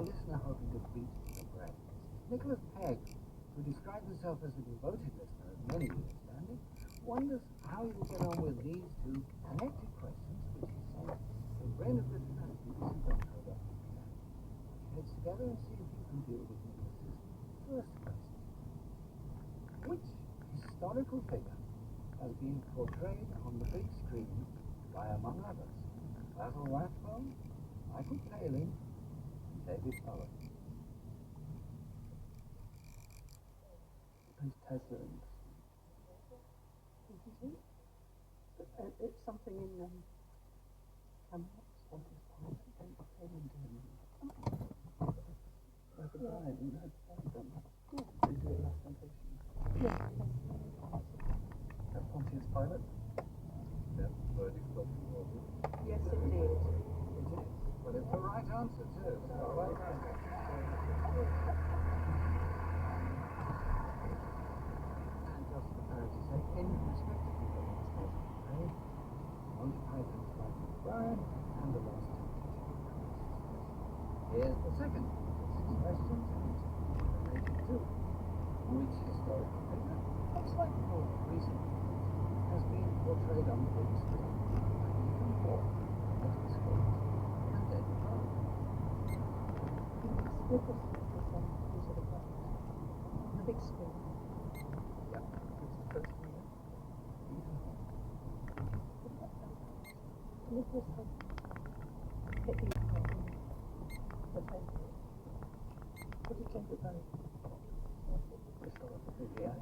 listener hoping to beat the brains. Nicholas Pegg, who described himself as a devoted listener of many years standing, wonders how you get on with these two connected questions, which he sent to brainofliterature@bbc.co.uk. Heads together and see if you can deal with Nicholas's first question. Which historical figure has been portrayed on the big screen by, among others, Basil Rathbone, Michael Palin, and David Bowie? Who's Tesla? It's something in Camelot. Pontius Pilate? That word exploded for you. Yes, it did. It is. Well, it's the right answer, too. So well done. And just for clarity's sake, in respect of the last question we made, Monty Python's Life of Brian and the Last Temptation of Christ. Here's the second of the 6 questions, and it's related to which historical figure, looks like more recent, has been portrayed on the big screen by Ethan Hawke, Nicholas Hoult, and David Bowie. Nicholas was on the big screen. Yep, it's the first one. Ethan Hawke. Nicholas Hoult hit the but then what did David Bowie? Historical figure, yeah.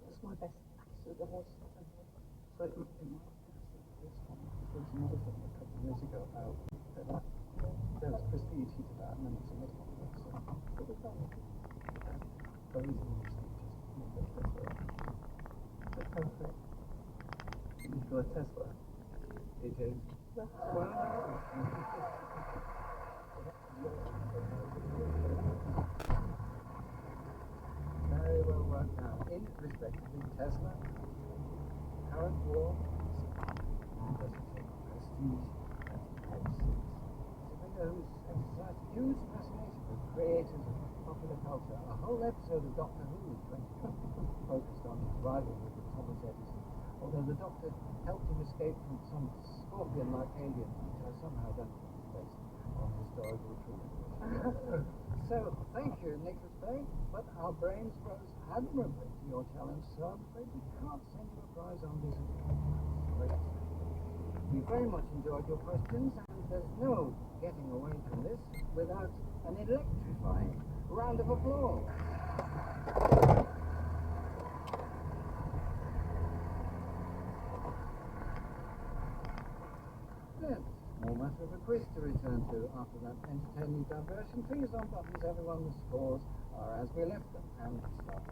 That's my best accent. There was So it might be this one. There was another thing a couple of years ago about that there was prestige to that, and then there's another one that's Bowie's perfect. Nikola Tesla. It is. Very well worked out. In respect to Tesla, current war, does it take prestige at X6? It's a figure who's exercised huge fascination with creators of popular culture. A whole episode of Doctor Who in 2020 focused on his rivalry with Thomas Edison, although the Doctor helped him escape from some scorpion-like alien, which I somehow don't think is based on historical truth. So, thank you, Nicholas Pegg, but our brains rose admirably to your challenge, so I'm afraid we can't send you a prize on this occasion. Sorry to say. We very much enjoyed your questions, and there's no getting away from this without an electrifying round of applause. Then, more matter of a quiz to return to after that entertaining diversion. Fingers on buttons, everyone. The scores are as we left them, and start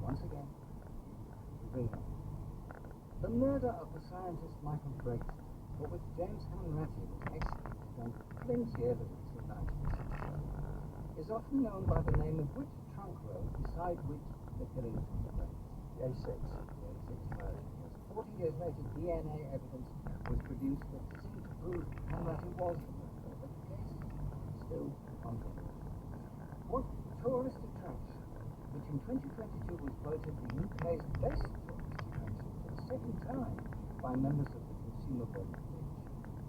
once again. Reading. The murder of the scientist Michael Brayton, for which James Hanratty was executed on flimsy evidence in 1967, is often known by the name of which trunk road beside which the killing took place? The A6. The A6 version. 40 years later, DNA evidence was produced that seemed to prove Hanratty was the murderer, but the case is still unconfirmed. What tourist attraction, which in 2022 was voted the UK's best tourist attraction for the second time by members of the Consumer Voting Page,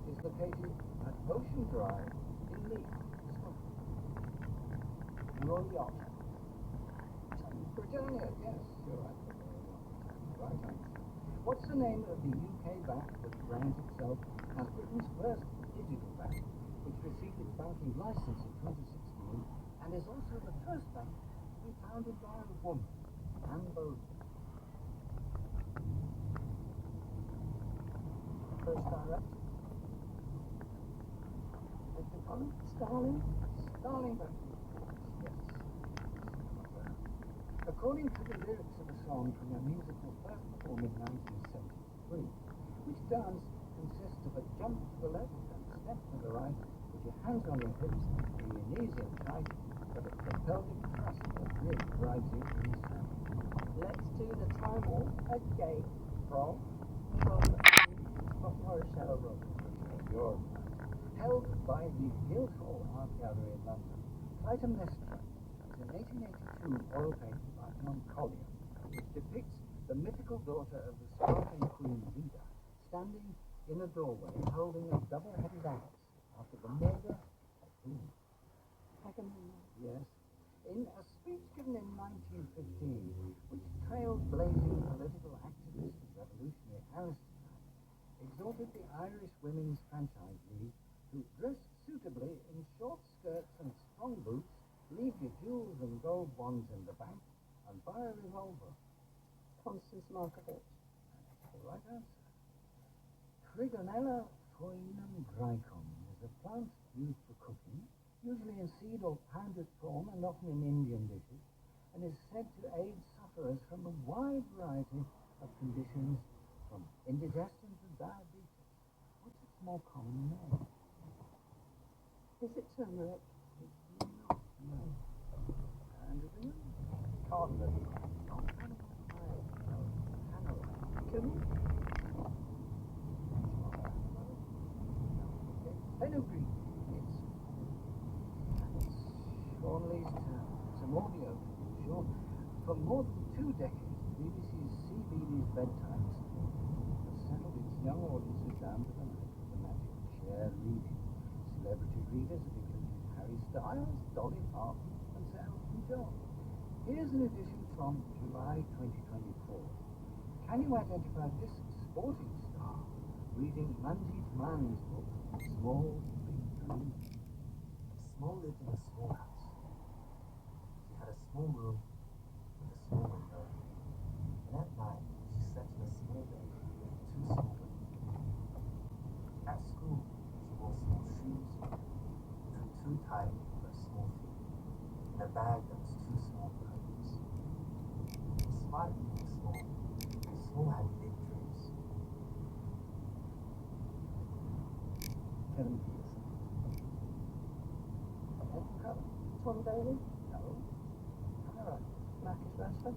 is located at Ocean Drive in Leith, Scotland? Your yacht. Britannia, yes, you're right. Right answer. What's the name of the UK bank that brands itself as Britain's first digital bank, which received its banking license in 2016 and is also the first bank to be founded by a woman, Anne Boden? First director. Starling? Starling Bank. Yes. According to the lyrics of a song from a musical first performed in 1973, which dance consists of a jump to the left and a step to the right, with your hands on your hips and your knees in tight, but a pelvic thrust that really drives you insane. Let's do the time walk again From from Royal Shallow Road. yours. held by the Guildhall Art Gallery in London, Clytemnestra is an 1882 oil painting by John Collier, which depicts the mythical daughter of the Spartan queen Leda standing in a doorway holding a double-headed axe after the murder of whom? Agamemnon. Yes. In a speech given in 1915, which trailblazing political activist and revolutionary aristocrat exhorted the Irish Women's Franchise League to dress suitably in short skirts and strong boots, leave your jewels and gold bonds in the bank, and buy a revolver. Constance Markovich. That's the right answer. Trigonella foinum graecum is a plant used for cooking, usually in seed or pounded form and often in Indian dishes, and is said to aid sufferers from a wide variety of conditions from indigestion to diabetes. What's its more common name? Is it turmeric? No. And cardamom. Not Cumin? Fenugreek. It's Sean Lee's turn. Some audio for Sean. For more than 2 decades, BBC's CBeebies Bedtime Story has settled its young audiences down to the night with the magic of shared reading. Celebrity readers have included Harry Styles, Dolly Parton, and Sir Elton John. Here's an edition from July 2024. Can you identify this sporting star reading Manjeet Man's book, Small Big Dreams? Small lived in a small house. She had a small room with a small window, and at night she slept in a small bed with 2 small windows. At school, she wore small shoes, which were too tight for her small feet, and a bag that was too small for her hips. Despite being small, Small had big dreams. Kevin Peterson. Edwin Cullen. Tom Bailey? No. Hannah. Marcus Rashford?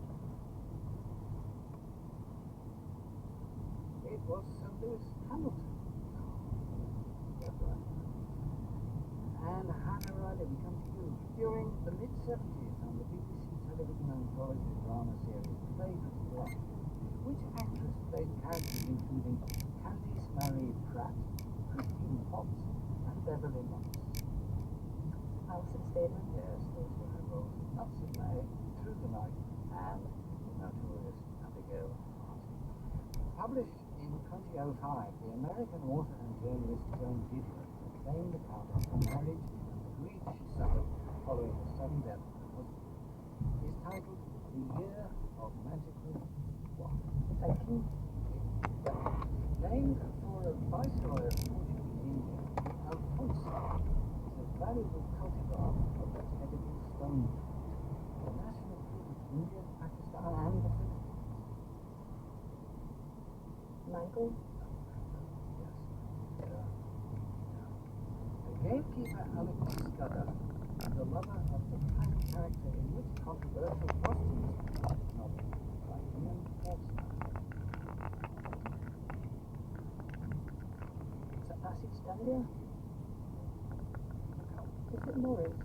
It was Sir Lewis Hamilton. That's right. And Hannah Riley, we come to you. During the mid-70s on the BBC television anthology drama series Flagrant Love, which actress played characters including Candice Marie Pratt, Christine Potts, and Beverly Knox? Alison Steadman? Yes, those were her roles in Nuts in May, Through the Night, and the notorious Abigail Martin. Published in 2005, the American author and journalist Joan Didion acclaimed account of her marriage and the grief she suffered following the sudden death of her husband is titled The Year of Magical What? Bacon? Named for a viceroy of Portuguese India, Alfonso is a valuable cultivar of the edible stone fruit, the national fruit of India, Pakistan, and the Philippines. Mango? Yes. The gamekeeper Alex Scudder is the lover of the prime character in which controversial Boston novel by Ian Forster. Is it Passage Dahlia? Is it Morris?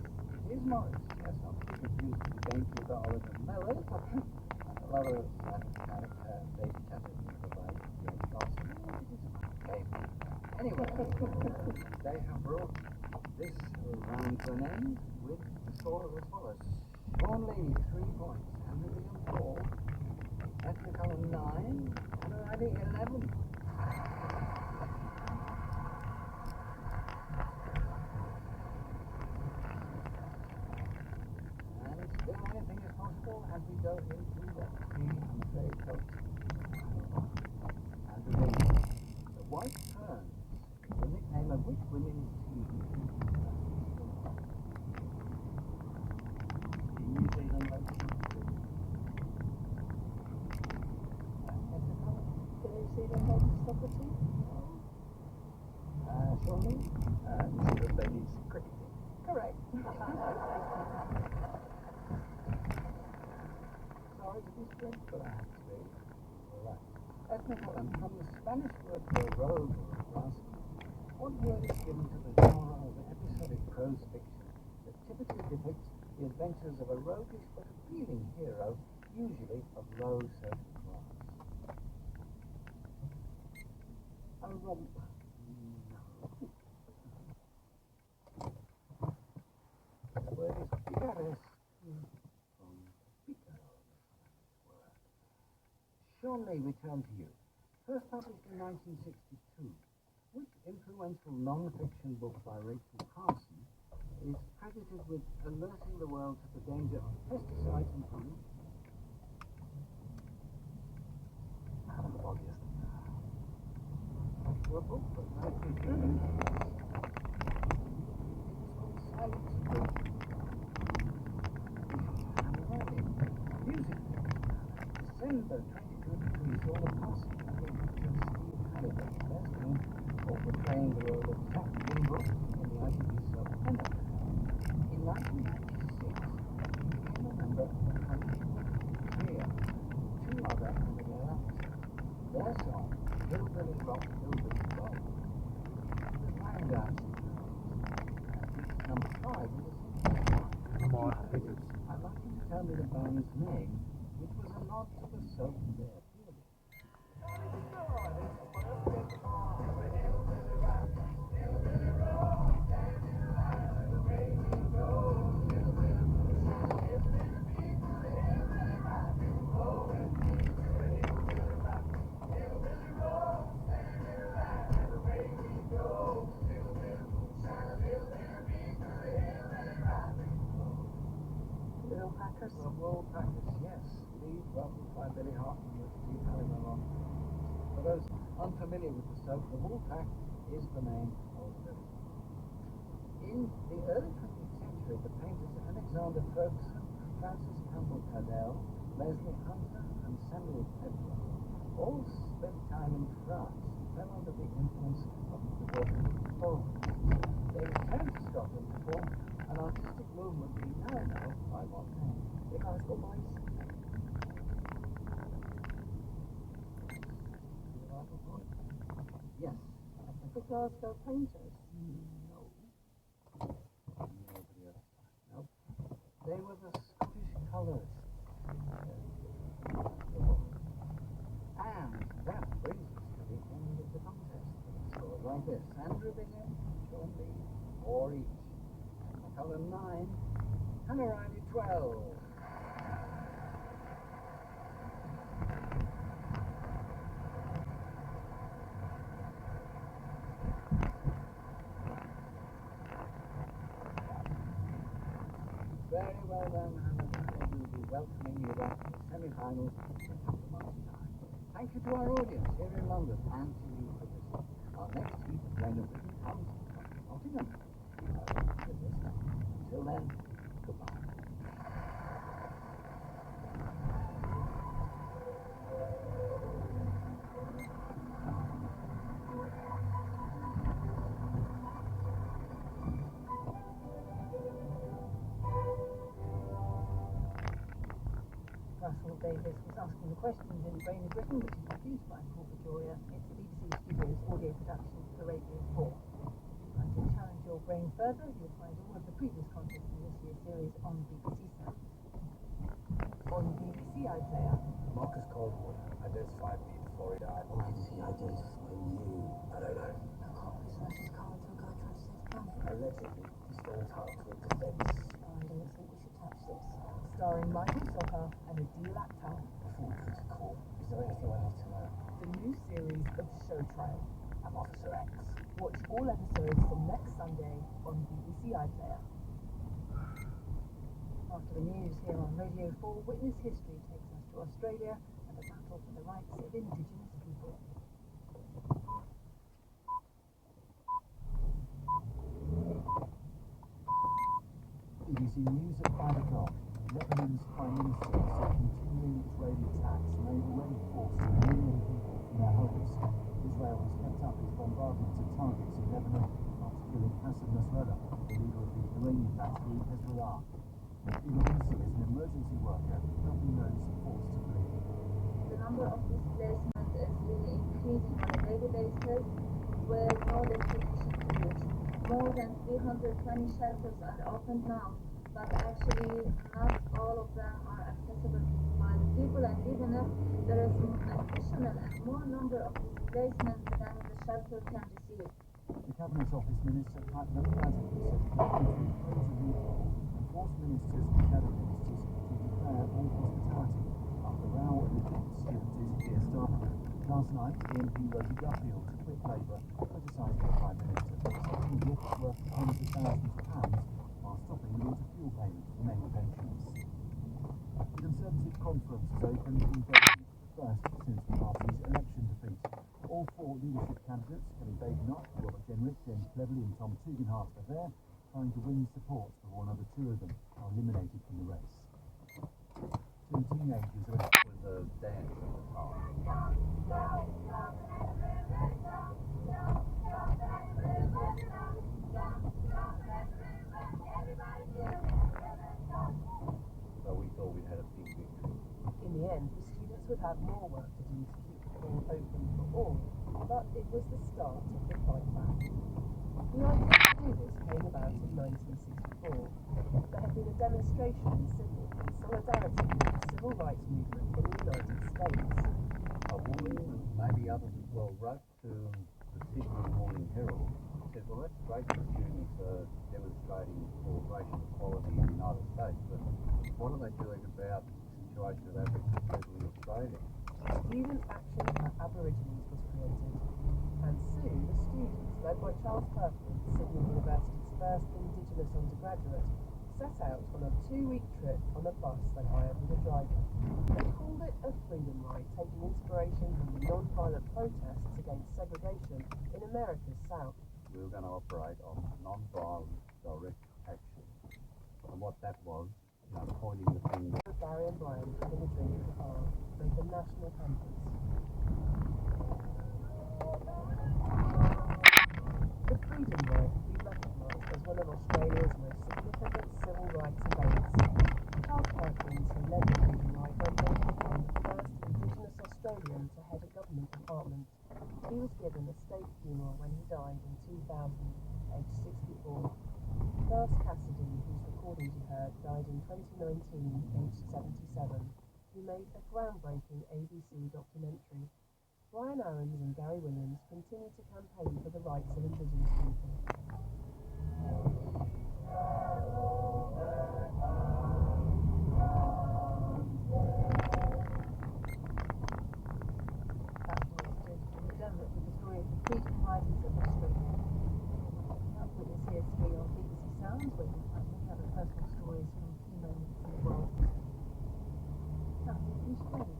It is Morris, yes, not to be confused with the gamekeeper Oliver Mellor, and the lover of character Lady Chatterton provided James Dawson. Anyway, they have brought this round to an end with the score as follows. Sean Lee, 3 points. Andrew William 4. Edwin Cullen 9. Hannah Riley 11. And still anything is possible as we go into what we, I'm afraid, folks. Andrew William. The White Ferns, the nickname of which women's team? New Zealand local. Do they see them ladies soccer team? Sean Lee? The ladies cricket team. Correct. Sorry to be strict, but I have to be. Right. Edna Helen, from the Spanish word for rogue or rascal, what word is given to the depicts the adventures of a roguish but appealing hero, usually of low social class. A romp. No. The word is picaresque from picaro. Sean Lee, return to you. First published in 1962, which influential non-fiction book by Rachel Carson is credited with alerting the world to the danger of pesticides and pollutants? Out of the obvious. Your book, but I think it was called Silence Spring. And writing music. December 2023 saw the passing of Steve Halliday, best known for portraying the role of Jack Greenbrook in the ITV soap Penner. In 1996, he became a member of the country trio, two other Emmerdale actors. Their song, Hillbilly Rock, Hillbilly Roll, was rang out number 5 in the season. Come on, I think it's... I'd like you to tell me the band's name, which was a nod to the soap they appeared in. Little Packers. The Woolpackers, yes. Lead vocals by Billy Harton with Steve Halliday on. For those unfamiliar with the soap, the Woolpack is the name of the village. In the early 20th century, the painters Alexander Ferguson, Francis Campbell Cadell, Leslie Hunter, and Samuel Pepler all spent time in France and fell under the influence of the work of Paul. They returned to Scotland to form an artistic movement we now know by one name, the Glasgow Boys. Yes. The Glasgow Painters. No. Nobody else. Nope. They were the Scottish Colours. And that brings us to the end of the contest. Scores like this: Sandra Bingham, Sean Lee, 4 each. McCullum 9, Hannah Riley 12. Very well done, Hannah. We will be welcoming you back to the semi-finals in a couple of months' time. Thank you to our audience here in London and to you for listening. Our next heat of Rain of Britain comes from Nottingham. We hope you're listening. Until then, goodbye. Russell Davis was asking the questions in Brain of Britain, which is produced by Paul Victoria. It's BBC Studios audio production for Radio 4. And to challenge your brain further, you'll find all of the previous content in this year's series on BBC Sound. On BBC iPlayer. Marcus Coldwater identified me before he died. Why did he identify you? I don't know. No copies versus car until a guy tries to save the planet. Allegedly, he's still entitled to a defense. I don't think we should touch this. Starring Michael Socher and Adil Akhtar. Before we go to court, is there anything I need to know? The new series of Show Trial. I'm Officer X. Watch all episodes from next Sunday on BBC iPlayer. After the news here on Radio 4, Witness History takes us to Australia and the battle for the rights of Indigenous people. BBC News at 5 o'clock. Lebanon's Prime Minister said continuing Israeli attacks may already force a million people from their homes. Israel has kept up its bombardment of targets in Lebanon after killing Hassan Nasrallah, the leader of the Iranian-backed group Hezbollah. Indonesia is an emergency worker helping those forced to flee. The number of displacements is really increasing on a daily basis with no destination to reach. More than 320 shelters are open now but actually not all of them are accessible by the people, and even if there is an additional and more number of displacements than the shelter can receive. The Cabinet Office Minister Pat McFadden said the government will close a loophole and force ministers and shadow ministers to declare all hospitality after row at the student Keir Starmer. Last night, the MP Rosie Duffield, to quit Labour, criticised the Prime Minister for accepting gifts worth tens of thousands of pounds while stopping the winter fuel payments for many pensions. The Conservative conference has opened in Birmingham, the first since the party's election defeat. All four leadership candidates, Kelly Badenoch, Robert Jenrick, James Cleverly and Tom Tugendhat, are there, trying to win support before another two of them are eliminated from the race. Two teenagers are with a dance at the time. So we thought we had a big victory. In the end, the students would have more work to do to keep the pool open for all, but it was the start of the fight back. The idea to do this came about in 1964. There had been a demonstration in Sydney in solidarity with the civil rights movement in the United States. A woman, maybe others as well, wrote to the Sydney Morning Herald, said, well, that's great for students demonstrating for racial equality in the United States, but what are they doing about the situation of Aboriginal people in Australia? Student Action for Aborigines was created, and soon the students, led by Charles Perkins, Sydney University's first Indigenous undergraduate, set out on a 2-week trip on a bus they hired with a driver. They called it a freedom ride, taking inspiration from the non-violent protests against segregation in America's South. We were going to operate on non-violent direct action. And what that was, pointing the finger. Gary and Brian having a drink at the bar made the national campus. The Freedom Ride will be recognised as one of Australia's most significant civil rights events. Charles Perkins, who led the Freedom Ride, went on to become the first Indigenous Australian to head a government department. He was given a state funeral when he died in 2000, aged 64. Lars Cassidy, whose recordings you heard, died in 2019, aged 77. He made a groundbreaking ABC documentary. Brian Owens and Gary Williams continue to campaign for the rights of Indigenous people. With the story of the freedom riders of Australia. With us here today on BBC Sounds, where we find many other personal stories from key moments in the world. Now, who's ready?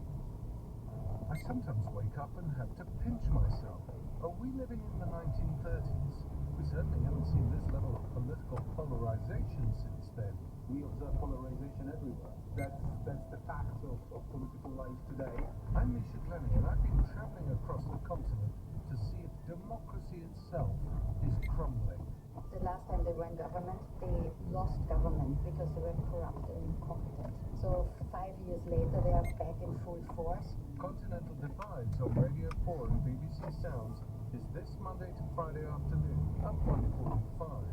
I sometimes wake up and have to pinch myself. Are we living in the 1930s? We certainly haven't seen this level of political polarization since then. We observe polarization everywhere. That's the fact of political life today. I'm Misha Glennie, and I've been travelling across the continent to see if democracy itself is crumbling. The last time they were in government, they lost government because they were corrupt and incompetent. So 5 years later, they are back in full force. Continental Divides on Radio 4 and BBC Sounds is this Monday to Friday afternoon at 1:45.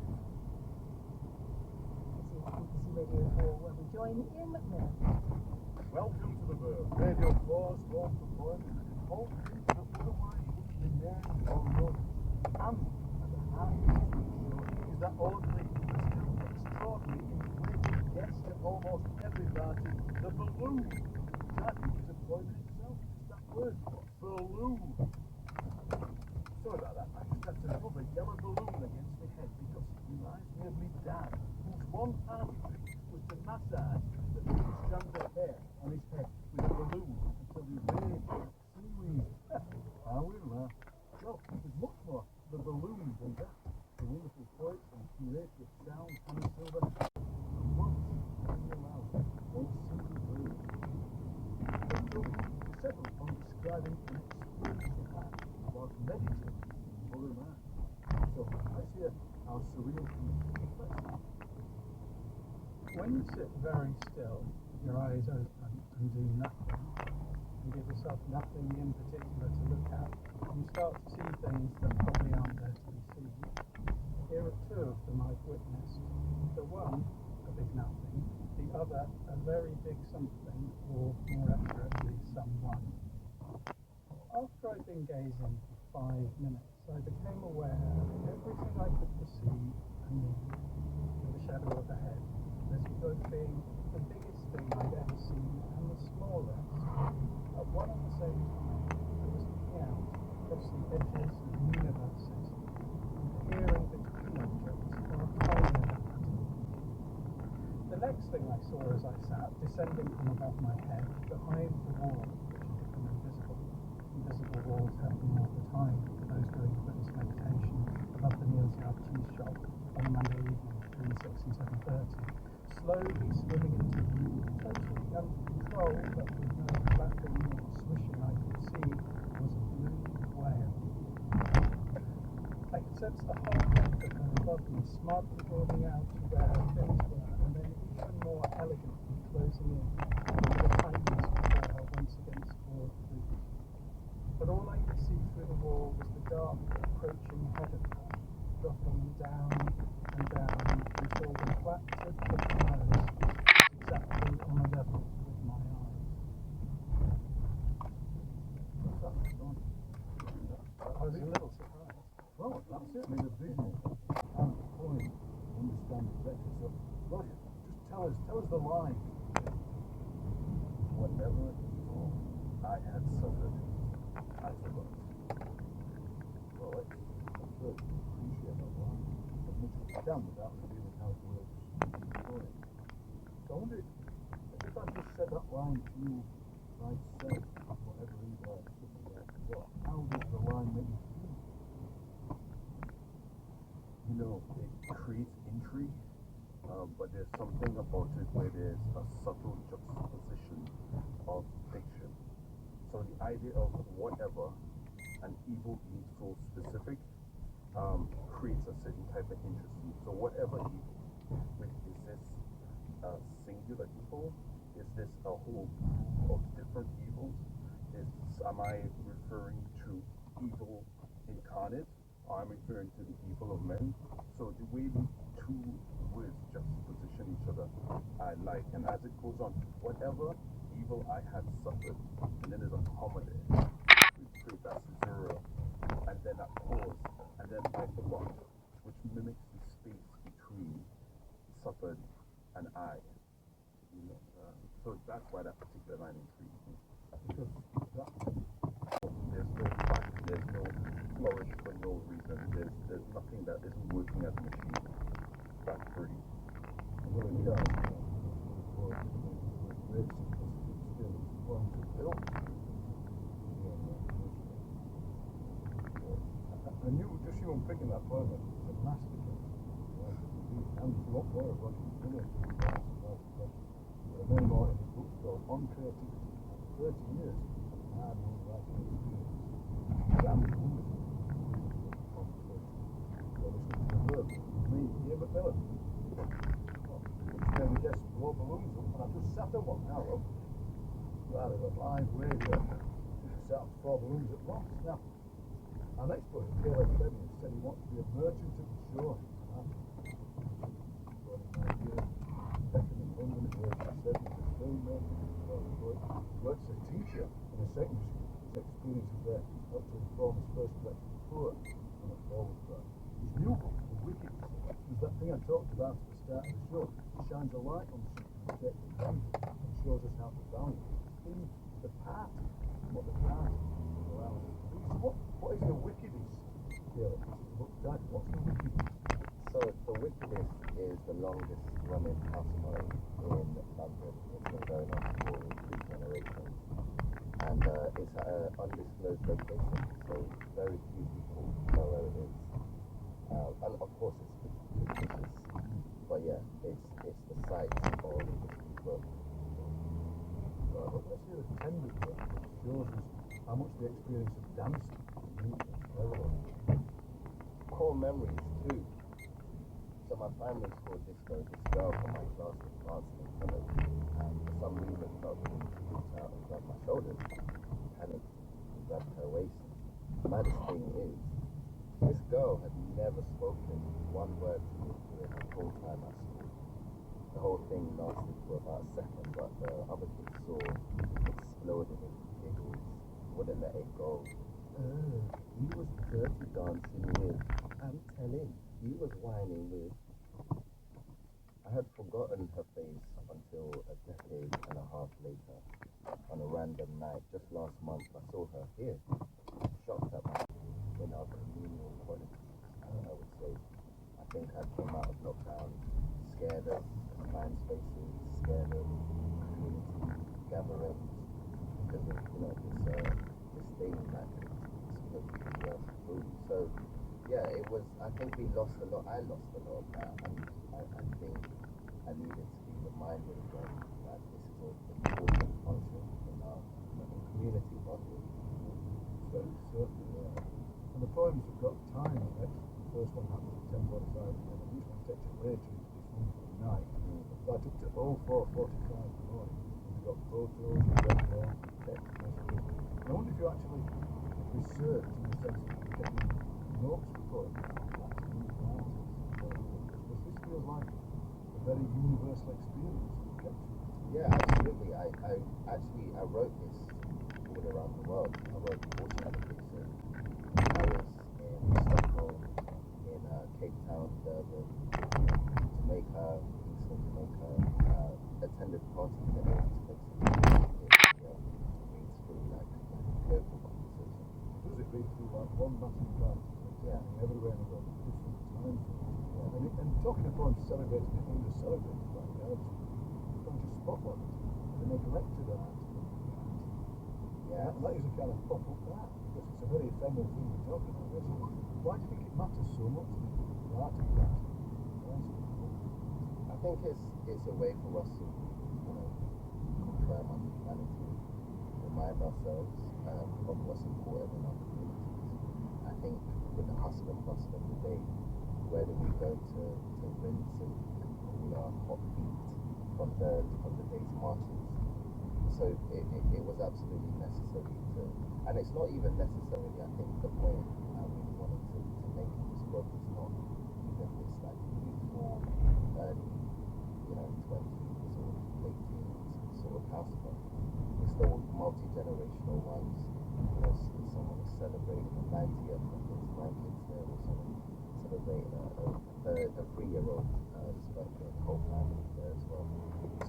This is BBC Radio 4, where we join Ian McMillan. Welcome to the verb. Radio 4 strong to point. All things that otherwise wouldn't be there or run. And at the heart of this story is that oddly, but still extraordinary inflated guest at almost every party, the balloon. That is a point in itself, just that word. Balloon. Sorry about that, I just have to rub a yellow balloon against my head because it reminds me of my dad, whose one party trick was to massage the three strands of hair on his head with a balloon until he raised seaweed. I will laugh. Well, there's much more the balloon than that. The wonderful poet and curator of sound, Hannah Silver, and once he allowed one simple word. The film settled on describing an experience he had whilst meditating for a man. So let's hear our surreal connection. When you sit very still, your eyes open and do nothing, and give yourself nothing in particular to look at, you start to see things that probably aren't there to be seen. Here are two of them I've witnessed. The one, a big nut. very big something, or more accurately, someone. After I'd been gazing for 5 minutes, I became aware of everything I could perceive and knew in the shadow of a head, as both being the biggest thing I'd ever seen and the smallest, at one and the same time. I was looking out across the edges of the universes, and peering between objects far tinier than atoms. The next thing I saw as I sat, descending from above my head, behind the wall, which had become invisible. Invisible walls happen all the time for those doing Buddhist meditation above the Neil South cheese shop on a Monday evening between 6 and 7:30, slowly swimming into view, totally under control, but with no flapping or swishing I could see, was a blue whale. I could sense the whole length of her above me, smartly broadening out to where her fins were, and then even more elegantly closing in to the tightness before her once against four boots. But all I could see through the wall was the dark, approaching head of her, dropping down and down until the flat tip of the nose was exactly on a level with my eyes. I was a little surprised. Well, that's certainly the vision and the point. Understand exactly. So, Roger, just tell us the line. Whatever evil I had suffered, I forgot. Well, I really appreciate that line as much as I can without revealing how it works in the story. So I wonder if I just said that line to you, I'd say, whatever evil I had suffered, I forgot. How does the line make you feel? You know, it creates intrigue, but there's something about it where there's a subtle juxtaposition of fiction. So the idea of whatever, an evil being so specific, creates a certain type of interest in you. So whatever evil, is this a singular evil? Is this a whole group of different evils? Am I referring to evil incarnate? Or am I referring to the evil of men? So the way the two words juxtaposition each other, I like. And as it goes on, whatever evil I had suffered, and then there's a comma there, that's zero, and then a pause, and then I forgot, which mimics the space between suffered and I. You know, so that's why that particular line intrigues me. Because There's no fact, there's no flourish for no reason. There's nothing that isn't working as a machine. That's free. well, it does. Great simplicity still is one to build. I knew just you unpicking that point, that it's a masterpiece. And if you want more of Roger's Miller, there are many more in his bookstore on creativity. 30 years, I know writing experience. Damn wonderful. On creativity. You're listening to the word. Me, Ian McMillan. Which made me guess blow balloons up, and I just sat on one now, look. Rather than live radio. Sat on 4 balloons at once. Now, our next book, Caleb Fleming, said he wants to be a merchant of joy. Second in London at the age of 7, as a filmmaker, works as a teacher in a secondary school. His experiences there helped to inform his first collection of poor on a forward track. His new book, The Wicked, is that thing I talked about at the start of the show. It shines a light on something we take for granted and shows us how to value it. In the party, what the party allows us to be. So what is the wickedest? Caleb, this is the book title. What's the wickedest? So The Wickedest is the longest running house play in London. It's been going on for 3 generations. And it's at an undisclosed location, so very few people know where it is. And of course it's fictitious. But yeah, it's the site of the book. Let's hear the tender book that shows us how much the experience of dancing is meaningful for everyone. Core memories too. So my primary school disco, this girl from my class was dancing in front of me, and for some reason felt the need to reach out and grab my shoulders, panicked and grabbed her waist. The maddest thing is, this girl had never spoken one word to me during the whole time at school. The whole thing lasted for for about a second, but the other kids saw exploded into giggles, wouldn't let it go. He was dirty dancing with, I'm telling, he was whining with. I had forgotten her face until a decade and a half later. On a random night, just last month, I saw her here, shocked at my in our communal qualities, I would say. I think I came out of lockdown scared of confined spaces, scared of community gatherings, because of, this thing that is supposed to be through. So, yeah, it was, I think we lost a lot, I lost a lot of that, and I think I needed to be reminded again that this is an important function in our community bonding. Certainly, yeah. And the poems have got time in it. The first one happens at 10:45 p.m. and this one takes you later into this wonderful night. Right up to 04:45 in the morning. You've got photos, you've got text messages. I wonder if you actually research in the sense that you're getting notes for poems. That's new artists. Because this feels like a very universal experience that you get to. Yeah, absolutely. I wrote this all around the world. I wrote portion of it in Paris, in Stockholm, in Cape Town, Durban, Jamaica, Kingston, Jamaica. Attended parties in all these places. Reads through like global conversation. Does it read through like one massive party? Yeah. Everywhere in the world, different time zones. Yeah. And talking of poems celebrated and under-celebrated by the artists, you're going to spotlight the neglected art. Yeah. And that usually kind of pop up that, because it's a very ephemeral thing we're talking about. This. Why do you think it matters so much, the art of that? I think it's a way for us to, confirm our humanity, remind ourselves of what's important in our communities. I think with the hustle and bustle of the day, where do we go to rinse and cool our hot feet from the day's marches? So it was absolutely necessary to, and it's not even necessarily, I think the point I really wanted to make in this book is not even this like youthful, early, 20s or late teens sort of house book. It's the multi-generational ones. Someone is celebrating a 90th and his grandkids there, or someone celebrating a 3-year-old birthday, and the whole family there as well.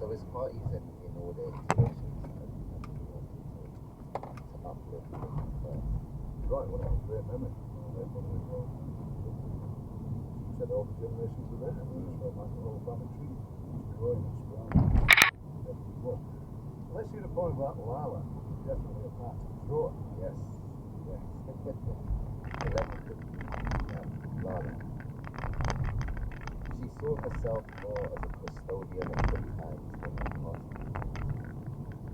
So it's parties in all their iterations to uplift and confirm. Right, well, that was a great memory. You said all the generations were there. It's like the whole family tree. It's growing and sprouting. Let's hear a poem about Lala. Definitely a part of Troy. Yes. 1150. Lala. She saw herself more as a custodian of good times than a party.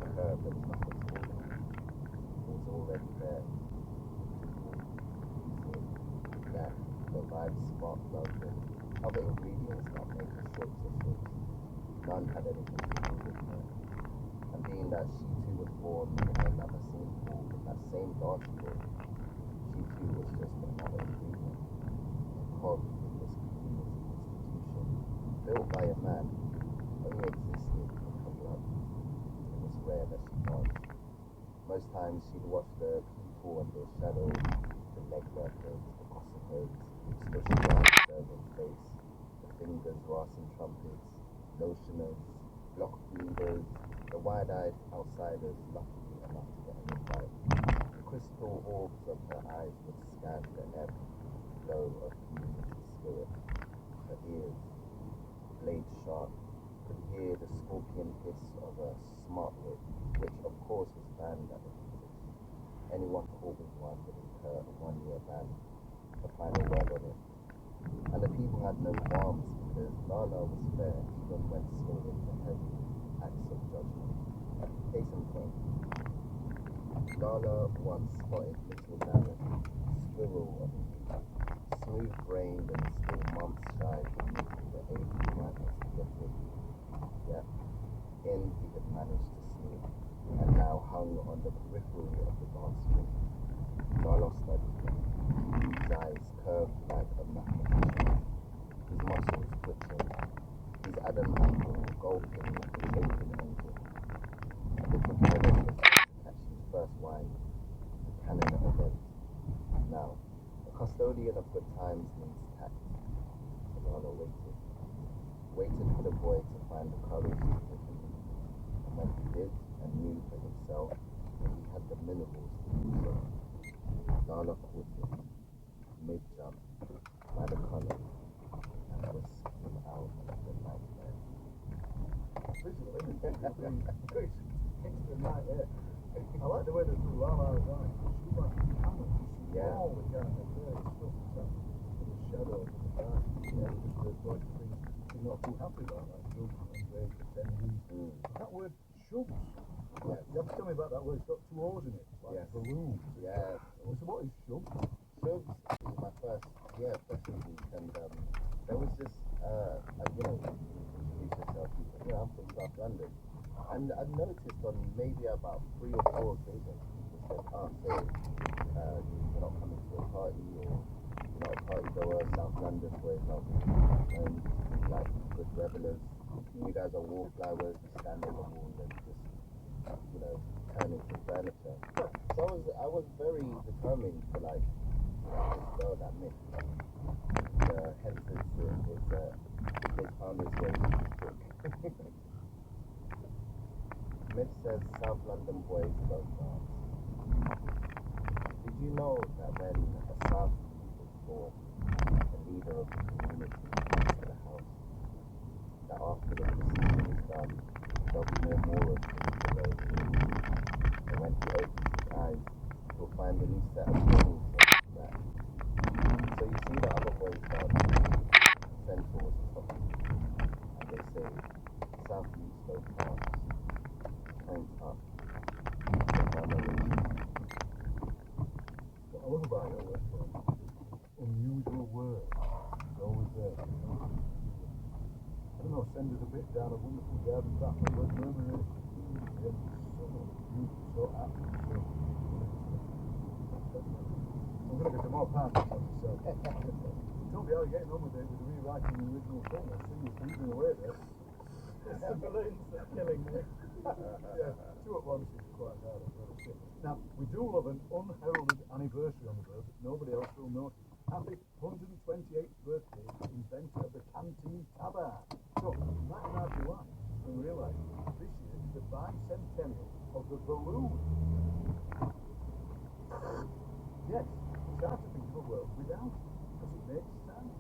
For her, there was nothing to organize. It was already there. Yeah, the vibes sparked love and other ingredients that made the short dishes. None had anything to do with her. And being that she too was born in another scene pool with that same dance floor, she too was just another ingredient, a cog in this community institution, built by a man, only existed in her blood. It was rare that she danced. Most times she'd watch the people and their shadows, the leg workers, the gossipers, special guys serving face, the fingers grasping trumpets, notioners, block leaders, the wide-eyed outsiders lucky enough to get an invite. The crystal orbs of her eyes would scan the ebb flow of community spirit. Her ears, blade sharp, could hear the scorpion hiss of a smart whip, which of course was banned at the music. Anyone caught with one would incur a 1-year ban. The final word on it. And the people had no qualms because Lala was fair even when swinging the heavy acts of judgment. Case in point, Lala once spotted little Darren, squirrel of a youth, smooth-brained and still months shy from meeting the age madness gifted. Yet, in he had managed to sneak, and now hung on the periphery of the dance floor. Lala studied him, his eyes curved like a mathematician, his muscles twitching, his Adam apple gulping like a of good times needs tact. So Lana waited. Waited for the boy to find the courage to take a leap. And when he did and knew for himself that he had the minerals to do so, Lana caught him mid-jump by the collar and whisked him out of the nightmare. Visually, into the night air. I like the way that Lala's eyes. She's like a camera. She sees all the kind of various stuff that's happening in the shadows and the dark. Yeah, just the bunch of things she's not too happy about, like drugs and rape, attendees. That word shubs. Yes. You have to tell me about that word. It's got two O's in it, like Yes. balloons. Yes. So what is shubs? Shubs is my first, pressure week, and there was this, introduce yourself, I'm from South London, and I noticed on maybe about 3 or 4 occasions, people said, you're not coming to a party, or you're not a party goer, South London boys not known to be like good revelers, you guys are wallflowers, you stand on the wall and just, turn into furniture. So I was very determined to like, dispel that myth. Hence it's Liz Palmer's way book. Myth says South London boys don't dance. Did you know that when a South youth is born, the leader of the community comes to the house, that after the procession is done, there'll be no more of him below him. And when he opens his eyes, he'll find a new set of things on his back. So you see the other boys dance, centaurs and stuff, and they say, South youths don't dance, crank up, What I love about your restaurant, unusual words, it's always there. I don't know, send us a bit down a wonderful garden path, the word murmuring, so beautiful, so apt, so I'm going to get some more parties on yourself. Don't be how you're getting on with it, with the rewriting the original film. I see you breathing away there. It's the balloons that are killing me. Yeah, 2 at once is quite hard, I've got to say. Now, we do love an unheralded anniversary on the bird that nobody else will know. Happy 128th birthday to the inventor of the canteen tabard. So, you might start your life and realise this year is the bicentennial of the balloon. Yes, it's hard to think of a world without it, because it makes sound.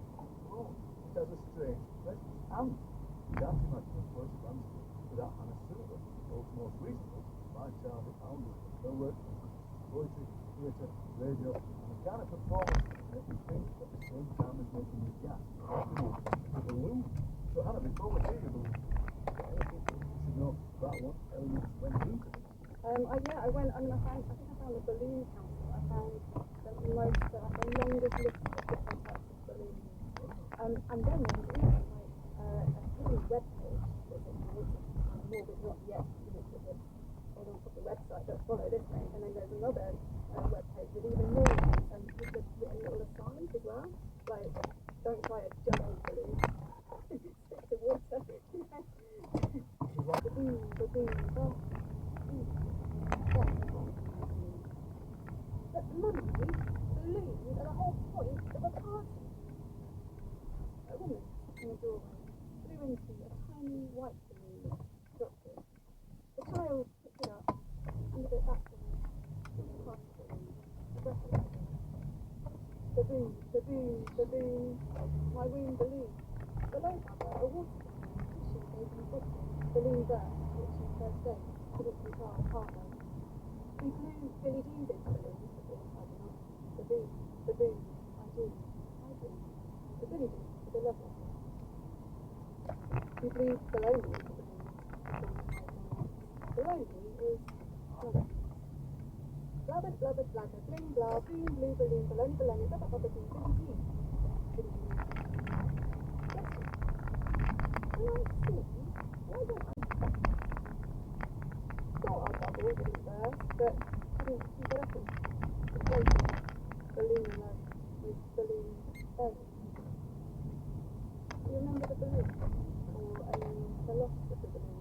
Oh, it has a strange presence, and you can't imagine a first landscape without Hannah Silver, both most recently by Charlie Alden. Her work in poetry, theatre, radio, and the kind of performance that makes you think at the same time as making you gasp. The balloon. So Hannah, before we see the balloon, I think you should know that one element went into it. I went, I think I found the balloon council. I found the longest list of different types of balloons. And then there was even a hidden web page that said, more but not yet, or on the website, don't follow this link. And then there's another web page with even more links, and with a little aside as well, like, don't try a giant balloon. Stick to water. Balloon. But money, balloons are the whole point of a party. A woman in a doorway threw into a tiny white balloon, dropped it. The child picked it up, handed it back to me, and passed the balloon. A breath of air. Baboon, baboon, baboon, my womb balloon. Below cover, a water balloon, tissue baby bottle, balloon burst, which in first aid couldn't control partner. We blew Billy Dean's balloons before tidying up. Baboon, baboon, I do. The Billy Dean is a love letter. We blew below me the balloons before tidying up. Below me is blubber. Blubber, blubber, blabber, bling, blah, boom, blue balloon, baloney, baloney, bubba, bubba, boo, Billy Dean. Billy Dean. Question. When I sneeze, why don't I thought our bubble didn't burst, but couldn't keep it open. Inflated. Balloon alone, with balloon belly. Do you remember the balloon? Or the loss of the balloon?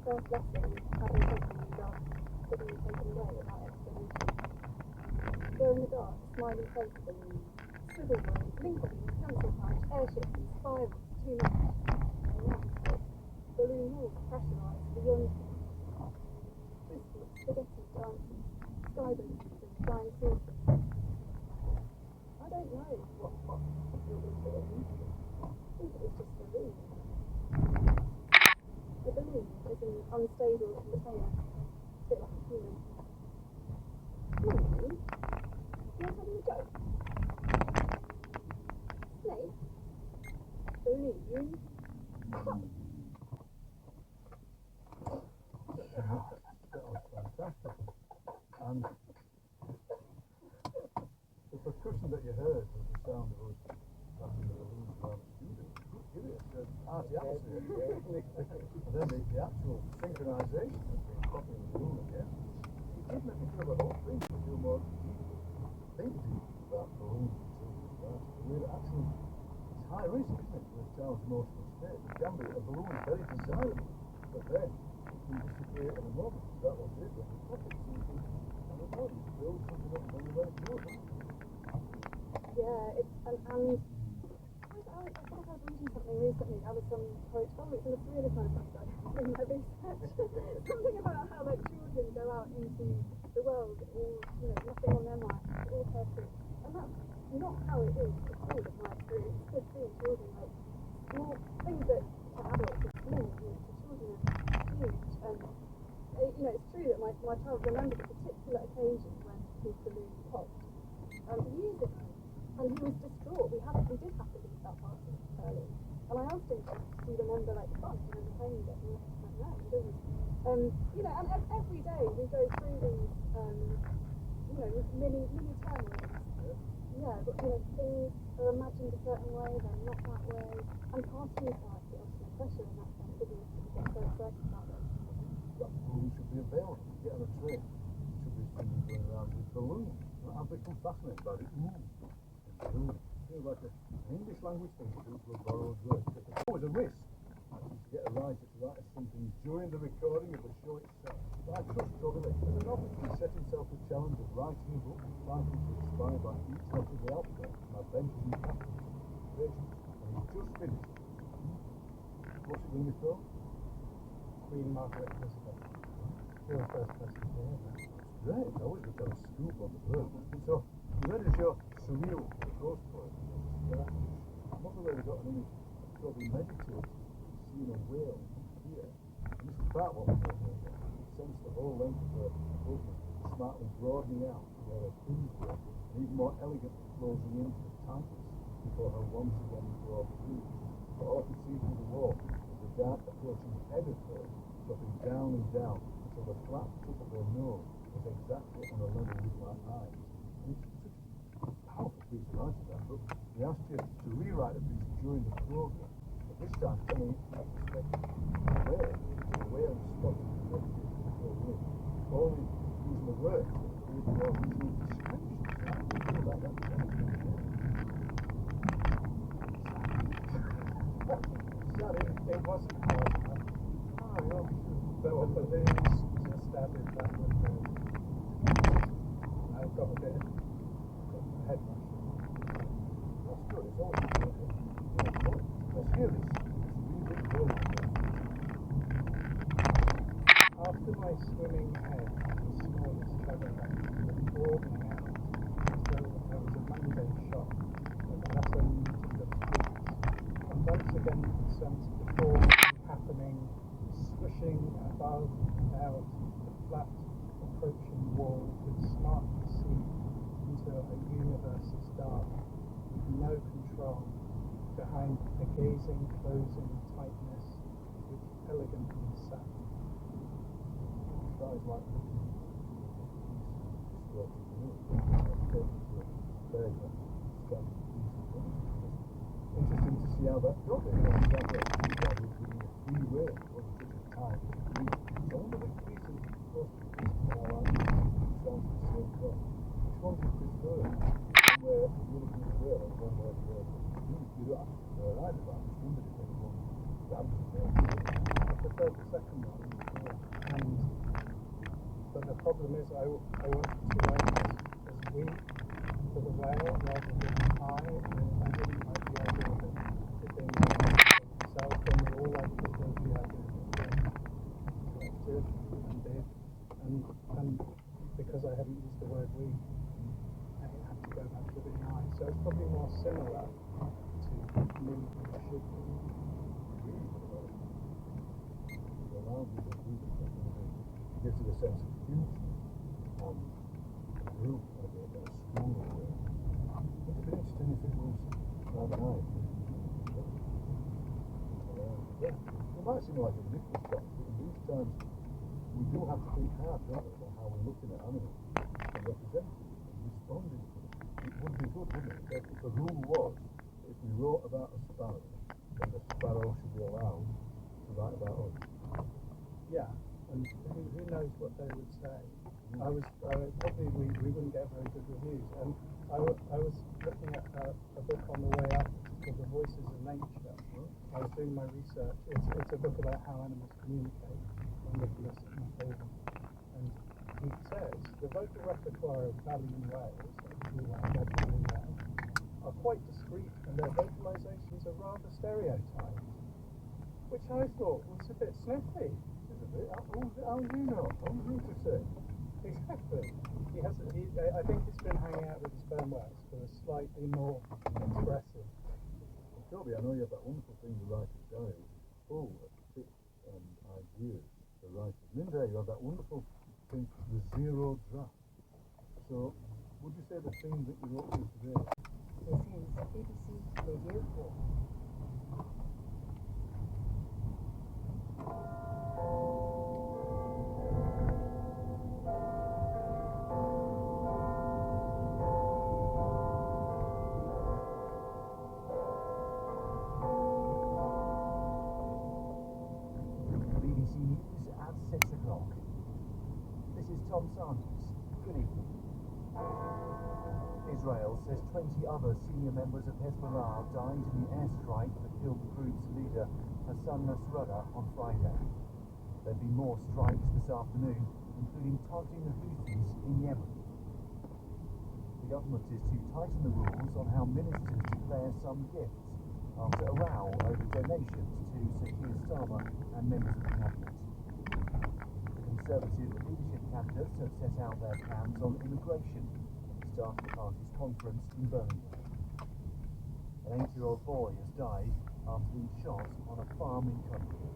First lesson, having something in the dark, suddenly taken away without explanation. Glow in the dark, smiley face balloon, swivel blades, Lincoln beams, pencil pouch, airships and spirals, too much. Around balloon walls, pressurised beyond twisted spaghetti dances, sky balloons and flying saucers. I don't know what it was balloon. I think it was just a balloon. A balloon is an unstable container, a bit like a human. Maybe. You're having a joke. Snake. Balloon. That was fantastic. And the percussion that you heard was the sound of us passing the balloons around the studio. Give it a party atmosphere. And then the actual synchronisation of being popping the balloon again. It did make me feel the whole thing to feel more thinking about balloons and children. We're actually, it's high risk, isn't it, for a child's emotional state. It can be, a balloon is very desirable, but then it can disappear in a moment. That was it, when you pop it, so you can, I don't know, you build something up and then you let it go. Yeah, it's I think I was reading something recently. I was some quote. Oh, it's in the Three of the Science guide. In my research, something about how like children go out into the world, all nothing on their mind, all carefree, and that's not how it is at all. In my experience, it's seeing children like small things that to adults are small, to children are huge, and it's true that my child remembers a particular occasion when his balloon popped years ago. And he was distraught. We did have to leave that party early. And I asked him, do you remember like the fun? Do you remember playing with it? And he was like, no, he doesn't. And every day we go through these, mini turmoils. Yeah, but things are imagined a certain way, they're not that way. And parties are feels no pressure in that sense, isn't it? You get so excited about them. That balloon should be available. Get on a train. There should be somebody going around with balloons. I've become fascinated by it. Balloon. Feels like an English language thing to do for a borrowed word. There's always a risk actually to get a writer to write something during the recording of the show itself. But I trust Toby as an author he set himself the challenge of writing a book likely to inspire by each letter of the alphabet from adventures in capitalism and innovation. And he's just finished. What's it going to be called? Queen Margaret Elizabeth. You're the first person to hear that. Great, I always got a scoop on the bird. So, where is your surreal ghost poem? I've not really got an image of Toby meditating, seeing a whale here. And this is part what we're doing here. You sense the whole length of her movement smartly broadening out where her fins go, and even more elegantly closing into the tightness before her once again broad through. But all I can see through the wall is the dark approaching head of her, dropping down and down until the flat tip of her nose was exactly on a level with my eyes. And it's such a powerful piece of writing that, but we asked you to rewrite the piece during the program. But this time, telling it from the perspective of the whale spotted the wing, only using the words that create more visual description. So I don't feel like that's It wasn't hard enough. But the balloons established that with the I've got a bit of head rush. That's good. It's always good. Let's hear this. After my swimming head, the smallest feather was broadening out as though there was a Monday shot with a lesson to the streets. And once again, sensed the form happening, swishing above and out the flat approaching wall could smartly see into a universe's dark, with no control, behind the gazing, closing tightness which elegantly sat. Sounds like looking at interesting to see how that goes. It sounds like free way for such a time. I wonder which piece of post sounds the same thing. Which one do you prefer? One where you're looking at the whale and one where the whale is. You don't have to prefer either, but I just wondered if anyone grabbed the whale. I prefer the second one, but the problem is I wanted to write as we for the whale rather than high, and I didn't like the idea of it being themselves, and we all like the idea of it being collective and big, and because I haven't used the word we, I have to go back to being I. So it's probably more similar to me than it should be. It allows you to do this stuff, it gives you a sense of future. A group, like a school or it'd be interesting if it was organized. Yeah, it might seem like a ridiculous stuff, but in these times we do have to think hard, don't we, about how we're looking at animals and representing them and responding to them. It would be good, wouldn't it? If the rule was, if we wrote about a sparrow, then the sparrow should be allowed to write about us. Yeah, and who knows what they would say. Probably we wouldn't get very good reviews. And I was looking at a book on the way up called The Voices of Nature. I was doing my research. It's a book about how animals communicate. By Nicholas McAven. And he says the vocal repertoire of baleen whales, are quite discreet, and their vocalizations are rather stereotyped, which I thought was a bit sniffy. How do you know? How do you to say? Exactly. I think he's been hanging out with the sperm whales who are slightly more expressive. Well, Toby, I know you have that wonderful thing you write at diary, full of tips and ideas for writing. And in there you have that wonderful thing, the zero draft. So, would you say the theme that you wrote for today? This is BBC Radio 4. BBC News at 6 o'clock. This is Tom Sanders. Good evening. Israel says 20 other senior members of Hezbollah died in the airstrike that killed the group's leader Hassan Nasrallah on Friday. There'll be more strikes this afternoon, including targeting the Houthis in Yemen. The government is to tighten the rules on how ministers declare some gifts after a row over donations to Sir Keir Starmer and members of the cabinet. The Conservative leadership candidates have set out their plans on immigration at the start of the party's conference in Birmingham. An 8-year-old boy has died after being shot on a farm in Cumbria.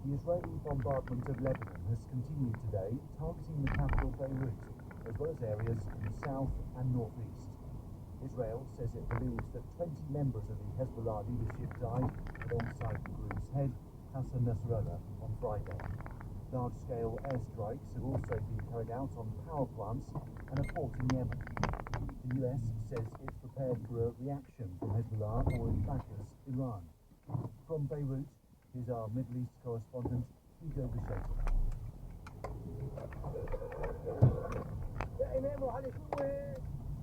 The Israeli bombardment of Lebanon has continued today, targeting the capital Beirut, as well as areas in the south and northeast. Israel says it believes that 20 members of the Hezbollah leadership died alongside the group's head, Hassan Nasrallah, on Friday. Large-scale airstrikes have also been carried out on power plants and a port in Yemen. The US says it's prepared for a reaction from Hezbollah or its backers, Iran. From Beirut, here's our Middle East correspondent, Hugo Bichetto.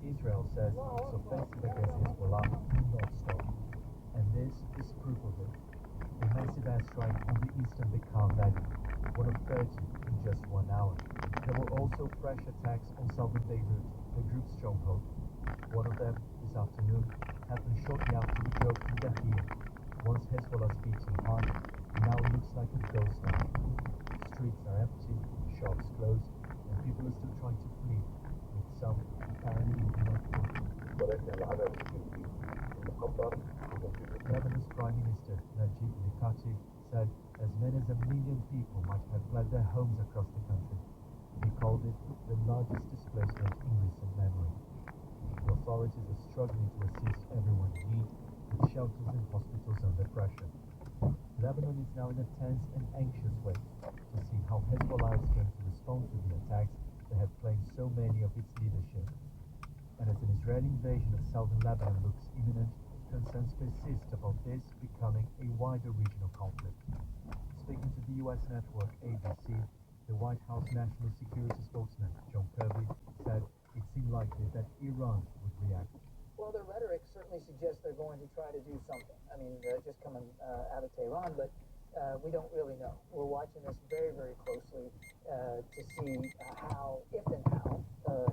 Israel says its offensive against Hezbollah will not stop, and this is proof of it. A massive airstrike on the eastern Bekaa Valley, one of 30 in just 1 hour. There were also fresh attacks on southern Beirut, the group's stronghold. One of them, this afternoon, happened shortly after the joke in Dahir. Once Hezbollah's beating heart, now looks like a ghost town. Streets are empty, shops closed, and people are still trying to flee, with some apparently not Lebanon's Prime Minister Najib Mikati said as many as 1 million people might have fled their homes across the country. He called it the largest displacement in recent memory. The authorities are struggling to assist everyone in need, with shelters and hospitals under pressure. Lebanon is now in a tense and anxious wait to see how Hezbollah is going to respond to the attacks that have claimed so many of its leadership. And as an Israeli invasion of southern Lebanon looks imminent, concerns persist about this becoming a wider regional conflict. Speaking to the US network ABC, the White House National Security spokesman John Kirby said it seemed likely that Iran would react. Well, the rhetoric certainly suggests they're going to try to do something. I mean, just coming out of Tehran, but We don't really know. We're watching this very, very closely to see how, if and how,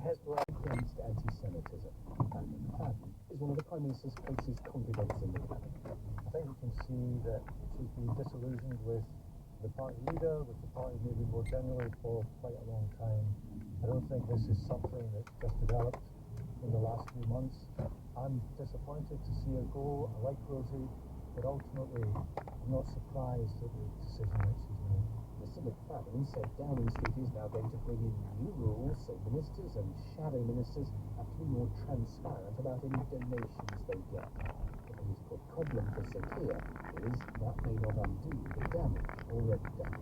Hezbollah against anti-Semitism. That is one of the Prime Minister's closest confidants in the cabinet. I think we can see that she's been disillusioned with the party leader, with the party maybe more generally for quite a long time. I don't think this is something that's just developed in the last few months. I'm disappointed to see her go. I like Rosie, but ultimately I'm not surprised at the decision that she's made. Mr. McFadden said Downing Street is now going to bring in new rules so ministers and shadow ministers have to be more transparent about any donations they get. The political problem for Sir Keir is that may not undo the damage already done.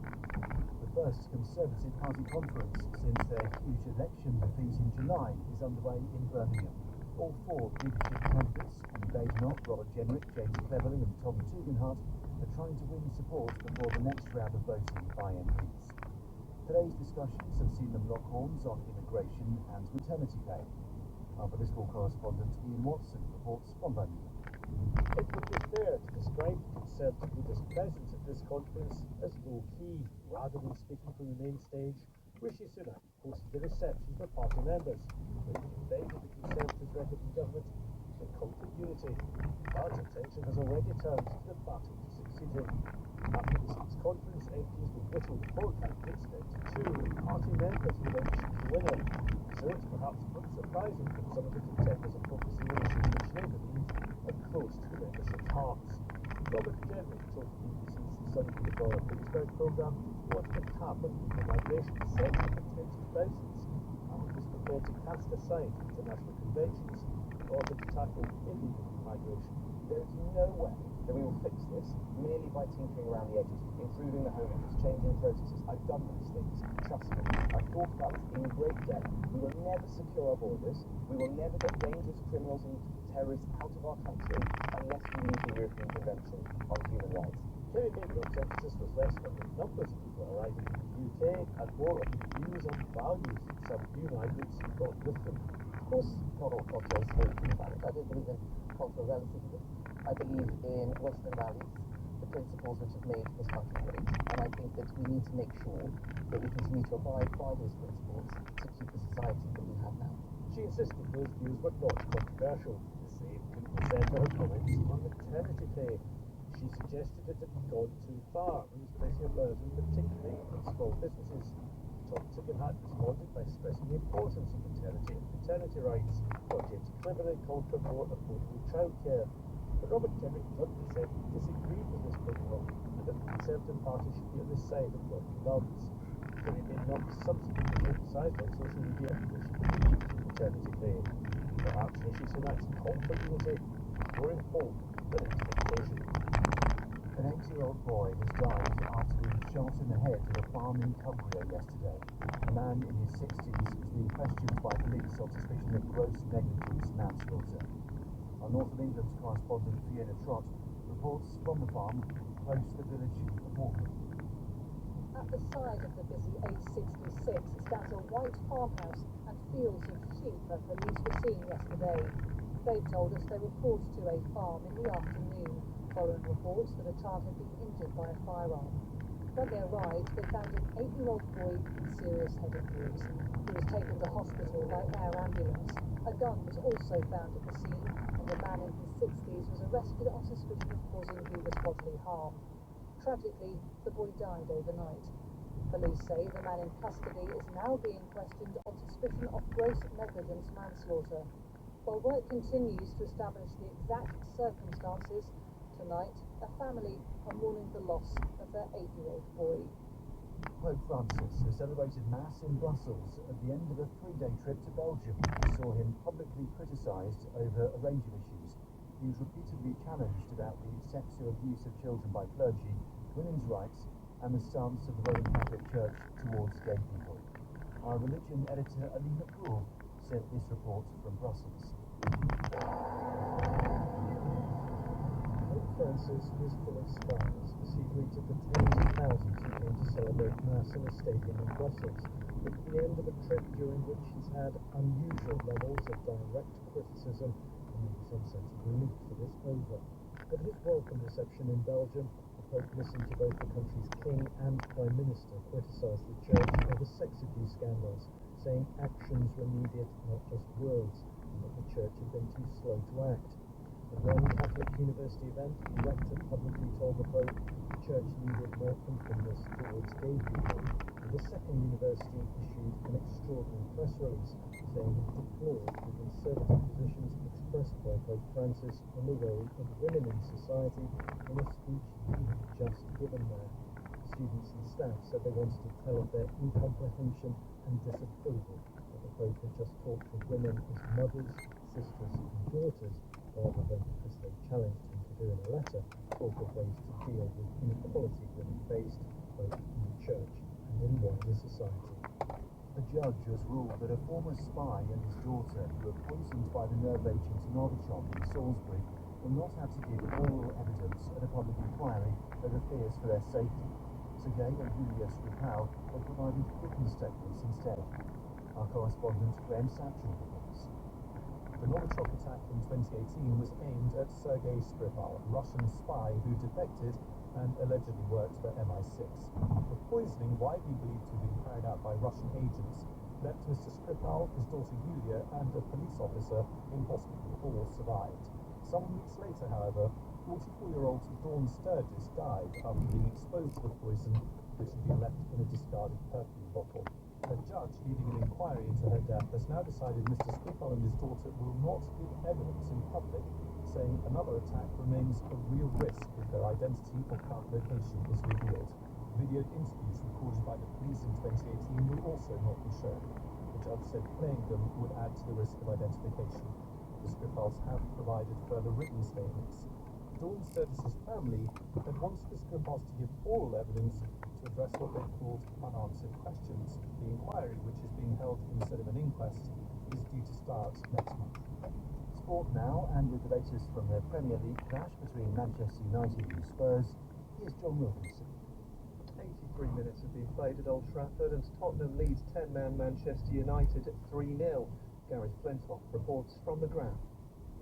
The first Conservative Party conference since their huge election defeat in July is underway in Birmingham. All four leadership candidates, Dave Knott, Robert Jenrick, James Cleverly and Tom Tugendhat, are trying to win support before the next round of voting by MPs. Today's discussions have seen them lock horns on immigration and maternity pay. Our political correspondent Ian Watson reports from Birmingham. It would be fair to describe the Conservative leader's presence at this conference as low-key. Rather than speaking from the main stage, Rishi Sunak hosted the reception for party members, where he defended the Conservatives' record in government and called for unity. Large attention has already turned to the battle to succeed him. After this week's conference, MPs will whittle four candidates down to two. Party members will then choose the winner. So it's perhaps unsurprising that some of the contenders are focusing on issues which they believe are close to membership's hearts. Robert Jenrick told the BBC's Sunday before a Pittsburgh programme what had happened with the migration set in the tens of thousands, and was prepared to cast aside international conventions in order to tackle illegal migration. There is no way that we will fix this merely by tinkering around the edges, improving the home office, changing processes. I've done those things. Trust me. I've thought about this in great depth. We will never secure our borders. We will never get dangerous criminals and terrorists out of our country unless we use the European Convention on Human Rights. Kerry Maycock's emphasis was less on the numbers of people arriving in the UK and more on the views and values that some new migrants brought with them. Of course, not all cultures are valid. I don't believe in cultural relativism. I believe in Western values, the principles which have made this country great, and I think that we need to make sure that we continue to abide by those principles to keep the society that we have now. She insisted those views were not controversial. The same couldn't be said for her comments on maternity pay. She suggested it had gone too far and was placing a burden particularly on small businesses. Tom Tugendhat responded by stressing the importance of maternity and paternity rights, while James Cleverly called for more affordable childcare. But Robert Jenrick bluntly said he disagreed with this proposal and that the Conservative Party should be on the side of working mums. Kerry Maycock subsequently emphasised on social media that she believes in maternity pay. Perhaps Rishi Sunak's call for unity is more informed than expectation. An 8-year-old boy has died after being shot in the head at a farm in Cumbria yesterday. A man in his 60s is being questioned by police on suspicion of gross negligence manslaughter. Our North of England's correspondent Fiona Trott reports from the farm close to the village of Waltham. At the side of the busy A66 stands a white farmhouse and fields of sheep that police were seen yesterday. They told us they were called to a farm in the afternoon, following reports that a child had been injured by a firearm. When they arrived, they found an 8-year-old boy in serious head injuries. He was taken to hospital by air ambulance. A gun was also found at the scene, and a man in his 60s was arrested on suspicion of causing grievous bodily harm. Tragically, the boy died overnight. Police say the man in custody is now being questioned on suspicion of gross negligence manslaughter. While work continues to establish the exact circumstances, tonight a family are mourning the loss of their 8-year-old boy. Pope Francis has celebrated Mass in Brussels at the end of a 3-day trip to Belgium, which saw him publicly criticised over a range of issues. He was repeatedly challenged about the sexual abuse of children by clergy, women's rights, and the stance of the Roman Catholic Church towards gay people. Our religion editor Alina Poole sent this report from Brussels. Pope Francis was full of smiles as he greeted the tens of thousands who came to celebrate Mass in a stadium in Brussels. At the end of a trip during which he's had unusual levels of direct criticism, and maybe some sense of relief that it's over. At his welcome reception in Belgium, the Pope listened to both the country's king and prime minister criticise the church over sex abuse scandals, saying actions were needed, not just words, and that the church had been too slow to act. At one Catholic university event, the rector publicly told the Pope the church needed more openness towards gay people, and the second university issued an extraordinary press release saying it deplored the conservative positions expressed by Pope Francis on the role of women in society in a speech he had just given there. Students and staff said they wanted to tell of their incomprehension and disapproval that the Pope had just talked of women as mothers, sisters and daughters, rather than, as they challenged him to do in a letter, talk of ways to deal with inequality women faced both in the church and in wider society. A judge has ruled that a former spy and his daughter, who were poisoned by the nerve agent Novichok in Salisbury, will not have to give oral evidence at a public inquiry over fears for their safety. Sergei and Yulia Skripal have provided written statements instead. Our correspondent Graham Satchell reports. The Novichok attack in 2018 was aimed at Sergei Skripal, a Russian spy who defected and allegedly worked for MI6. The poisoning, widely believed to have been carried out by Russian agents, left Mr. Skripal, his daughter Yulia, and a police officer in hospital. All survived. Some weeks later, however, 44-year-old Dawn Sturgis died after being exposed to the poison, which had been left in a discarded perfume bottle. A judge leading an inquiry into her death has now decided Mr. Skripal and his daughter will not give evidence in public, saying another attack remains a real risk if their identity or current location is revealed. Video interviews recorded by the police in 2018 will also not be shown. The judge said playing them would add to the risk of identification. The Skripals have provided further written statements. Dawn Sturgis's family had wanted the Skripals to give oral evidence to address what they called unanswered questions. The inquiry, which is being held instead of an inquest, is due to start next month. Sport now, and with the latest from the Premier League clash between Manchester United and Spurs, here's John Wilkinson. 83 minutes have been played at Old Trafford and Tottenham leads 10-man Manchester United 3-0. Gareth Flintoff reports from the ground.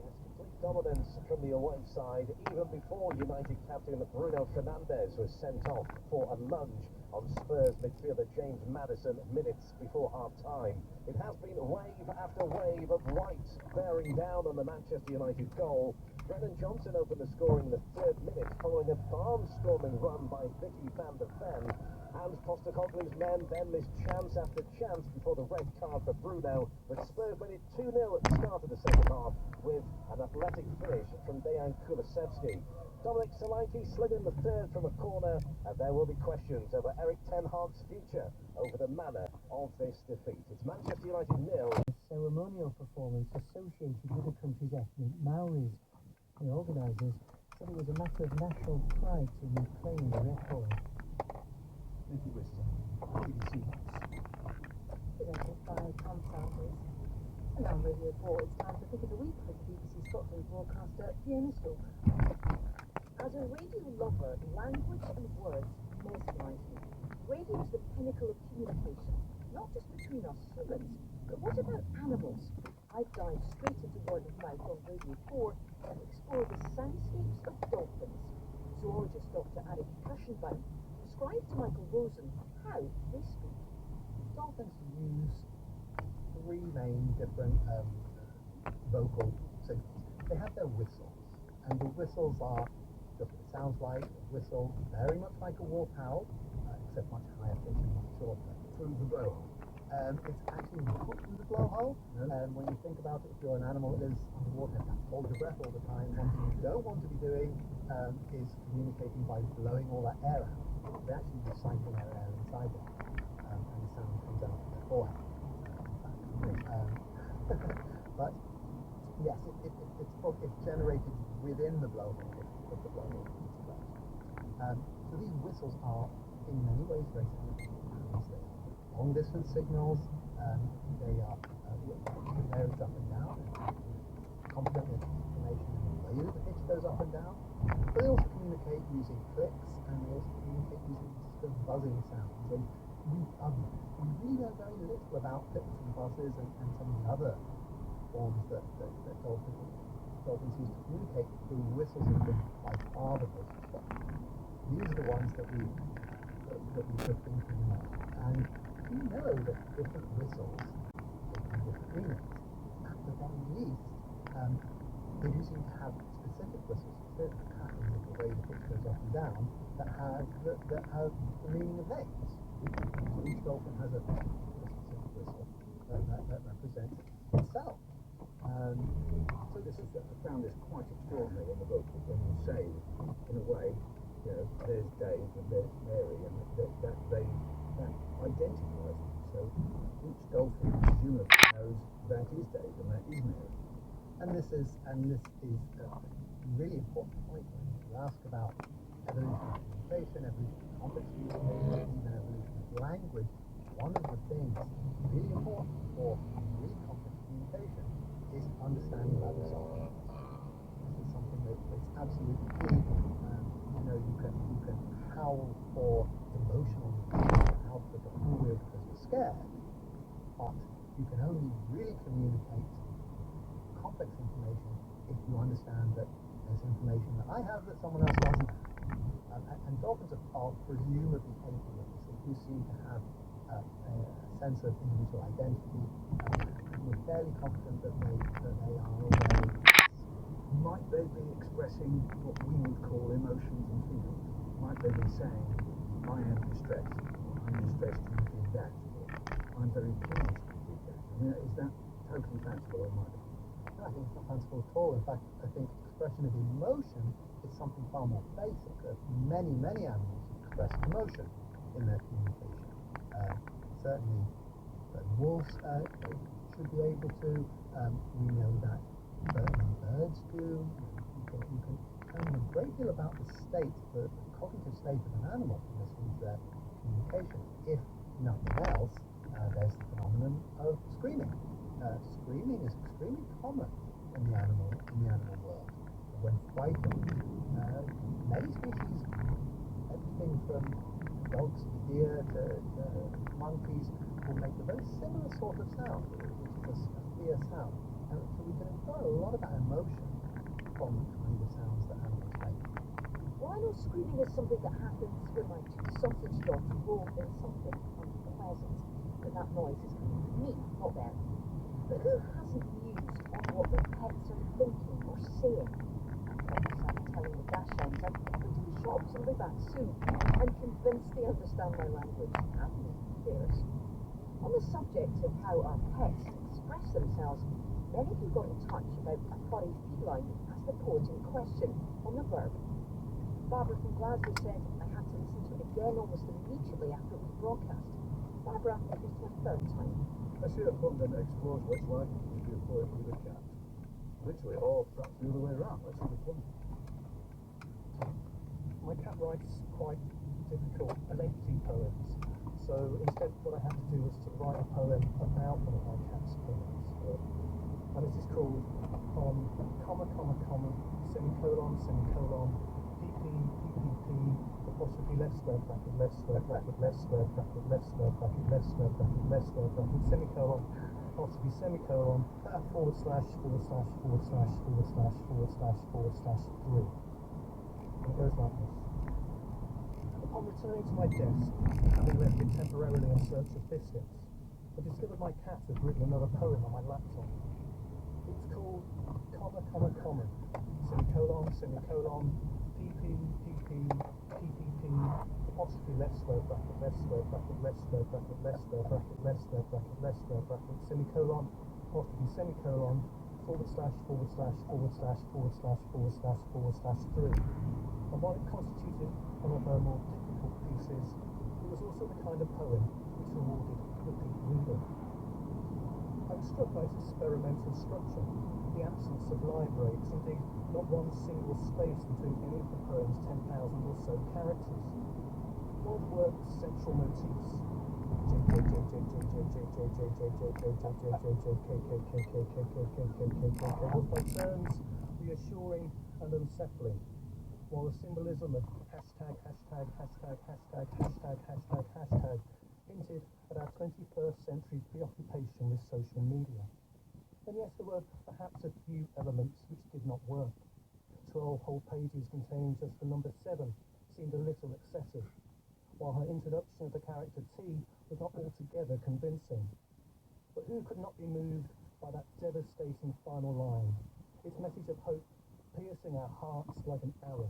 Yes, complete dominance from the away side, even before United captain Bruno Fernandes was sent off for a lunge on Spurs midfielder James Maddison minutes before half-time. It has been wave after wave of white bearing down on the Manchester United goal. Brennan Johnson opened the score in the 3rd minute following a barnstorming run by Vicky van der Ven, and Postecoglou's men then missed chance after chance before the red card for Bruno, but Spurs made it 2-0 at the start of the second half with an athletic finish from Dejan Kulusevski. Dominic Solanke slid in the 3rd from a corner, and there will be questions over Erik ten Hag's future over the manner of this defeat. It's Manchester United 0. Ceremonial performance associated with the country's ethnic Maoris. The organisers said it was a matter of national pride to reclaim the record. Nicky Wister, BBC News. Presented by Tom Sanders. And on Radio 4, it's time for Pick of the Week with BBC Scotland broadcaster Fiona Stoke. As a radio lover, language and words mesmerise me. Radio is the pinnacle of communication, not just between us humans, but what about animals? I've dived straight into word of mouth on Radio 4 and explored the soundscapes of dolphins. Zoologist Dr. Arik Kashenbaum described to Michael Rosen how they speak. Dolphins use 3 main different vocal signals. They have their whistles, and the whistles are just what it sounds like, a whistle very much like a wolf howl, except much higher pitch and much shorter, through the blowhole. It's actually not through the blowhole. When you think about it, if you're an animal that lives underwater, have to hold your breath all the time. One thing you don't want to be doing is communicating by blowing all that air out. They actually recycle their air inside them, and the sound comes out of their forehead. But yes, it's generated within the blowhole if the blowhole is closed. So these whistles are in many ways very similar to sounds. They are long distance signals. They are areas up and down, complement the information in the way that the pitch goes up and down. But they also communicate using clicks, and they also communicate using sort of buzzing sounds. And we really know very little about clicks and buzzes and some of the other forms that dolphins use to communicate. The whistles have been by far the most. these are the ones that we were thinking of. And we know that different whistles have different meanings. At the very least, they do seem to have specific whistles, certain patterns of the way the pitch goes up and down that have the meaning of names. So each dolphin has a specific whistle that represents itself. So this is, I found this quite extraordinary in the book when you say, in a way, you know, there's Dave and there's Mary, and that identifies them. So each dolphin presumably knows that is Dave and that is Mary. And this is a really important point when you ask about evolution of communication, evolution of complex communication, even evolution of language. One of the things really important for really complex communication is understanding about the soul. This is something that's absolutely key. You can howl for emotional reasons, howl for the full wheel because you're scared, but you can only really communicate complex information if you understand that there's information that I have that someone else doesn't have. And dolphins are presumably atheists. They do seem to have a sense of individual identity. We're fairly confident that they are aware. Might they be expressing what we would call emotions and feelings? Might they be saying, I am distressed, or I'm distressed you did that, or I'm very pleased you did that? I mean, is that totally fanciful or not? No, I think it's not fanciful at all. In fact, I think expression of emotion is something far more basic. Many animals express emotion in their communication. Certainly, wolves should be able to. We know that birds do. You can learn a great deal about the state, the cognitive state of an animal from listening to their communication. If nothing else, there's the phenomenon of screaming. Screaming is extremely common in the animal world. When frightened, many species, everything from dogs to deer to monkeys, will make a very similar sort of sound, which is a fear sound. And so we can infer a lot about emotion from the kind of sounds that animals make. Well, I know screaming is something that happens when my two sausage dogs roll in something unpleasant, but that noise is coming from me, not them. But who hasn't mused on what their pets are thinking or saying? I'm telling the Dachshunds I'm coming to the shops and be back soon, and convinced they understand my language, and me, theirs. On the subject of how our pets express themselves, many of you got in touch about a furry feline as the poet in question on the verb. Barbara from Glasgow said I had to listen to it again almost immediately after it was broadcast. Barbara, it was your third time. I see a book that explores what it's like to be a poet with a cat. Literally, or perhaps the other way around. Let's see which one. My cat writes quite difficult and lengthy poems, so instead what I had to do was to write a poem about one of my cat's poems. And this is called comma, semicolon, PP, apostrophe left square bracket, left square bracket, left square bracket, left square bracket, left square bracket, left square bracket, semicolon, apostrophe semicolon, / / / / / 3. It goes like this. Upon returning to my desk, having left it temporarily in search of biscuits, I discovered my cat had written another poem on my laptop. It's called comma, semicolon, PP, apostrophe left square bracket, left square bracket, left square bracket, left square bracket, left square bracket, left square bracket, semicolon, apostrophe semicolon, / / 3. And while it constituted one of her more difficult pieces, it was also the kind of poem which rewarded repeat reading. I was struck by its experimental structure, the absence of line breaks, indeed not one single space between any of the poem's 10,000 or so characters. One worked central motifs. Was by turns reassuring and unsettling, while the symbolism of hashtag hinted at our 21st century preoccupation with social media. And yes, there were perhaps a few elements which did not work. 12 whole pages containing just the number 7 seemed a little character T was not altogether convincing. But who could not be moved by that devastating final line? Its message of hope piercing our hearts like an arrow.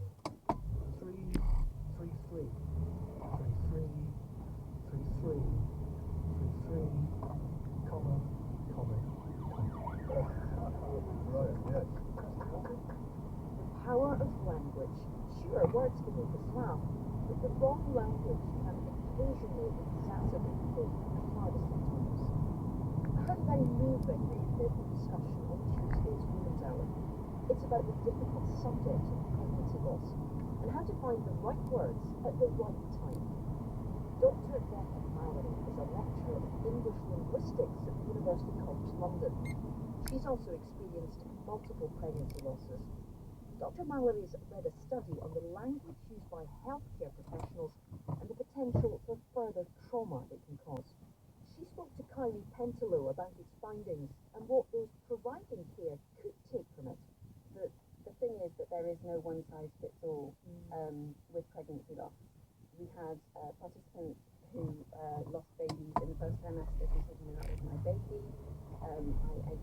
3, 3, 3, 3, 3, 3, 3, 3, 3, comma, comma, Right, yes. The power of language. Sure, words can make us laugh, but the wrong language can occasionally exacerbate the hardest of times. I heard a very moving and important discussion on Tuesday's Women's Hour. It's about the difficult subject of pregnancy loss and how to find the right words at the right time. Dr. Becca Mallory is a lecturer of English linguistics at University College London. She's also experienced multiple pregnancy losses. Dr. Mallory's led a study on the language used by healthcare professionals and the potential for further trauma it can cause. She spoke to Kylie Pentelow about its findings and what those providing care could take from it. The thing is that there is no one-size-fits-all with pregnancy loss. We had participants who lost babies in the first trimester who said, that was my baby. I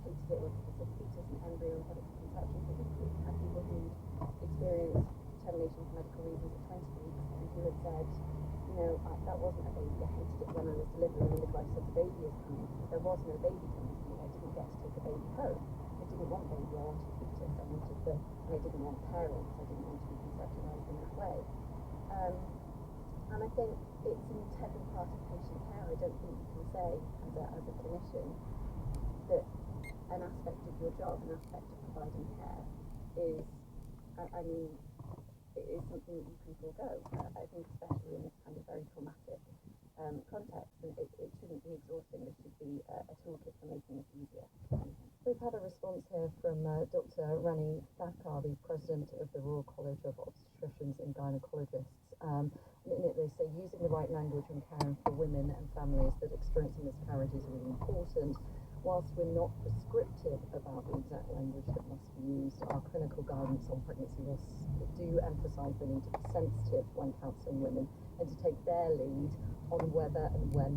hated it when people said fetus and embryo and products of conception. But we've had people who experienced termination for medical reasons at 20 weeks and who had said, that wasn't a baby. I hated it when I was delivering and the midwife said the baby is coming. There was no baby coming to me. I didn't get to take a baby home. I didn't want baby. I wanted fetus. I didn't want parents. I didn't want to be conceptualized in that way. And I think it's an integral part of patient care. I don't think you can say as a clinician that an aspect of your job, an aspect of providing care is, it is something that you can forego. I think especially in this kind of very traumatic context, and it shouldn't be exhausting. This should be a toolkit for making this easier. We've had a response here from Dr. Rani Thakkar, the President of the Royal College of Obstetricians and Gynecologists. In it they say using the right language when caring for women and families that experience miscarriage is really important. Whilst we're not prescriptive about the exact language that must be used, our clinical guidance on pregnancy loss do emphasise the need to be sensitive when counselling women and to take their lead on whether and when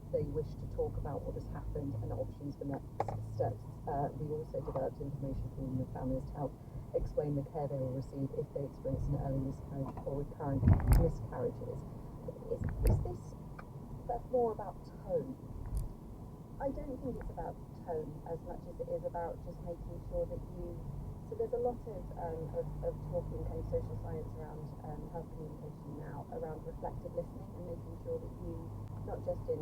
they wish to talk about what has happened and options for next steps. We also developed information for women and families to help explain the care they will receive if they experience an early miscarriage or recurrent miscarriages. Is this more about tone? I don't think it's about tone as much as it is about just making sure that so there's a lot of talk in kind of social science around health communication now, around reflective listening and making sure that you, not just in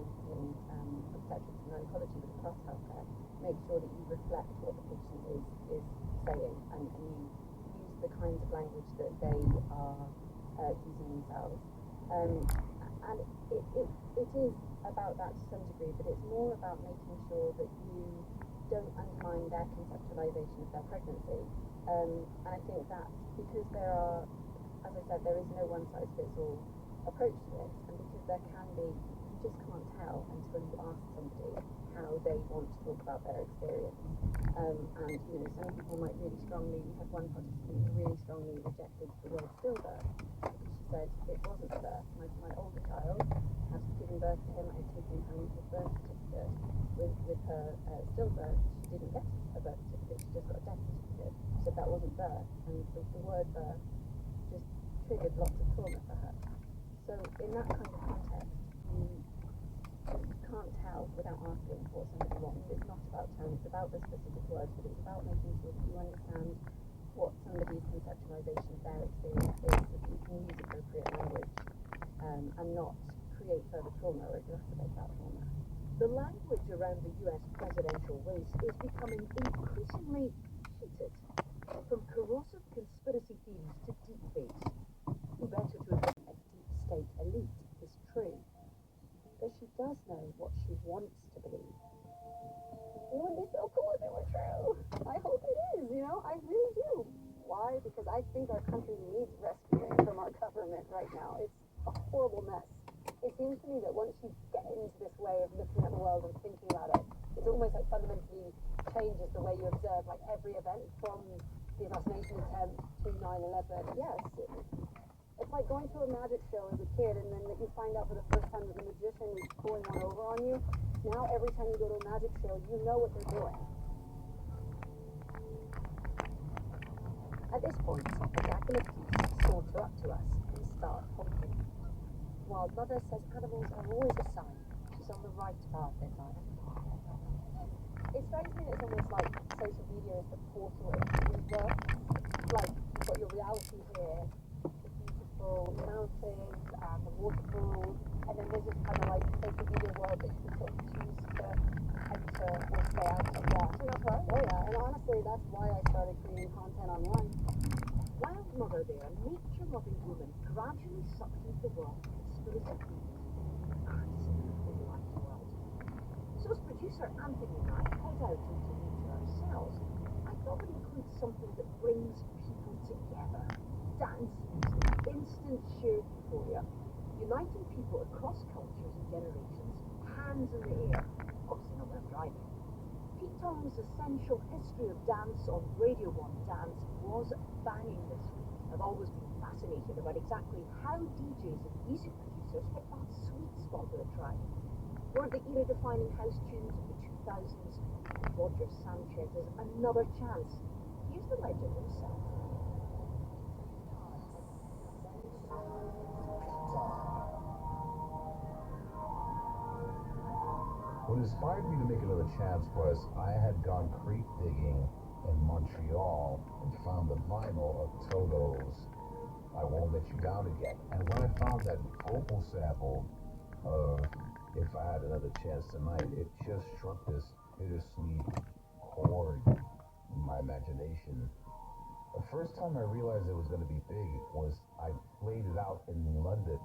obstetrics and gynecology, but across healthcare, make sure that you reflect what the patient is saying and you use the kinds of language that they are using themselves. And it is about that to some degree, but it's more about making sure that you don't undermine their conceptualization of their pregnancy. And I think that's because there are, as I said, there is no one-size-fits-all approach to this, and because there can be, you just can't tell until you ask somebody how they want to talk about their experience. And some people might really strongly, we had one participant who really strongly rejected the word stillbirth. She said it wasn't a birth. My older child had given birth to him. I had taken him home his birth certificate. With her stillbirth, she didn't get a birth certificate. She just got a death certificate. She said that wasn't birth, and the word birth just triggered lots of trauma for her. So in that kind of context, you can't tell without asking what somebody wants. It's not about tone. It's about the specific words, but it's about making sure that you understand what somebody's conceptualization of their experience is, so that you can use appropriate language and not create further trauma or exacerbate that trauma. The language around the US presidential race is becoming increasingly heated. From corrosive conspiracy theories to deepfakes. Who better to admit a deep state elite is true. But she does know what she wants to believe. It would be so cool if it were true. I hope it is, I really do. Why? Because I think our country needs rescuing from our government right now. It's a horrible mess. It seems to me that once you get into this way of looking at the world and thinking about it, it's almost like fundamentally changes the way you observe like every event from the assassination attempt to 9/11. Yes, it's like going to a magic show as a kid and then that you find out for the first time that the magician is pulling one over on you, now every time you go to a magic show, you know what they're doing. At this point, a gaggle of geese saunter up to us and start honking. While Mother says animals are always a sign she's on the right path in life. It strikes me that it's almost like social media is the portal into rebirth. Like, you've got your reality here, the beautiful mountains and the waterfalls, and then there's this kind of like social media world that you can sort of choose to enter or stay out of. Yeah, I think that's right. Oh yeah, and honestly, that's why I started creating content online. Wild Mother there, nature-loving woman, gradually sucked into the world conspiracy theories in the life world. So as producer Anthony and I head out into nature ourselves, I thought we'd include something that brings people together. Dance music, instant shared euphoria, uniting people across cultures and generations, hands in the air, obviously not when I'm driving. Pete Tong's essential history of dance on Radio 1 Dance was banging this week. I've always been fascinated about exactly how DJs and music producers hit that sweet spot of the track. One of the era-defining house tunes of the 2000s, Roger Sanchez's Another Chance. Here's the legend himself. What inspired me to make Another Chance was I had gone creek digging in Montreal and found the vinyl of Toto's I Won't Let You Down Again. And when I found that vocal sample of If I Had Another Chance Tonight, it just struck this bittersweet chord in my imagination. The first time I realized it was going to be big was I played it out in London.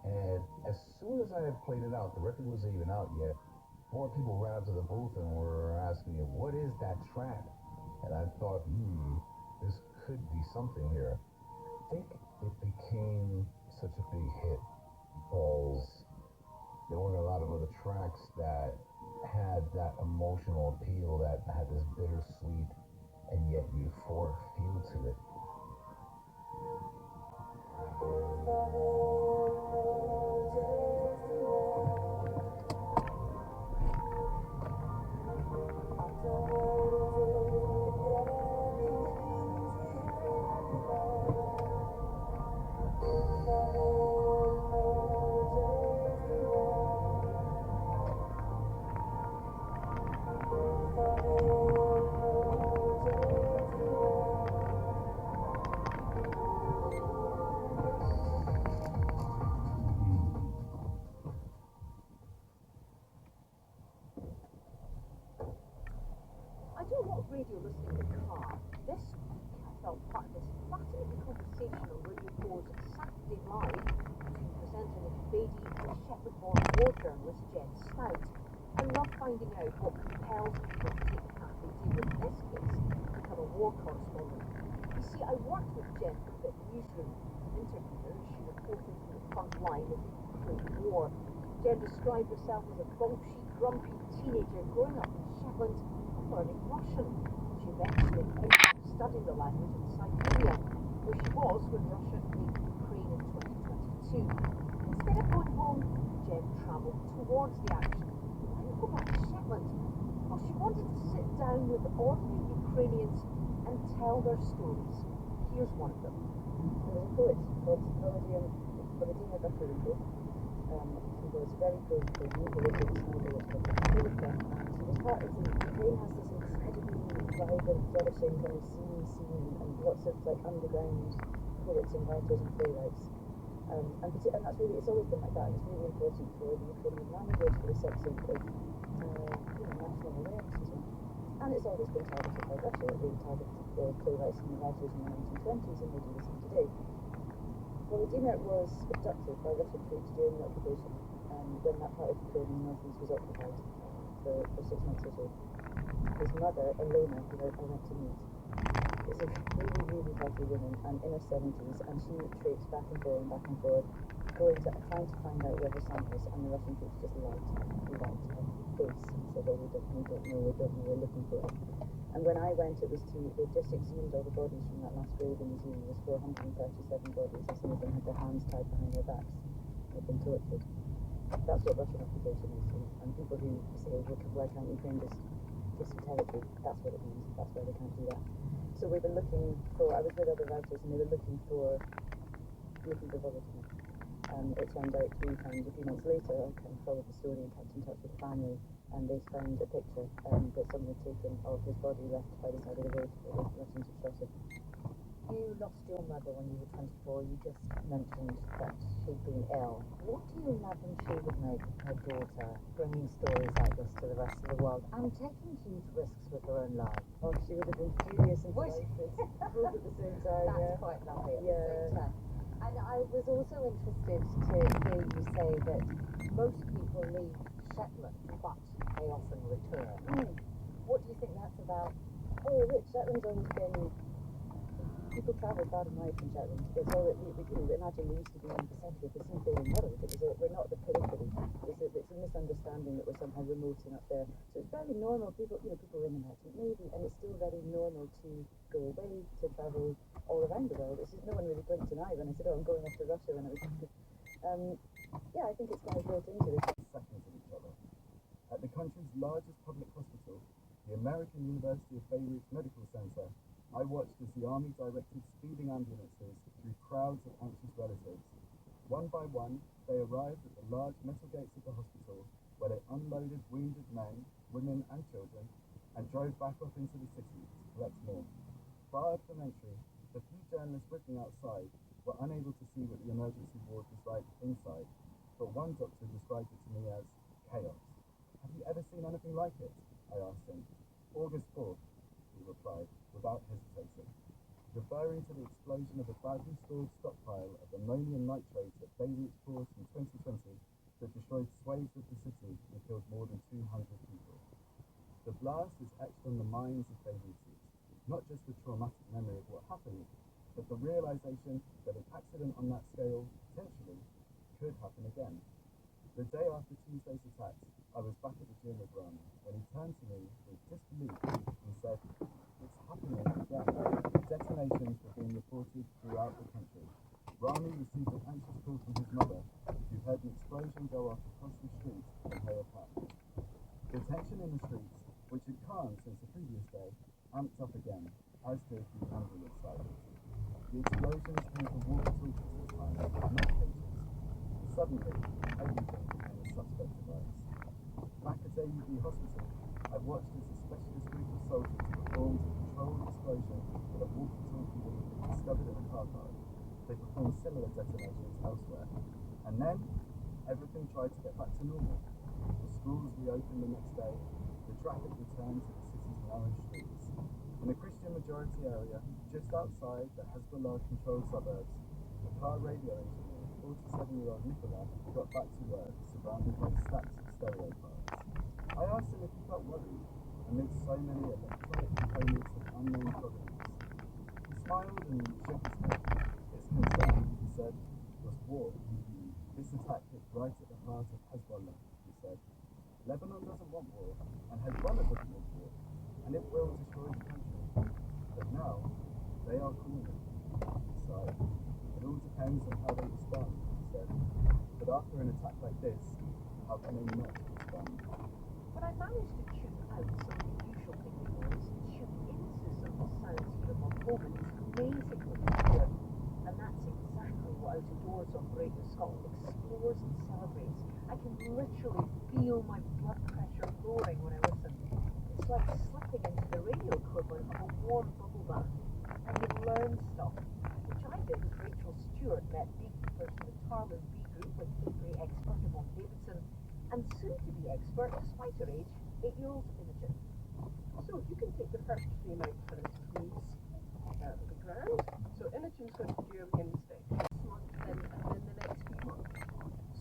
And as soon as I had played it out, the record wasn't even out yet, more people ran up to the booth and were asking me, what is that track? And I thought, this could be something here. I think it became such a big hit because there weren't a lot of other tracks that had that emotional appeal, that had this bittersweet and yet euphoric feel to it. I do a lot of radio listening in the car. This week I felt part of this fascinating conversation on Radio 4's Saturday Live between presenter Nicky Beatty and Shepherd-born war journalist Jen Stout. I love finding out what compels people to take the path they do, in this case, become a war correspondent. You see, I worked with Jen for a bit in the newsroom. As an interviewer, she reported from the front line of the Ukraine war. Jen described herself as a bolshy, grumpy teenager growing up in Shetland, learning Russian. She eventually ended up studying the language in Siberia, where she was when Russia invaded Ukraine in 2022. Instead of going home, Jen travelled towards the action. Why not go back to Shetland? Well, she wanted to sit down with ordinary Ukrainians and tell their stories. Here's one of them. There was a poet called Volodymyr Bakurenko. He was very political, new politics, no political, and he was part of Ukraine has this incredibly vibrant, flourishing kind of scene and lots of like underground poets and writers and playwrights. And that's really, it's always been like that, and it's really important for the Ukrainian language, for the sense of national awareness and so on. And it's always been targeted by Russia. It really targeted the playwrights and the writers in the 1920s, and they do the same today. Volodymyr was abducted by Russian troops during the occupation, when that part of Ukraine in the northeast was occupied for 6 months or so. His mother, Elena, who I went to meet, is a really, really lovely woman, and in her 70s, and she traipsed back and forth, trying to find out where her son was, and the Russian troops just lied her face and said, oh, we don't know, we're looking for him. And when I went, they'd just exhumed all the bodies from that mass grave in the museum. There was 437 bodies, and some of them had their hands tied behind their backs. They've been tortured. That's what Russian occupation is. And people who say, why can't Ukraine just give some territory? That's what it means. That's why they can't do that. So we've been looking for, I was with other writers and they were looking for Volotina. It turned out we found a few months later, I kind of followed the story and kept in touch with the family, and they found a picture that someone had taken of his body left by the side of the road where the Russians had shot him. You lost your mother when you were 24. You just mentioned that she'd been ill. What do you imagine she would make of her daughter bringing stories like this to the rest of the world and taking huge risks with her own life? Oh, she would have been furious and delighted both at the same time. That's quite lovely at the same time. And I was also interested to hear you say that most people leave Shetland, but they often return. What do you think that's about? Oh, look, Shetland's always been... People travel far and wide from Shetland. It's all that imagine we used to be essentially the seafaring world. We're not the periphery. It's a misunderstanding that we're somehow remote enough there. So it's very normal. People in the merchant navy, and it's still very normal to go away, to travel all around the world. It's just no one really blinked an eye when I said, I'm going off to Russia when I was yeah, I think it's kind of built into it. Seconds of each other. At the country's largest public hospital, the American University of Beirut Medical Center, I watched as the army directed speeding ambulances through crowds of anxious relatives. One by one, they arrived at the large metal gates of the hospital, where they unloaded wounded men, women and children, and drove back up into the city to collect more. Barred from entry, the few journalists with me outside were unable to see what the emergency ward was like inside, but one doctor described it to me as chaos. Have you ever seen anything like it? I asked him. August 4th, he replied, without hesitating, referring to the explosion of a badly stored stockpile of ammonium nitrate at Beirut port in 2020 that destroyed swathes of the city and killed more than 200 people. The blast is etched on the minds of Beirutis, not just the traumatic memory of what happened, but the realization that an accident on that scale, potentially, could happen again. The day after Tuesday's attacks, I was back at the gym with Rami when he turned to me with disbelief and said, "It's happening again." Detonations were being reported throughout the country. Rami received an anxious call from his mother, who heard an explosion go off across the street in Haya Park. The tension in the streets, which had calmed since the previous day, amped up again, as did the ambulance sirens. The explosions came from walkie-talkies this time, not pages. Suddenly, everything became a suspect device. Back at AUB Hospital, I watched as a specialist group of soldiers performed a controlled explosion with a walkie-talkie that had been discovered in a car park. They performed similar detonations elsewhere. And then, everything tried to get back to normal. The schools reopened the next day, the traffic returned to the city's narrow streets. In a Christian majority area, just outside the Hezbollah-controlled suburbs, a car radio engineer, 47-year-old Nicola, got back to work, surrounded by stacks of stereo parts. I asked him if he felt worried, amidst so many electronic components of unknown provenance. He smiled and shook his head. His concern, he said, was war. This attack hit right at the heart of Hezbollah, he said. Lebanon doesn't want war, and Hezbollah doesn't want war, and it will destroy the country. But now, they are calling. He sighed. It all depends on how they respond, he said. But after an attack like this, how can they not respond? But I managed to tune out some unusual behaviours and tune into some sounds for a moment. It's amazingly clear. And that's exactly what Out of Doors on Radio Scotland explores and celebrates. I can literally feel my blood pressure lowering when I listen. It's like slipping into the radio equivalent of a warm bubble bath. And you learn stuff, which I did with Rachel Stewart, met beekeepers from the Tarlin Bee Group with apiary expert Yvonne Davidson, and soon-to-be expert, despite her age, 8-year-old Imogen. So you can take the first frame out for us, please. That would be grand. So Imogen's going to do an inspection this month and in the next few months.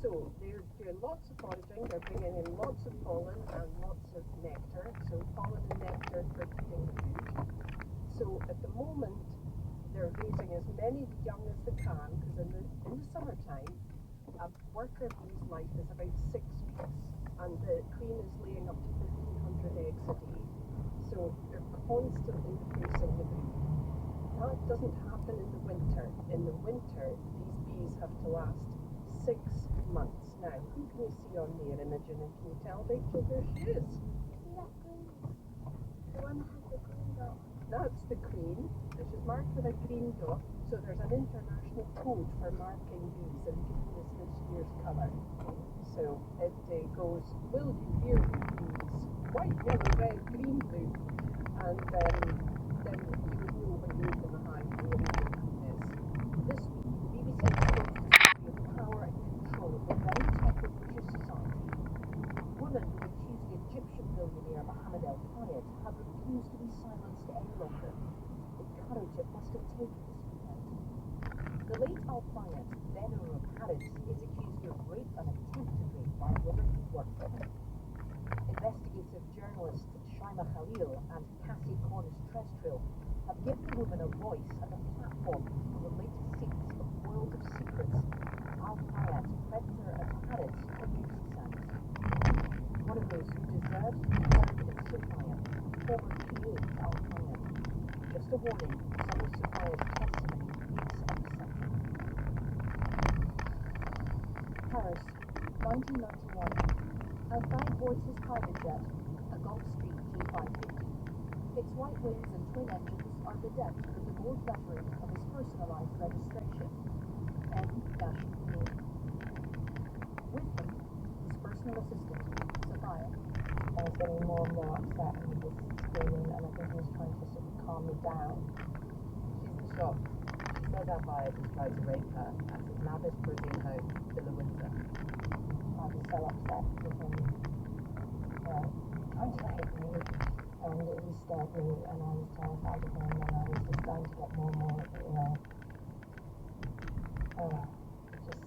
So they're doing lots of foraging, they're bringing in lots of pollen and lots of nectar. So pollen and nectar for feeding the food. So at the moment, they're raising as many young as they can, because in the summertime, a worker bee's life is about 6 weeks, and the queen is laying up to 1,500 eggs a day. So they're constantly replacing the brood. That doesn't happen in the winter. In the winter, these bees have to last 6 months. Now, who can you see on here, Imogen? And can you tell Rachel where she is? See that green one? The one that has the green dot. That's the queen, and she's marked with a green dot. So there's an international code for marking these, and giving us this year's colour. So it goes, will you, hear you, please? White, yellow, red, green, blue. And then you would know when you open the hive who the queen is. This week, the BBC proposed to study of power and control at the very top of British society. Women who accused the Egyptian billionaire Mohammed El Fayed have refused to be silenced any longer. The courage it must have taken this weekend. The late Al Fayed, then owner of Harrods, is accused of rape and attempted rape by women who work for him. Investigative journalists Shaima Khalil and Cassie Cornish-Trestrill have given women a voice and a platform for the latest series of World of Secrets. Al Fayed, predator at Harrods, produced Sands. One of those who deserved to be heard is Sophia, former PA to Al Fayed. Just a warning, some of Sophia's testimony is upsetting. Paris, 1991. Al Fayed boards his private jet, a Gulfstream G550. Its white wings and twin engines are bedecked with the gold lettering of his personalised registration, M-E. With them, his personal assistant, Sophia. I was getting more and more upset and he was screaming, and I think he was trying to sort of calm me down. She's in shock. She says Al Fayed has tried to rape her at his lavish Parisian home, Villa Windsor. I was so upset with him trying to hit me, and he scared me, and I was terrified of him, and I was just starting to get more and more, just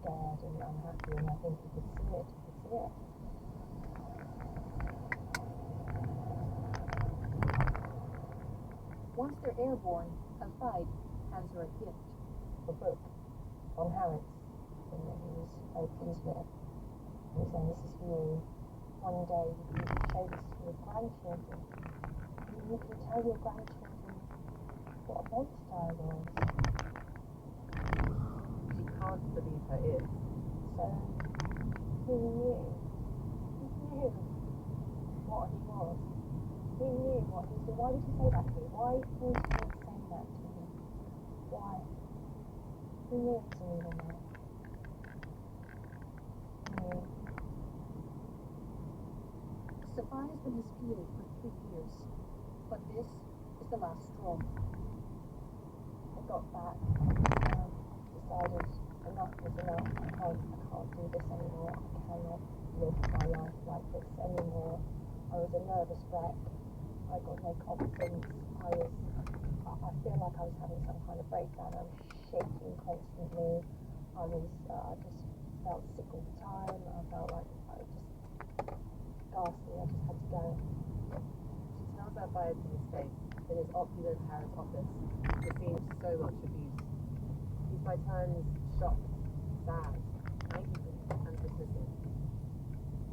scared and unhappy, and I think he could see it. Once they're airborne, Al Fayed hands her a gift, a book on Harrods. And he was very pleased with it. He was saying, this is for you. One day you can show this to your grandchildren. And you can tell your grandchildren what a monster I was. She can't believe her ears. So, he knew. He knew what he was. He knew what he was doing. Why would you say that to me? Why would you say that to me? Why? He knew it was an evil man. Sophia's been his PA for 3 years, but this is the last straw. I got back and decided enough was enough. I can't do this anymore. I cannot live my life like this anymore. I was a nervous wreck. I got no confidence. I feel like I was having some kind of breakdown. I was shaking constantly. I just felt sick all the time. I felt like I was just ghastly. I just had to go. She tells Al Fayed to his face in his opulent Harrods office, the scene of so much abuse. He's by turns shocked, sad, angry, and dismissive.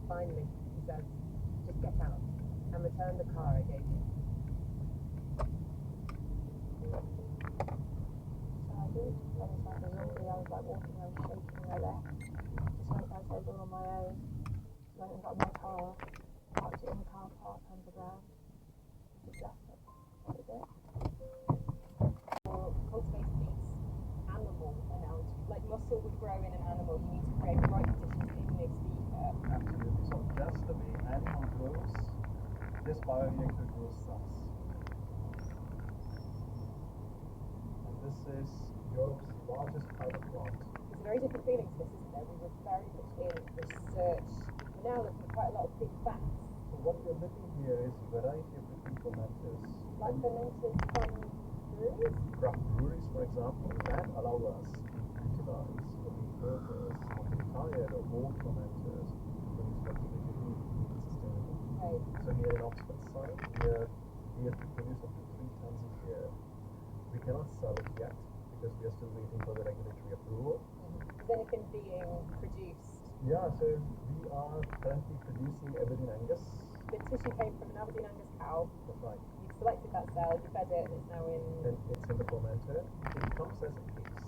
Finally, he says, just get out and return the car I gave you. So I did. I was like a zombie. I was like walking around shaking. I left. Just went downstairs all on my own. Went and got my car, parked it in the car park underground. Just left it. That was it. For cultivate these animal analogy, like muscle would grow in an animal, you need to create the right conditions in this beaker. Absolutely. So just the way animal grows, this bioreactor grows cells. And this is Europe's largest pilot plant. It's a very different feeling to this, isn't there? We were very much in research. We're now looking at quite a lot of big facts. So what we're looking here is a variety of different fermenters. Like fermenters from breweries? Craft breweries, for example, that allow us to utilize the repurpose of the entire old fermenters to produce what we really need sustainable. Right. So here in Oxford site, we have to produce up to 3 tons a year. We cannot sell it yet because we are still waiting for the regulatory approval. Is anything being produced? Yeah, so we are currently producing Aberdeen Angus. The tissue came from an Aberdeen Angus cow. That's right. You've selected that cell, you fed it, and it's now in... And it's in the fermenter. It comes as a paste.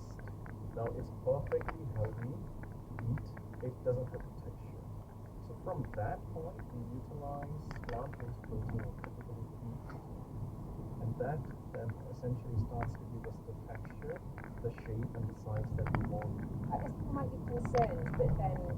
Now it's perfectly healthy to eat. It doesn't have texture. So from that point, we utilize plant-based protein or typically beef protein. And that then essentially starts to give us the texture, the shape, and the size that we want. I guess people might be concerned that then,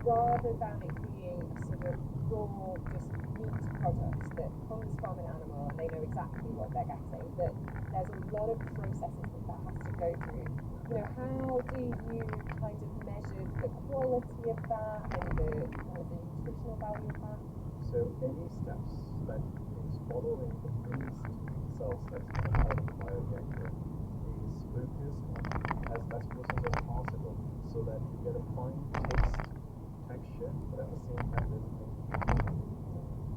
rather than it being a sort of raw, just meat product that comes from an animal and they know exactly what they're getting, that there's a lot of processes that has to go through. You know, how do you kind of measure the quality of that and the kind of the nutritional value of that? So any steps that is following the raised cells that's coming out of the bioreactor is focused on as less process as possible so that you get a fine taste, texture, but at the same time there's a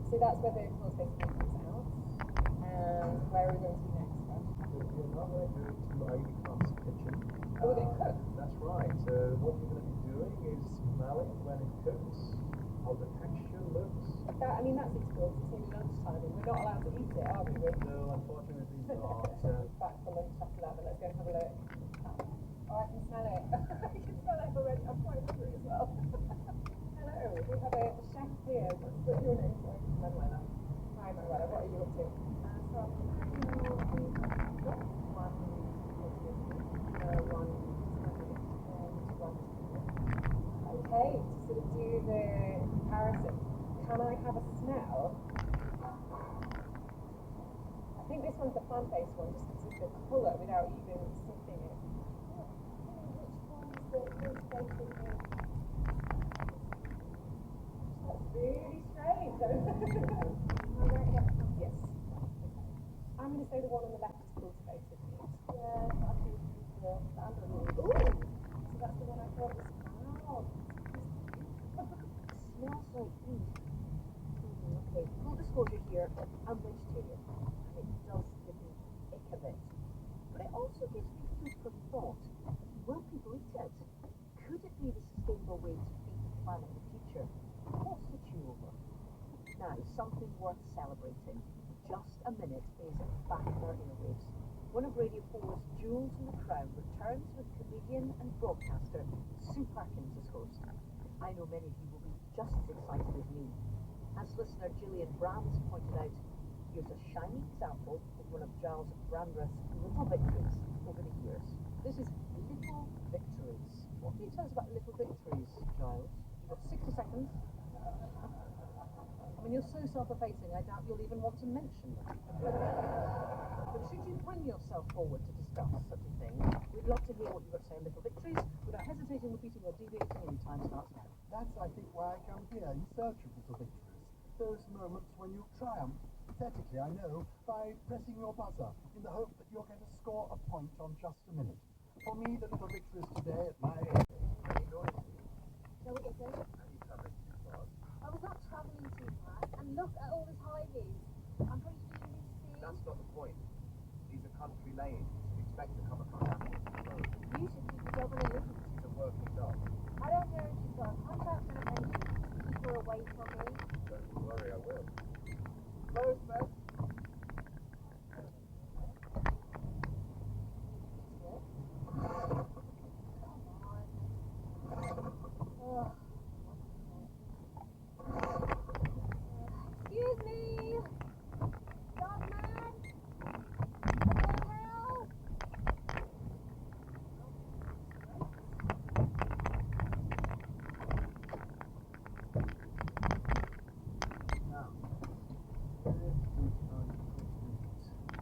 So that's where the closed-based meat comes out. And where are we going to be next, Raj? So we're now going to go to Ivy Club's kitchen. Oh, we're going to cook? That's right. So what we're going to be doing is smelling when it cooks, how the texture looks. That, I mean, that's explosive. It's nearly lunchtime and we're not allowed to eat it, are we? No, unfortunately not. Back for lunch after that, but let's go and have a look. Oh, I can smell it. I can smell it already. I'm quite hungry as well. Hello, we have a chef here. What's your name? Sorry, Manuela. Hi, Manuela. What are you up to? So I'm preparing Okay, to sort of do the comparison, can I have a smell? I think this one's the plant-based one, just because of the colour without even sniffing it. Which one's the plant-based one? That's really strange. Yes. I'm going to say the one on the left is cultivated meat. Yeah, actually the standard one. Ooh! So that's the one I thought was. Wow. Smells like beef. Okay, full disclosure here, I'm vegetarian, and it does give me the ick a bit. But it also gives me food for thought. Will people eat it? Could it be the sustainable way to feed the planet in the future? What's the chew over? Now, something worth celebrating. Just a Minute is back in our airwaves. One of Radio 4's jewels in the crown returns with comedian and broadcaster Sue Parkins as host. I know many of you will be just as excited as me. As listener Gillian Brands pointed out, here's a shining example of one of Giles Brandreth's little victories over the years. This is Little Victories. What can you tell us about Little Victories, Giles? You've got 60 seconds. I mean, you're so self-effacing, I doubt you'll even want to mention that. But should you bring yourself forward to discuss such a thing, we'd love to hear what you've got to say on Little Victories, without hesitating, repeating, or deviating. Any time starts now. That's, I think, why I come here, in search of little victories. Those moments when you triumph, pathetically, I know, by pressing your buzzer, in the hope that you're going to score a point on Just a Minute. For me, the little victories today at my age. So what is it? I was not travelling too fast, and look at all this high vis. I'm pretty sure you need to see. That's not the point. These are country lanes. You expect to come across animals on the road. You should keep the job on a look. She's a working dog. I don't know if she's got a contract or anything. Keep her away from me. Don't you worry, I will. Close, Beth. Excuse me! Dog man! What the hell? Now,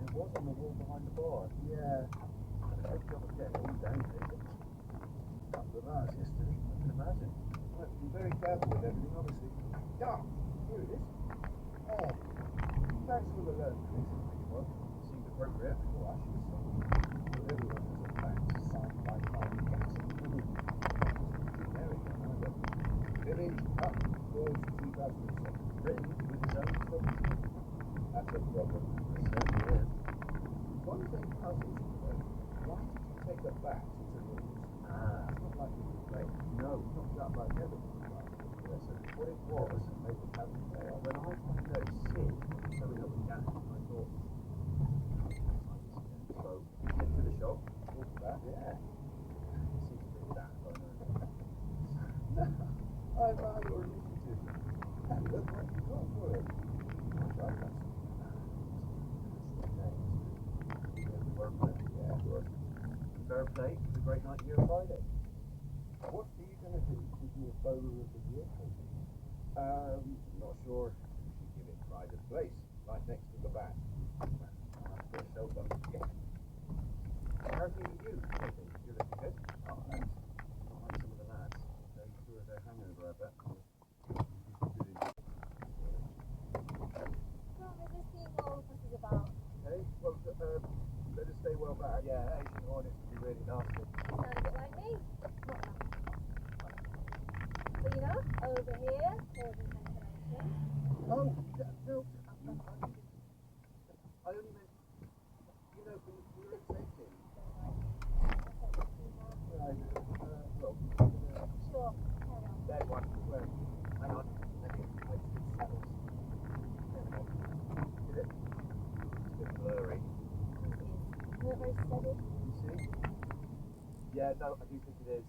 it was on the wall behind the bar. Yeah. I hope you're not getting all down here. Couple of hours yesterday, I can imagine. Right, be very careful with everything, obviously. Yeah, here it is. Oh, thanks for the loan, Chris. Well, seemed appropriate for us, you say. But everyone has a fact signed by Carl Jackson. Generic, either. Village up, World 2007. Written with his own property. That's a problem. It certainly is. One thing puzzles me, though. Why did you take her back to the rules? It's not like we could play. No, not that like everything. So what it was, they were having there. When I found out Sid was showing up again, I thought, so we get to the shop, walked back. Yeah. a great night here Friday. What are you going to do with your Bowler of the Year trophy? Not sure. Give it pride of place, right next to the bat. After a show done. How do you do? You're looking good. Oh, thanks. Not like some of the lads. Very sure of their hangover, I bet. Well, we're just seeing what all this is about. Okay, well, let us stay well back. Yeah, Asian hornets would be really nasty. You sound a bit like me. Not that. But you know, over here, causing cancellation. Oh, no. I only meant, you know, for your own safety. Right, well, Sure, carry on. there's one. Where? Hang on. Let me wait till it settles. There we go. Is it? It's a bit blurry. Is it very steady? You see? Yeah, no, I do think it is.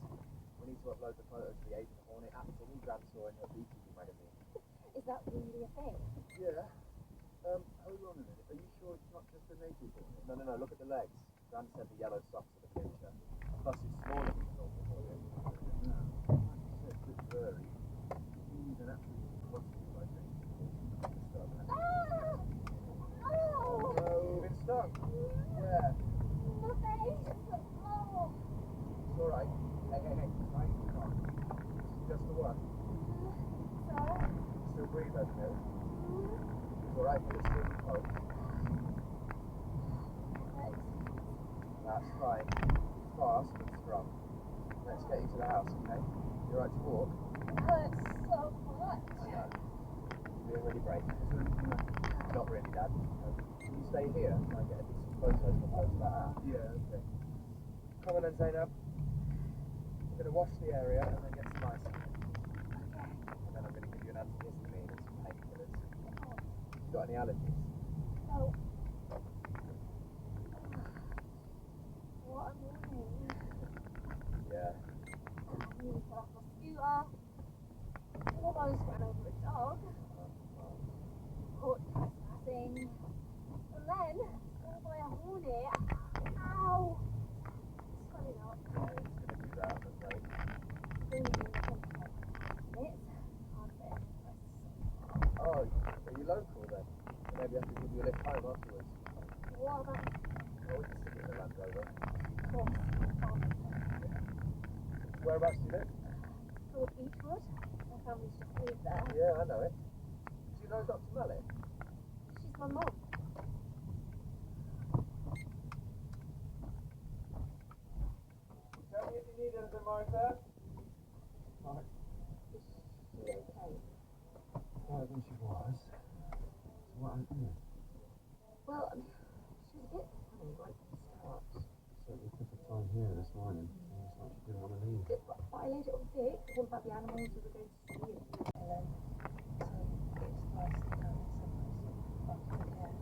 We need to upload the photo to the Asian Hornet app for Instagram store in the BTV magazine. Is that really a thing? Yeah. Hold on a minute. Are you sure it's not just a native hornet? No. Look at the legs. Gran said the yellow socks are the picture. Plus, it's smaller than the normal hornet. No, like you said, it's a bit blurry. You need an absolute positive, I think. Oh no! You've been stung. Where? My face. Oh. It's all right. Hey. Try and calm. Just the one. So? Still breathe over there. It's all right, but it's still close. That's fine. Fast but strong. Let's get you to the house, okay? You right to walk? It hurts so much. I know. You're being really brave. Is there anything left? Not really, Dad. Can you stay here and try and get a decent photo to upload to that app? Yeah, okay. Come on then, Zainab. We're going to wash the area and then get some ice. Okay. And then I'm going to give you an antihistamine and some painkillers. You got any allergies? No. What a morning. Yeah. I nearly fell off my scooter. Almost ran over a dog. Caught trespassing. And then, stung by a hornet. Ow! Swelling up. Yeah, it's going to do that, I'm afraid. Bringing in the minutes. Can't say it. Oh, are you local then? Maybe I have to give you a lift home afterwards. What about? Well, we can stick it in the Land Rover. Of course, Whereabouts do you live? it's called Beechwood. My family's just moved there. Yeah, I know it. Do you know Dr. Mallet? She's my mum. Tell me if you need anything, Martha. Right. Is she okay? Better than she was. So what happened here? Well, she was a bit funny right from the start. Certainly took her time here this morning. Seems like she didn't want to leave. But I laid it all thick, all about the animals we were going to see and then so it's nice to know somebody's fucking care.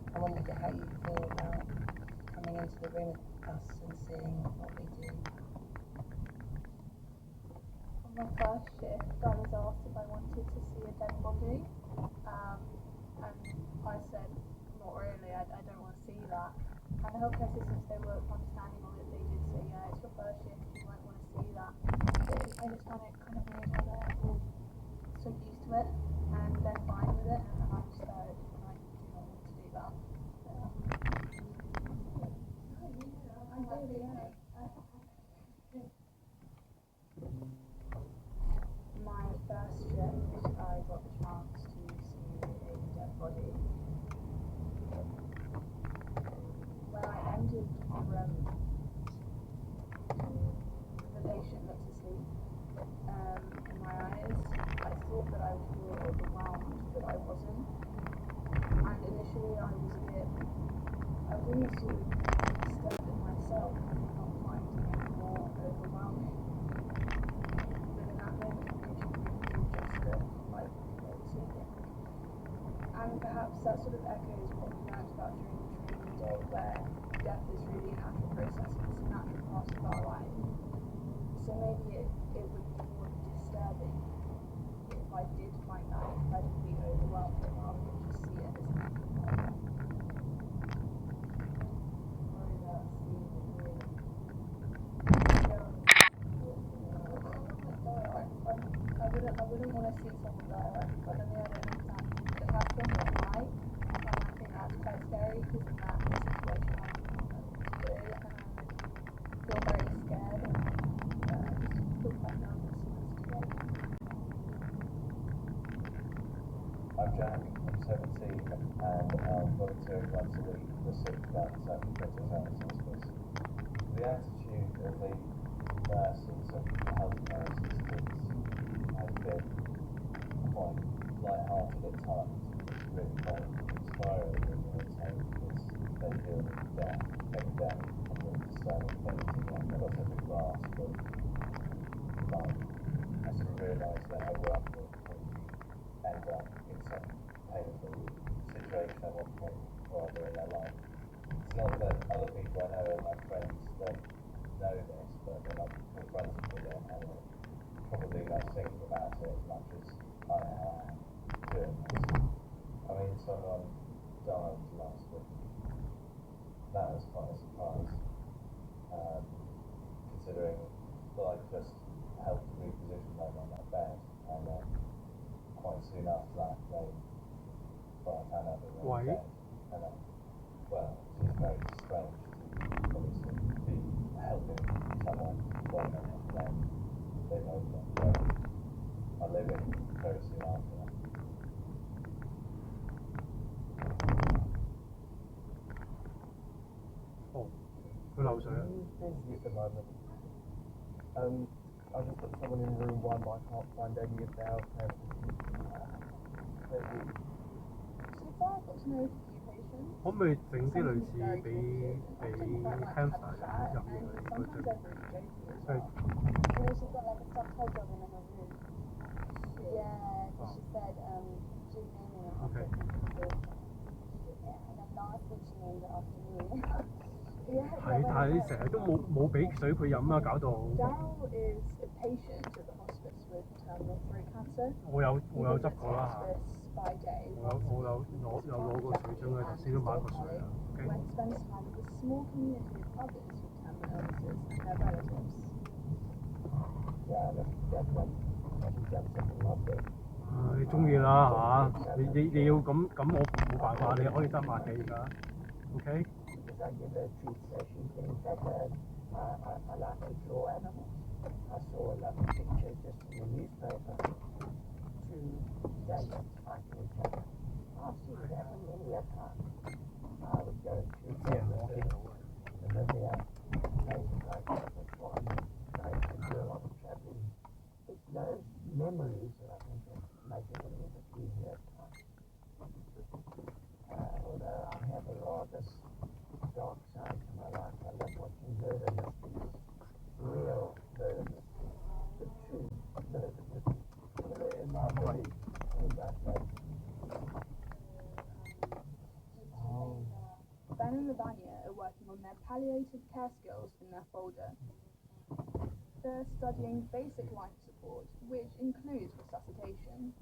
I wondered how you feel about coming into the room with us and seeing what we do. On my first shift, I was asked if I wanted to see a dead body, and I said, not really, I don't want to see that. And the healthcare systems, they were understanding of it, they did say, yeah, it's your first shift, you might want to see that. But I just found it kind of weird how they're all so used to it, and they're fine with it, and I'm scared, and I do not want to do that. I'm very My first shift, I got the chance to see a dead body. When I entered the room, the patient looked asleep. In my eyes, I thought that I would feel overwhelmed, but I wasn't. And initially I was almost sort of disturbed at myself, not finding it more overwhelming. But in that moment, the patient really just like they were sleeping. And perhaps that sort of echoes what we learned about during the training day, where death is really a natural process, it's a natural part of our life. So maybe it would be more disturbing if I did find that incredibly overwhelming rather than just see it as a natural part. Worry about seeing it really. want to see someone die, right? But on the other hand, it happened at night, and I think that's quite scary because in that situation I feel very scared and just feel quite nervous in the situation. I'm Jack, I'm 17 and I'm volunteering once a week for 6 months at the British Army Hospice. The attitude of the nurses and healthcare assistants has been quite light-hearted at times. It's really quite inspiring when you're in town because they deal with death every day and with the same ability. I've got such a grasp of life. I sort of realise that I work with end up in some painful situation at one point or other in their life. It's not that other people I know and my friends don't know this, but they're not confronted with it and they're probably not thinking about it as much as I am doing this. I mean, someone died last week. That was quite a surprise, considering that I just helped reposition them on that bed and then quite soon after that, I found out that they were dead. And then, well, it's just very strange to obviously be helping someone when they know that are living very soon after that. Oh, 佢漏水啊！ Busy at the moment. I just put someone in room 1, but I can't find any of their healthcare assistants. So far I've got to know a few patients. 可唔可以整啲類似俾 hamster 咁入嚟嗰隻？ You know, she's got like a stuffed hedgehog in her room. Yeah, so she said she's naming it after people. Yeah, and then last week she named it after me. Yeah, 係，但係你成日都冇俾水佢飲啊，搞到 Daryl is a patient at the hospice with terminal throat cancer. 我有執過啦嚇。 By day. 我有攞個水樽咧，頭先都買個水啦。When spends time with a small community of others with terminal illnesses and their relatives. Yeah, that's something lovely. 你中意啦嚇，你要咁我冇辦法，你可以執埋嘅而家 ，OK？ Because I give her a treat so she thinks that I like to draw animals. I saw a lovely picture just in the newspaper. Two giants fighting each other. I've seen that in many a time. I was going through and then they had places like this one. I used to do a lot of traveling. It's those memories that I think make it a little bit easier at times. Although I have a rather dark side to my life, I love watching murder mysteries. Real murder mysteries. The true murder mysteries. In my body. Ben and Lavanya are working on their palliative care skills in their folder. They're studying basic life support, which includes resuscitation.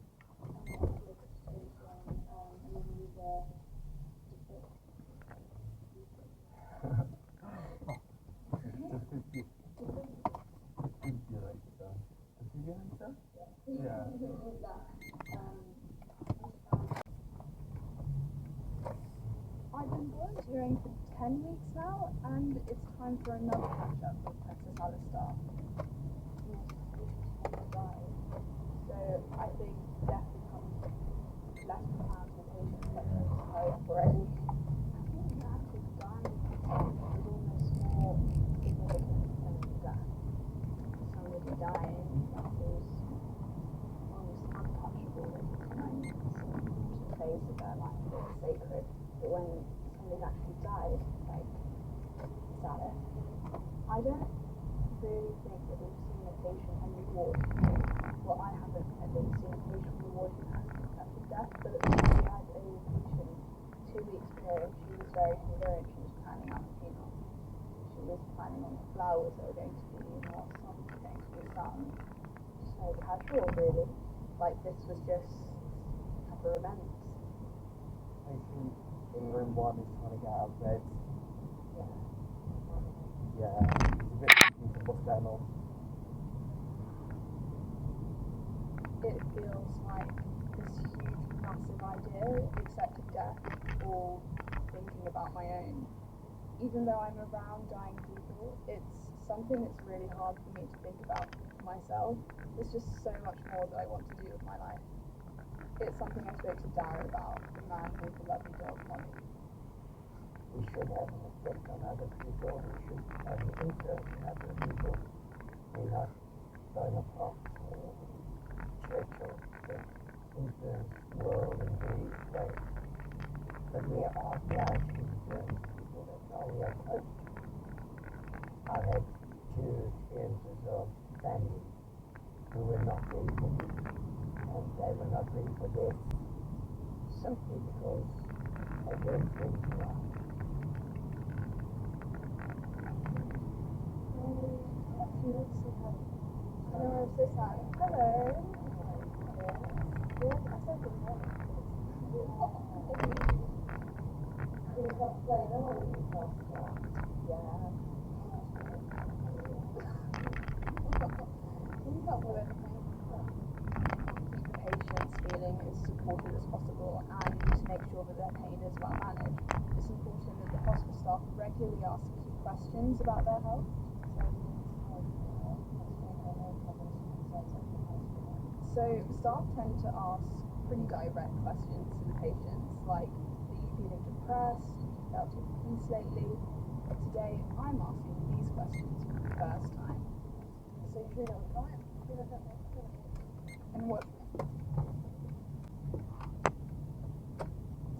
Yeah. I've been volunteering for 10 weeks now, and it's time for another catch-up with Princess Alistar. So I think death becomes less profound for patients that need to hurry up already. I think the actual dying itself is almost more significant than death. Somebody dying feels almost untouchable, like it's a phase of their life that's sacred. But when somebody's actually died, like, sad. I don't really think that we've seen a patient and reward. Well, I haven't at least seen a patient rewarding after death, but we had a patient 2 weeks ago, and she was very coherent. She was planning out the funeral. She was planning on the flowers that were going to be, and what songs were going to be sung. So casual, really. Like, this was just a couple of events. Patient in room 1 is trying to get out of bed. Yeah, he's a bit confused with what's going on. it feels like this huge, massive idea, accepting death or thinking about my own. Even though I'm around dying people, it's something that's really hard for me to think about myself. There's just so much more that I want to do with my life. It's something I spoke to Darren about, the man with the lovely dog, Molly. We should have an effect on other people. We should have an influence on other people. We're not going apart church or the influence world in various ways. But we are obliged to influence people that know we are close to. I've had two experiences of families who were not ready for me, and they were not ready for death simply because they weren't ready to die. Hello, I'm so sad. Hello. Patient's feeling as supported as possible and to make sure that their pain is well managed. It's important that the hospice staff regularly ask key questions about their health. So staff tend to ask pretty direct questions to the patients, like, are you feeling depressed? Have you felt at peace lately? Today, I'm asking these questions for the first time. So you feel on and watch me.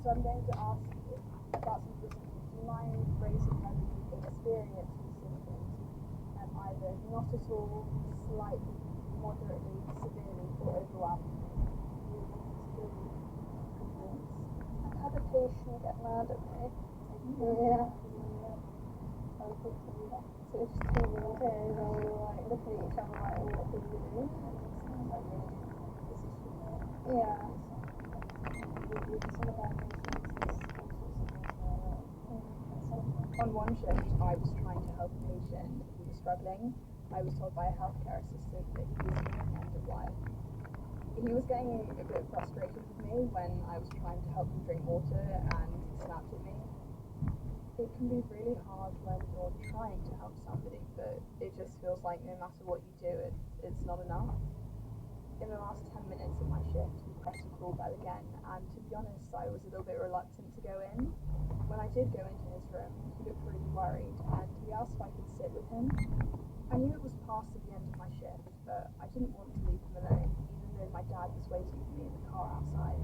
So I'm going to ask you about some of the symptoms. Do you mind raising how you've experienced these symptoms? Either not at all, slightly, moderately, severely, or overwhelmingly. I had a patient get mad at me. Yeah. So it's just 2 minutes in, and we were like looking at each other like, what do we do? Yeah. On one shift, I was trying to help a patient who was struggling. I was told by a healthcare assistant that he was near the end of life. He was getting a bit frustrated with me when I was trying to help him drink water, and he snapped at me. It can be really hard when you're trying to help somebody, but it just feels like no matter what you do, it's not enough. In the last 10 minutes of my shift, he pressed the call bell again, and to be honest, I was a little bit reluctant to go in. When I did go into his room, he looked really worried, and he asked if I could sit with him. I knew it was past the end of my shift, but I didn't want to leave him alone, even though my dad was waiting for me in the car outside.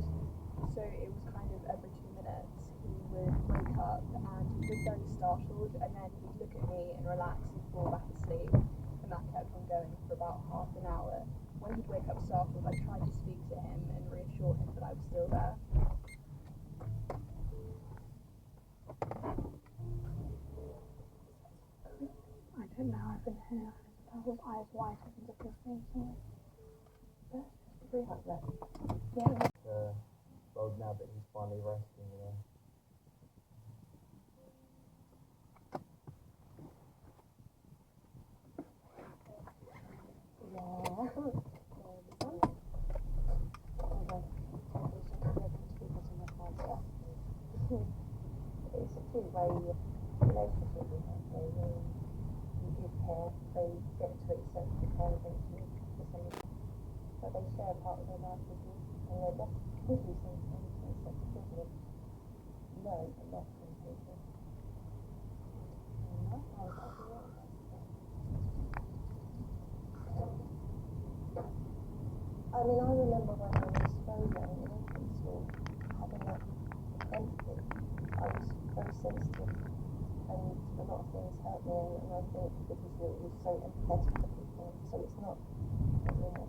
So it was kind of every 2 minutes he would wake up and he'd look very startled, and then he'd look at me and relax and fall back asleep, and that kept on going for about half an hour. When he'd wake up startled, I tried to speak to him and reassure him that I was still there. I don't know, I've been here. I was eyes wide open to this thing, so pretty hard left. Yeah. The road now that he's finally resting, you know. It's a two-way relationship, isn't it? You give care, they get to accept the care eventually for somebody. But they share a part of their life with you, and they're definitely sometimes it's such a privilege. Learn a lot from people. And that's how it's works. I mean, I remember when I was very young in infant school, having that empathy. I was very sensitive, and a lot of things hurt me, and I think because it was so empathetic for people, so it's not, I mean, I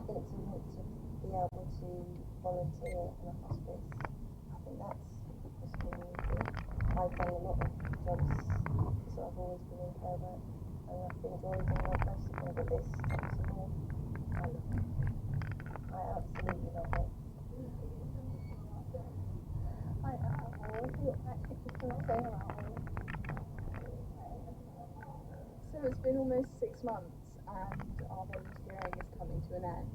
think to be able to volunteer in a hospice, I think that's a strong thing. I've done a lot of jobs, so I've always been in care work, and I've enjoyed doing my best, but this takes more. I love it. I absolutely love it. I actually just cannot say about it. So it's been almost 6 months, and our volunteering is coming to an end.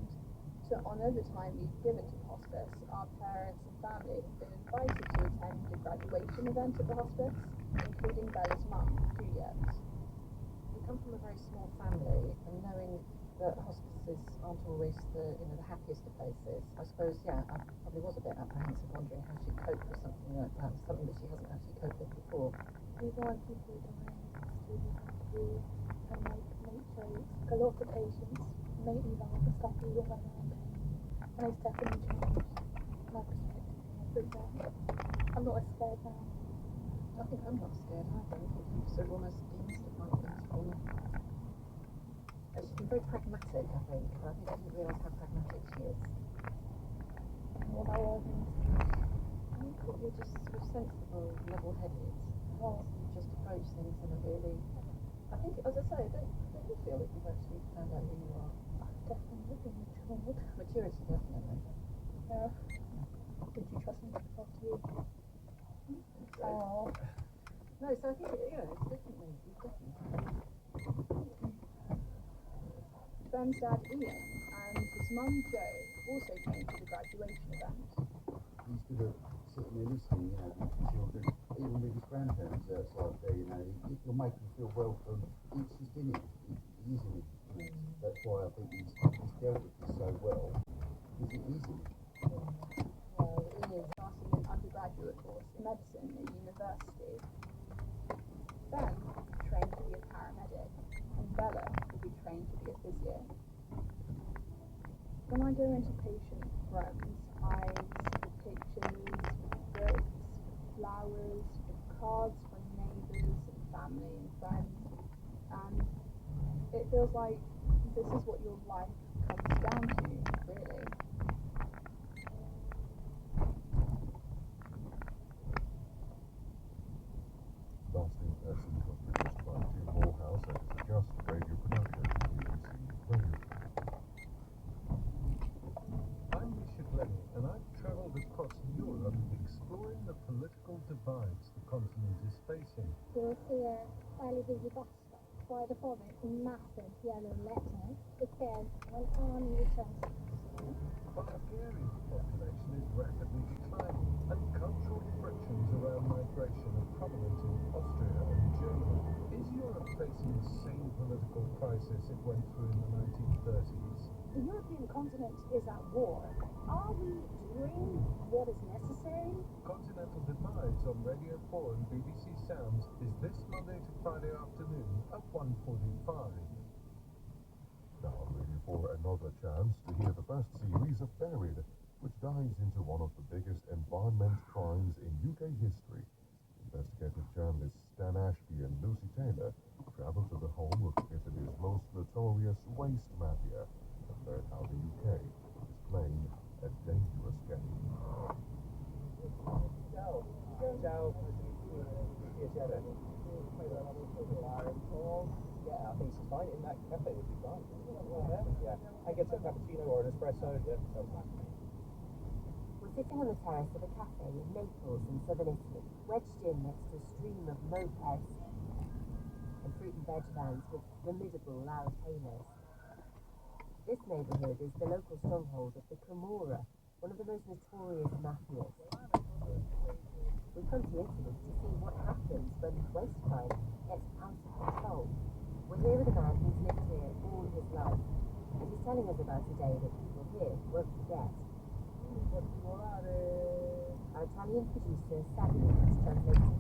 To honour the time we've given to hospice, our parents and family have been invited to attend a graduation event at the hospice, including Bella's mum, Juliet. We come from a very small family, and knowing that hospices aren't always the happiest of places, I suppose, yeah, I probably was a bit apprehensive, wondering how she'd cope with something like that, something that she hasn't actually coped with before. We've had people dying, students through, and nature, a lot of patients made me laugh and stuff even when I'm in pain. And it's definitely changed my perspective every day. I'm not as scared now. I think I'm not scared either. I think you've sort of almost demystified things for me. She's been very pragmatic, I think. I think I didn't realise how pragmatic she is. What about all things? I thought you're just sort of sensible, level-headed. Oh. You just approach things in a really... I think, as I say, don't you feel that you've actually found out who you are? Definitely been matured. Maturity, definitely. Yeah. Did you trust me to talk to you? Oh. No, so I think, it's definitely, you've definitely. Ben's dad Ian and his mum Jo also came to the graduation event. He stood up sitting there listening, with the children, even with his grandparents outside there, he'll make them feel welcome. He's just in it. He is in it. That's why I think he's dealt with this so well, because it is in it. Well, Ian is starting an undergraduate course in medicine at university. Ben trained to be a paramedic, and Bella will be trained to be a physio. When I go into patient rooms, I see pictures, books, flowers, cards from neighbours and family and friends, and it feels like this is what your life comes down to, really. Last in-person was produced by Jim Morehouse and is a Just Radio production, BBC Radio. I'm Richard Lenny, and I've travelled across Europe exploring the political divides the continent is facing. You'll see a fairly busy bus stop. By the forest, massive yellow letters. It says, when army returns to Spain. Bulgarian population is rapidly declining, and cultural frictions around migration are prominent in Austria and Germany. Is Europe facing the same political crisis it went through in the 1930s? The European continent is at war. Are we doing what is necessary? Continental Divides on Radio 4 and BBC Sounds is this Monday to Friday afternoon at 1:45. Now ready for another chance to hear the first series of Buried, which dives into one of the biggest environment crimes in UK history. Investigative journalists Stan Ashby and Lucy Taylor travel to the home of Italy's most notorious waste mafia and learn how the UK is playing a dangerous game. Ciao. Ciao. Piacere. Yeah, I think she's fine. In that cafe would be fine. Yeah. I get some cappuccino or an espresso. Yeah, that's fine. We're sitting on the terrace of a cafe in Naples in southern Italy, wedged in next to a stream of mopeds and fruit and veg vans with formidable loud hailers. This neighbourhood is the local stronghold of the Camorra, one of the most notorious mafias. We've come to Italy to see what happens when waste crime gets out of control. We're here with a man who's lived here all his life, and he's telling us about a day that people here won't forget. Our Italian producer, Sally, is translating.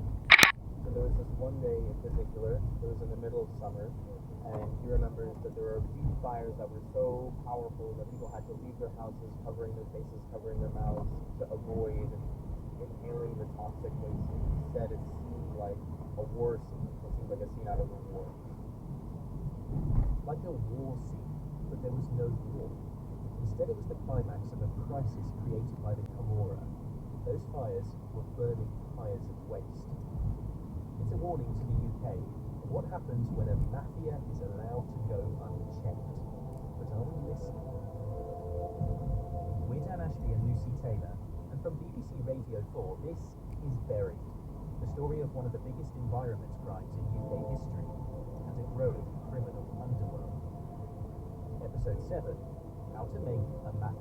So there was this one day in particular, it was in the middle of summer, and he remembers that there were a few fires that were so powerful that people had to leave their houses, covering their faces, covering their mouths, to avoid inhaling the toxic waste. He said it seemed like a war scene. It seemed like a scene out of a war. Like a war scene, but there was no war. Instead, it was the climax of a crisis created by the Camorra. Those fires were burning pyres of waste. It's a warning to the UK of what happens when a mafia is allowed to go unchecked. But are we listening? We're Dan Ashby and Lucy Taylor, and from BBC Radio 4, this is Buried, the story of one of the biggest environment crimes in UK history, and a growing criminal underworld. Episode 7, how to make a mafia.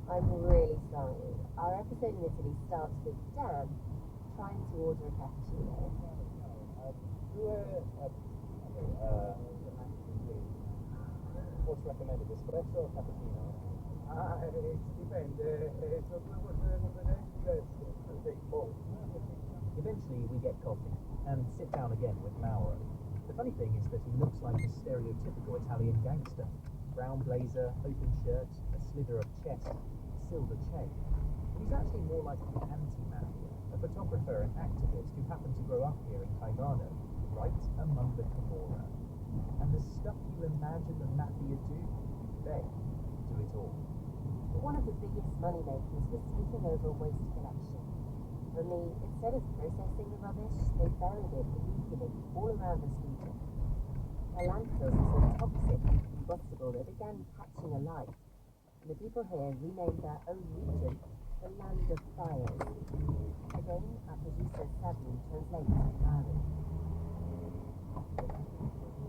I'm really sorry. Our episode in Italy starts with Dan trying to order a cappuccino. What's recommended, espresso or cappuccino? Dipende, sono due cose completamente diverse. I'll take both. Eventually, we get coffee and sit down again with Mauro. The funny thing is that he looks like a stereotypical Italian gangster. Brown blazer, open shirt, a slither of chest, silver chain. But he's actually more like the anti-mafia, a photographer and activist who happened to grow up here in Caivano, right among the Camorra. And the stuff you imagine the mafia do, they do it all. One of the biggest money makers was taking over waste collection. Only instead of processing the rubbish, they buried it illegally all around this region. The landfill was so toxic and combustible that it began catching alight. And the people here renamed their own region the Land of Fires. Again, our producer Seven translates Mari.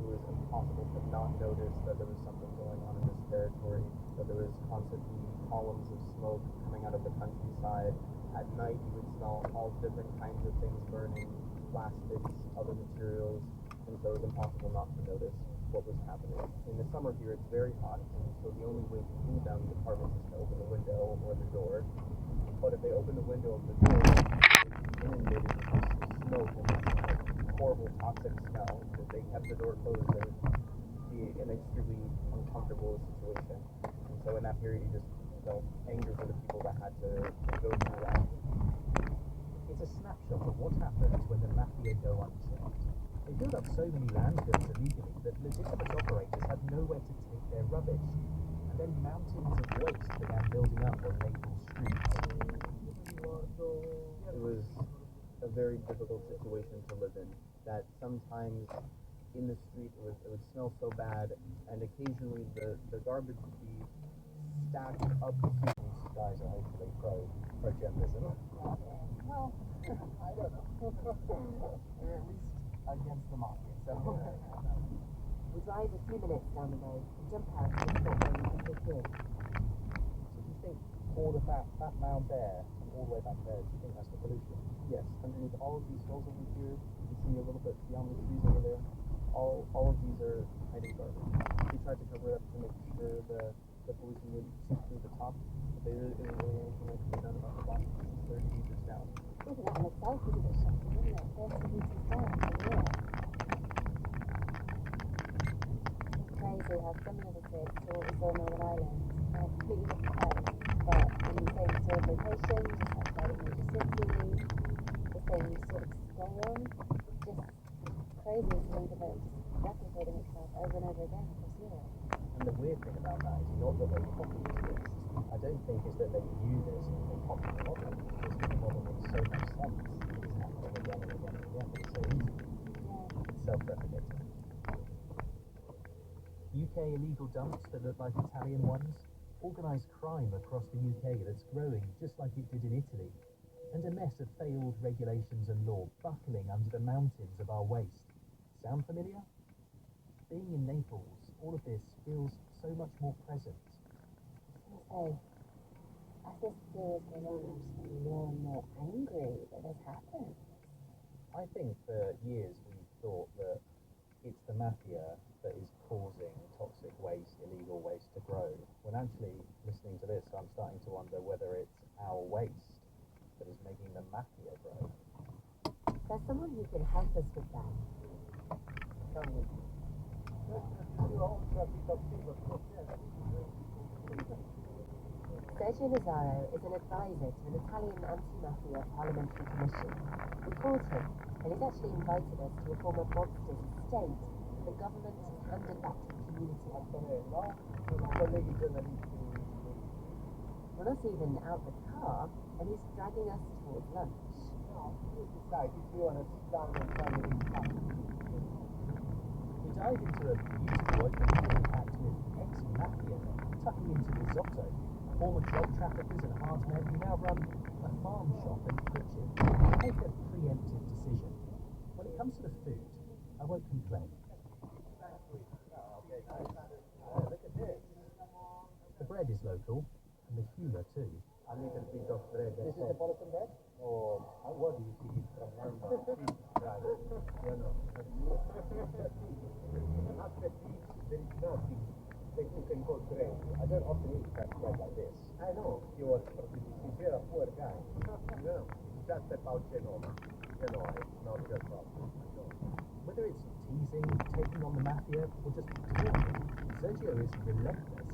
It was impossible to not notice that there was something going on in this territory, that there was constantly columns of smoke coming out of the countryside. At night, you would smell all different kinds of things burning, plastics, other materials, and so it was impossible not to notice what was happening. In the summer here, it's very hot, and so the only way to cool down the apartments is to open the window or the door. But if they open the window of the door, it's inundated with this smoke and this horrible toxic smell. If they kept the door closed, it would be an extremely uncomfortable situation. And so in that period, you just felt anger for the people that had to go through that. It's a snapshot of what happens when the mafia go unchecked. They build up so many landfills illegally that legitimate operators had nowhere to take their rubbish, and then mountains of waste began building up on Naples streets. It was a very difficult situation to live in, that sometimes in the street it would smell so bad, and occasionally the garbage would be stacked up. These guys are hopefully pro-journalism. Well, I don't know. They're at least against the mafia, so... We drive a few minutes down the road and jump out to the spot where we can pick in. So do you think all of that mound there, and all the way back there, do you think that's the pollution? Yes, underneath all of these hills over here, you can see a little bit beyond the trees over there, all of these are hiding garbage. We tried to cover it up to make sure the pollution would seep through the top, but there isn't really anything that can be done about the bottom. It's 30 meters down. Even that in itself is a bit shocking, isn't it? 30 meters down from here. It's crazy how similar this is to what we saw in Northern Ireland. Completely different place, but in the same sort of location, just outside of a major city, the same sort of scale. Just crazy to think of it just replicating itself over and over again across Europe. And the weird thing about that is not that they copied this. I don't think it's that they knew this and they copied the model. It's that the model makes so much sense. It's happening again and again and again. It's so easy. Yeah. It's self-replicating. UK illegal dumps that look like Italian ones. Organised crime across the UK that's growing just like it did in Italy. And a mess of failed regulations and law buckling under the mountains of our waste. Sound familiar? Being in Naples, all of this feels so much more present. Say, as this series goes on, I'm just getting more and more angry that this happened. I think for years we've thought that it's the mafia that is causing toxic waste, illegal waste to grow. When actually, listening to this, I'm starting to wonder whether it's our waste that is making the mafia grow. There's someone who can help us with that. Sergio Nazaro is an advisor to an Italian anti-mafia parliamentary commission. We called him, and he's actually invited us to a former mobster's estate that the government has handed back to the community. We're not even out the car, and he's dragging us towards lunch. We dive dive into a beautiful open field packed with ex-mafia tucking into risotto, former drug traffickers and hard men who now run a farm shop in Pritchard. I make a preemptive decision. When it comes to the food, I won't complain. Look at this. The bread is local, and the humour too. A little bit of bread. This is Neapolitan bread? Or what do you think it's from London? Fish fry. You know. After fish, there is nothing that you can call bread. I don't often eat fresh bread like this. I know. You're a poor guy. You know, just about Genova. You know, it's not your problem. Whether it's teasing, taking on the mafia, or just talking, Sergio is relentless.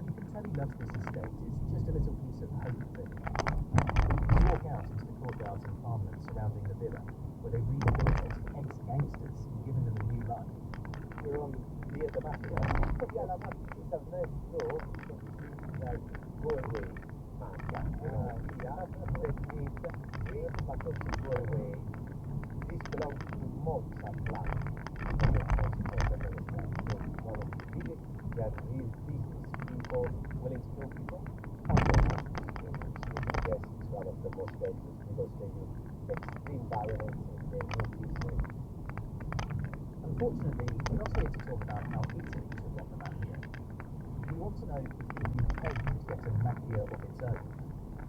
You can tell he loves this estate. It's just a little piece of hope that you walk out into the courtyards and parliament surrounding the villa, where they rehabilitated ex-gangsters and given them a new life. We're on Via the Mafia. Yeah, la matita next door, like, go away. Go away. This belongs to Mozart Land. One of the biggest, they are real business people, willing to kill people. Yes, it's one of the most dangerous because they use extreme violence and they use this. Unfortunately, we're not here to talk about how Italy took on the mafia. We want to know if the UK could get a mafia of its own.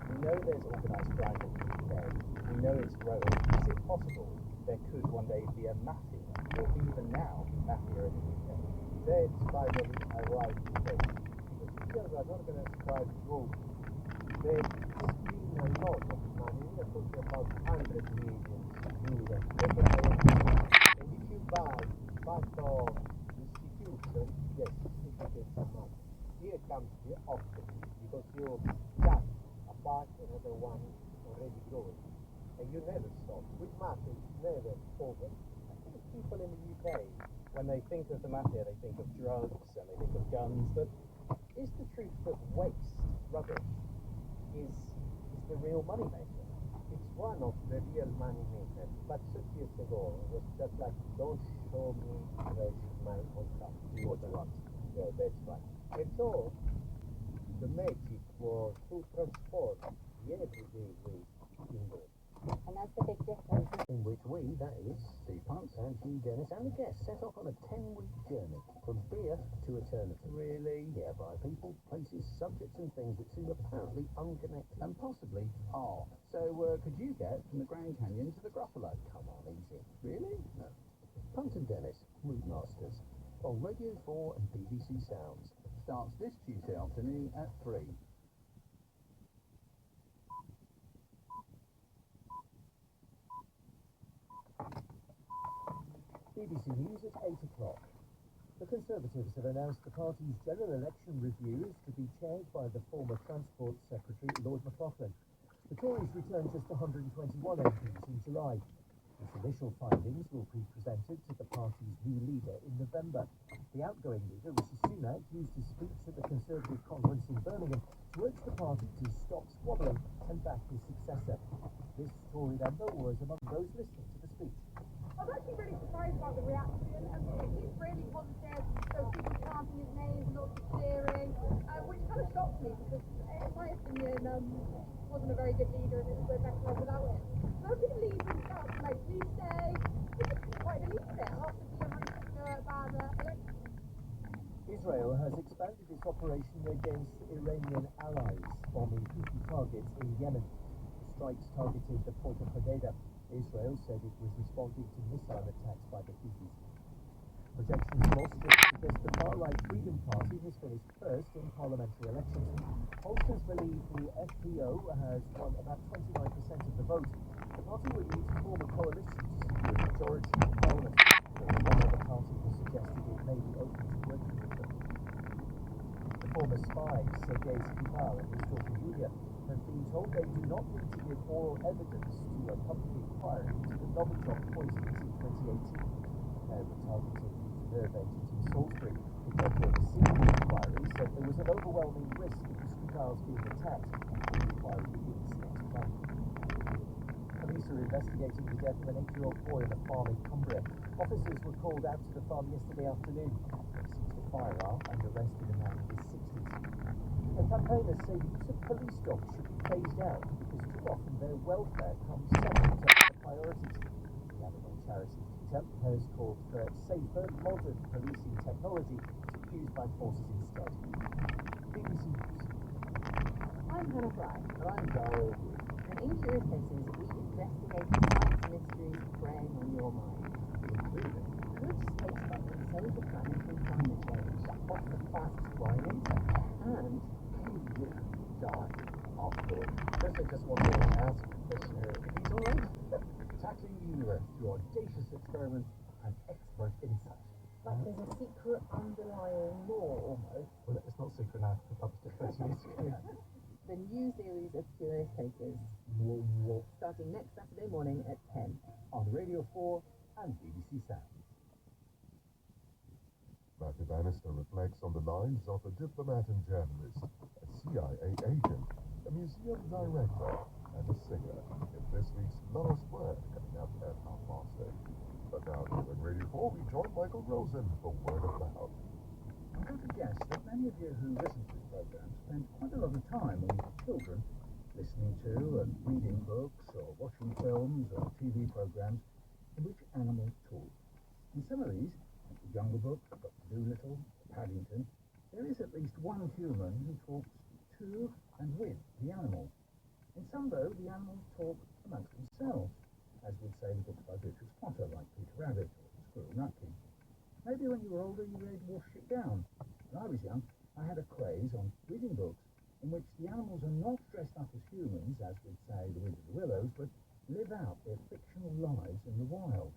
We know there's organised crime in the UK. We know it's growing. Is it possible there could one day be a mafia, or even now, mafia in the UK? That's finally a right place. Because here we are not going to strive through. They steal a lot of money. We are talking about 100 million euros. And if you buy part of institution, yes, you can get some money. Here comes the opposite, because you cut a part, another one already growing. And you never stop. With mafia, it's never over. I think people in the UK, when they think of the mafia, they think of drugs and they think of guns, but is the truth that waste, rubbish, is the real money maker? It's one of the real money makers. But 6 years ago, it was just like, don't show me fresh my own stuff. What you want. Yeah, that's right. And so, the magic was to transport the everyday waste indoors. And that's the big difference. In which we, that is, Steve Punt and Hugh Dennis and the guests, set off on a 10-week journey from beer to eternity. Really? Yeah, by people, places, subjects and things that seem apparently unconnected. And possibly are. So, could you get from the Grand Canyon to the Gruffalo? Come on, easy. Really? No. Punt and Dennis, Route Masters, on Radio 4 and BBC Sounds. Starts this Tuesday afternoon at 3. BBC News at 8 o'clock. The Conservatives have announced the party's general election review is to be chaired by the former Transport Secretary, Lord McLaughlin. The Tories returned just 121 MPs in July. Its initial findings will be presented to the party's new leader in November. The outgoing leader, Rishi Sunak, used his speech at the Conservative conference in Birmingham to urge the party to stop squabbling and back his successor. This Tory member was among those listening to the speech. I was actually really surprised about the reaction, and it seemed really positive. There were people chanting his name, lots of cheering, which kind of shocked me because, in my opinion, wasn't a very good leader, and we're better off without him. So I think leaders start to like please stay. It's quite a lead there after the bad election. Israel has expanded its operation against Iranian allies, bombing Houthi targets in Yemen. Strikes targeted the port of Hodeidah. Israel said it was responding to missile attacks by the Houthis. Projections from Austria suggest the far-right Freedom Party has finished first in parliamentary elections. Pollsters believe the FPO has won about 29% of the vote. The party will need to form a coalition to secure a majority in parliament. One other party has suggested it may be open to working with them. The former spies, Sergei Skripal and his daughter Yulia, have been told they do not need to give oral evidence to a public inquiry into the Novichok poisonings in 2018. They were targeted due to nerve agent in Salisbury. The judge overseeing the inquiry said there was an overwhelming risk of the Skripals being attacked. The inquiry begins next month. Police are investigating the death of an 8-year-old boy on a farm in Cumbria. Officers were called out to the farm yesterday afternoon. They seized a firearm and arrested a man in his 60s. The campaigners say the use of police dogs should be phased out because too often their welfare comes second to other priorities. The animal charity PETA has called for safer, modern policing technology to be used by forces instead. BBC News. I'm Hannah Fry. And I'm Darrell Wood. And in Curious Cases, we investigate the science mysteries preying on your mind. Including Could space travel save the planet from climate change? what the fastest flying insect and can you die after? First, I just want to ask the questioner if he's alright. Tackling the universe through audacious experiments and expert insight. Like there's a secret underlying law almost. Well, it's not secret now. I published it 30 minutes ago. The new series of Curious Cases, starting next Saturday morning at 10 on Radio 4 and BBC Sound. Matthew Bannister reflects on the lives of a diplomat and journalist, a CIA agent, a museum director, and a singer in this week's Last Word, coming up at 8:30. But now, here on Radio 4, we join Michael Rosen for Word of Mouth. I'm going to guess that many of you who listen to this programme spend quite a lot of time when you were children listening to and reading books or watching films or TV programmes in which animals talk. In some of these, like The Jungle Book, Dr. Dolittle, Paddington, there is at least one human who talks to and with the animal. In some, though, the animals talk amongst themselves, as would say the books by Beatrix Potter, like Peter Rabbit or Squirrel Nutkin. Maybe when you were older you read Wash It Down. When I was young, I had a craze on reading books in which the animals are not dressed up as humans, as would say the Wind of the Willows, but live out their fictional lives in the wild.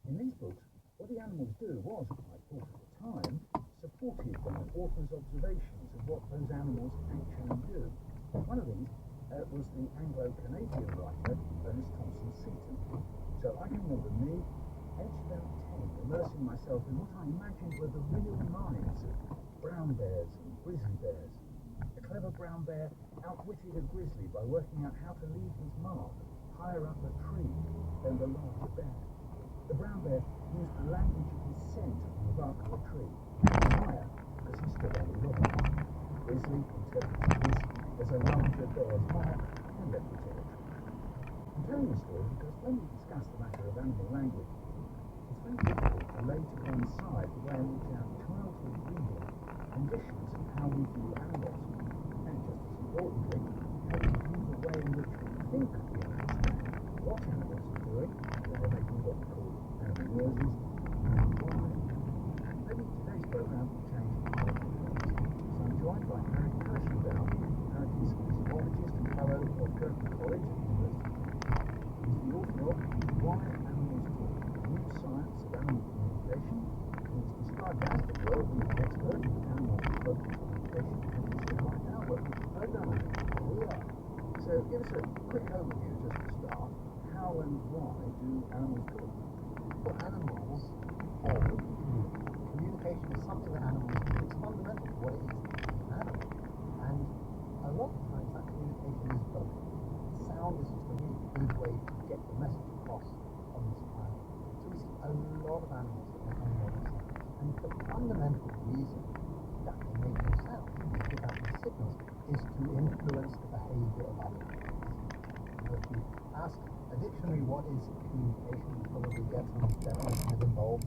In these books, what the animals do was, I thought at the time, supported by authors' observations of what those animals actually do. One of these was the Anglo-Canadian writer Ernest Thompson Seton. So I can remember me, aged about 10, immersing myself in what I imagined were the real minds of brown bears and grizzly bears. The clever brown bear outwitted a grizzly by working out how to leave his mark higher up a tree than the larger bear. The brown bear used the language of his scent on the bark of a tree, higher because he stood on the rock. Grizzly interpreted this as a larger bear's mark and left the territory. I'm telling this story because when we discuss the matter of animal language, it's very difficult to lay to one side the way in which our childhood reading conditions how we view animals, and just as importantly, how we view the way in which we think we understand what animals are doing, when they're making what we call animal noises, and why. Maybe today's programme will change the so I'm joined by Eric Kirschenbaum. Eric is a zoologist and fellow of Curtin College at the University of Cambridge. He's the author of Why Animals Talk, New Science of Animal Communication, and he's described as the world-leading expert in animal vocal communication, and he's here right now working for programming. Here we are. So give us a quick overview just to start. How and why do animals talk? Well, animals all communicate. Communication is something that animals do. It's fundamental to what it is to be an animal. And a lot of times that communication is both. Sound is just a really good way to get the message across on this planet. So we see a lot of animals that make noise. And the fundamental reason that they make these sounds, give out these signals, is to influence the behavior of other animals. Now, if you ask a dictionary what is communication, you probably get some definition that involves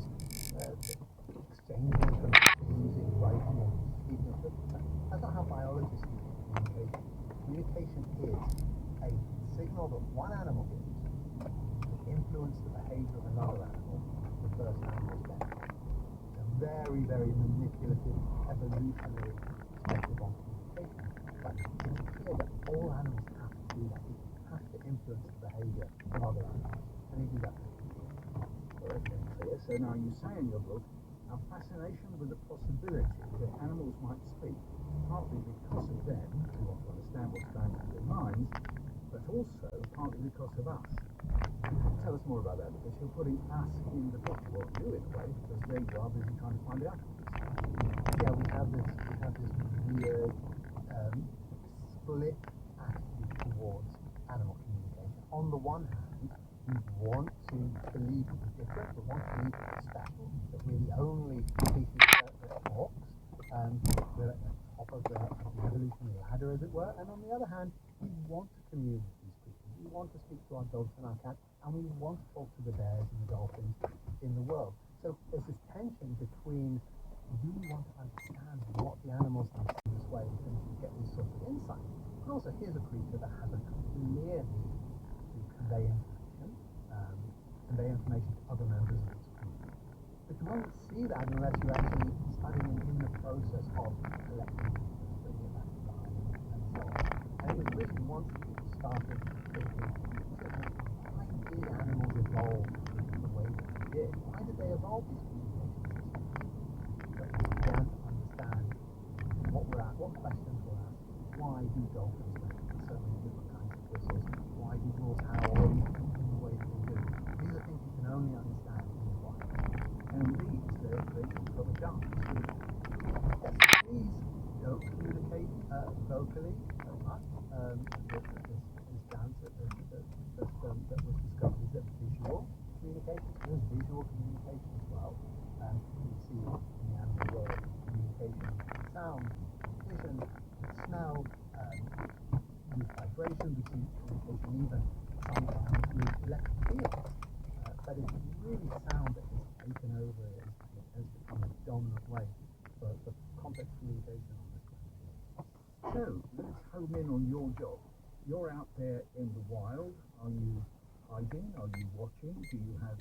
exchanging information using writing and speaking. But that's not how biologists use communication. Communication is a signal that one animal gives to influence the behavior of another animal for the first animal's benefit. It's a very, very manipulative, evolutionary perspective on communication. But it's clear that all animals have to do that. They have to influence the behavior of other animals. And they do that through communication. Well, that's very clear. So now you say in your book, our fascination with the possibility that animals might speak, partly because of them, we want to understand what's going on in their minds, but also partly because of us. Tell us more about that, because you're putting us in the picture. Well, you in a way, because there you are busy trying to find out. Yeah, we have this weird split attitude towards animal communication. On the one hand, We want to believe we're different, we want to be special, that we're the only species that talks, we're at the top of the evolutionary ladder, as it were, and on the other hand, we want to commune with these creatures. We want to speak to our dogs and our cats, and we want to talk to the bears and the dolphins in the world. So there's this tension between, do we want to understand what the animals think in this way and get these sorts of insights? But also, here's a creature that has a clear need to convey information to other members of its group. But you won't see that unless you're actually studying in the process of collecting, bringing it back to life, and so on. And it was really once people started thinking, why did animals evolve the way that they did? Why did they evolve these communication systems? But we began to understand what questions were asked. Why do dolphins make so many different kinds of whistles? Why do wolves howl in the way that they do? These are things you can only understand in the wild. And these, they're for the ducks. Yes, these don't communicate vocally so much. This dance that was discovered is a visual communication. So there's visual communication as well. We see in the animal world communication, sound, vision, smell, with vibration. We see communication even sometimes with electric fields. But it's really sound that has taken over, has become a dominant way for complex communication on this planet. So, let's home in on your job. You're out there in the wild. Are you hiding? Are you watching? Do you have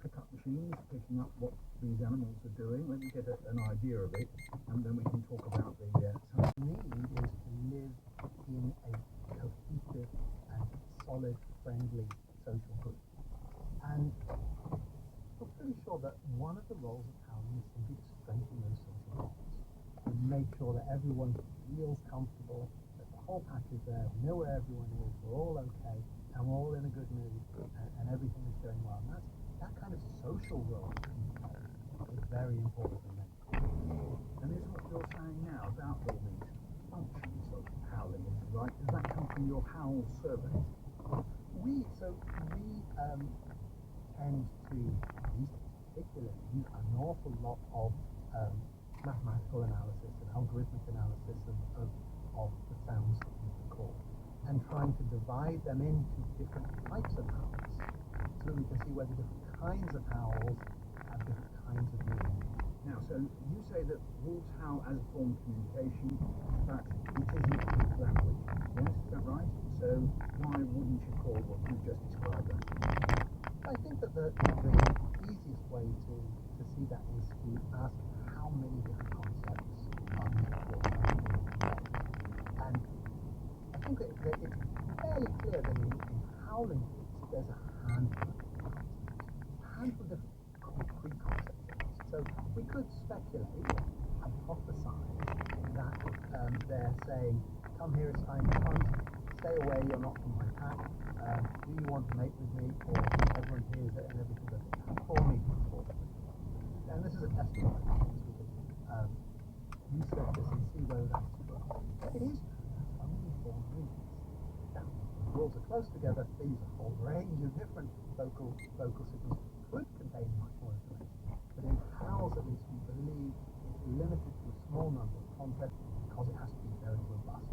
pickup machines picking up what these animals are doing? Let me get an idea of it, and then we can talk about the need is to live in a cohesive and solid, friendly social group. And we're pretty sure that one of the roles of howling is simply to strengthen those social bonds, to make sure that everyone feels comfortable, that the whole pack is there, we know where everyone is, we're all okay, and we're all in a good mood, and everything is going well. And that kind of social role is very important for me. And is what you're saying now about all these functions of howling, if you like, does that come from your Howl survey? We tend to, at least particularly, use an awful lot of mathematical analysis and algorithmic analysis of the sounds that we record, and trying to divide them into different types of howls, so that we can see whether different kinds of howls have different kinds of meaning. Now, so you say that wolves howl as a form of communication, but it isn't language. Yes, is that right? So why wouldn't you call what you just described that? I think that the easiest way to see that is to ask how many different concepts are used for howling. And I think that it's fairly clear that in howling there's a handful of different concrete concepts. So we could speculate, hypothesize, that they're saying, come here, it's time to hunt, stay away, you're not from my pack, do you want to mate with me, or everyone hears it and everything goes, call me before. And this is a testimony, because you set this and see whether that's true. It is only 4 minutes. Now, the wolves are close together, they use a whole range of different vocal signals, could contain much more information. But in howls, at least, we believe it's limited to a small number of concepts because it has to be very robust.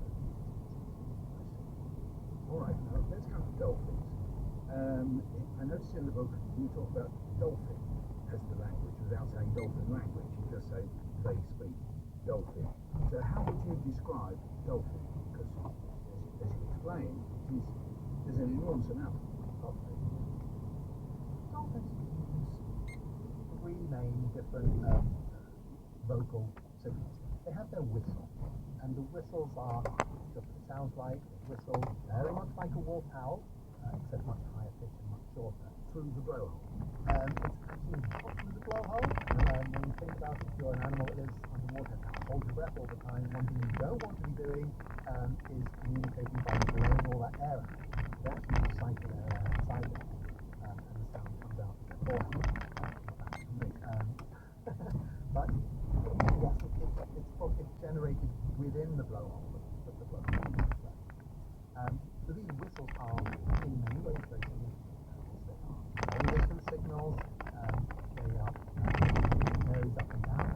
All right, now let's come to dolphins. I noticed in the book you talk about dolphin as the language without saying dolphin language. You just say they speak dolphin. So how would you describe dolphin? Because as you explained, there's an enormous amount of it. Dolphins use 3 main different vocal signals. They have their whistle, and the whistles are just what it sounds like. They whistle very much like a wolf howl, except much higher pitch and much shorter. Through the blowhole. It's actually not through the blowhole. When you think about it, if you're an animal that lives underwater and holds your breath all the time, one thing you don't want to be doing is communicating by blowing all that air out. They actually recycle air outside it, and the sound comes out beforehand. But yes, it's generated within the blowhole, but the blowhole is there. So these whistles are 3 main ways, very significant. signals, they are varies up and down,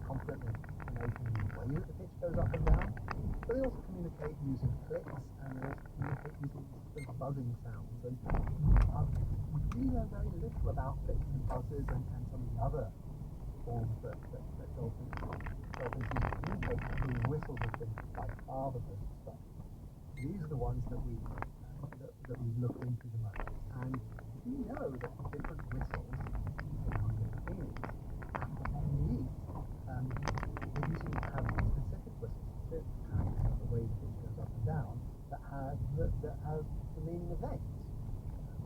confident information in the way that the pitch goes up and down, but they also communicate using clicks, and they also communicate using sort of buzzing sounds, and we really know very little about clicks and buzzes and some of the other forms that dolphins use to communicate. The whistles have been by far the most stuff. These are the ones that we look into the most, and we know that different whistles have different meanings. Indeed, they usually have specific whistles that have the way the pitch goes up and down that have the meaning of names.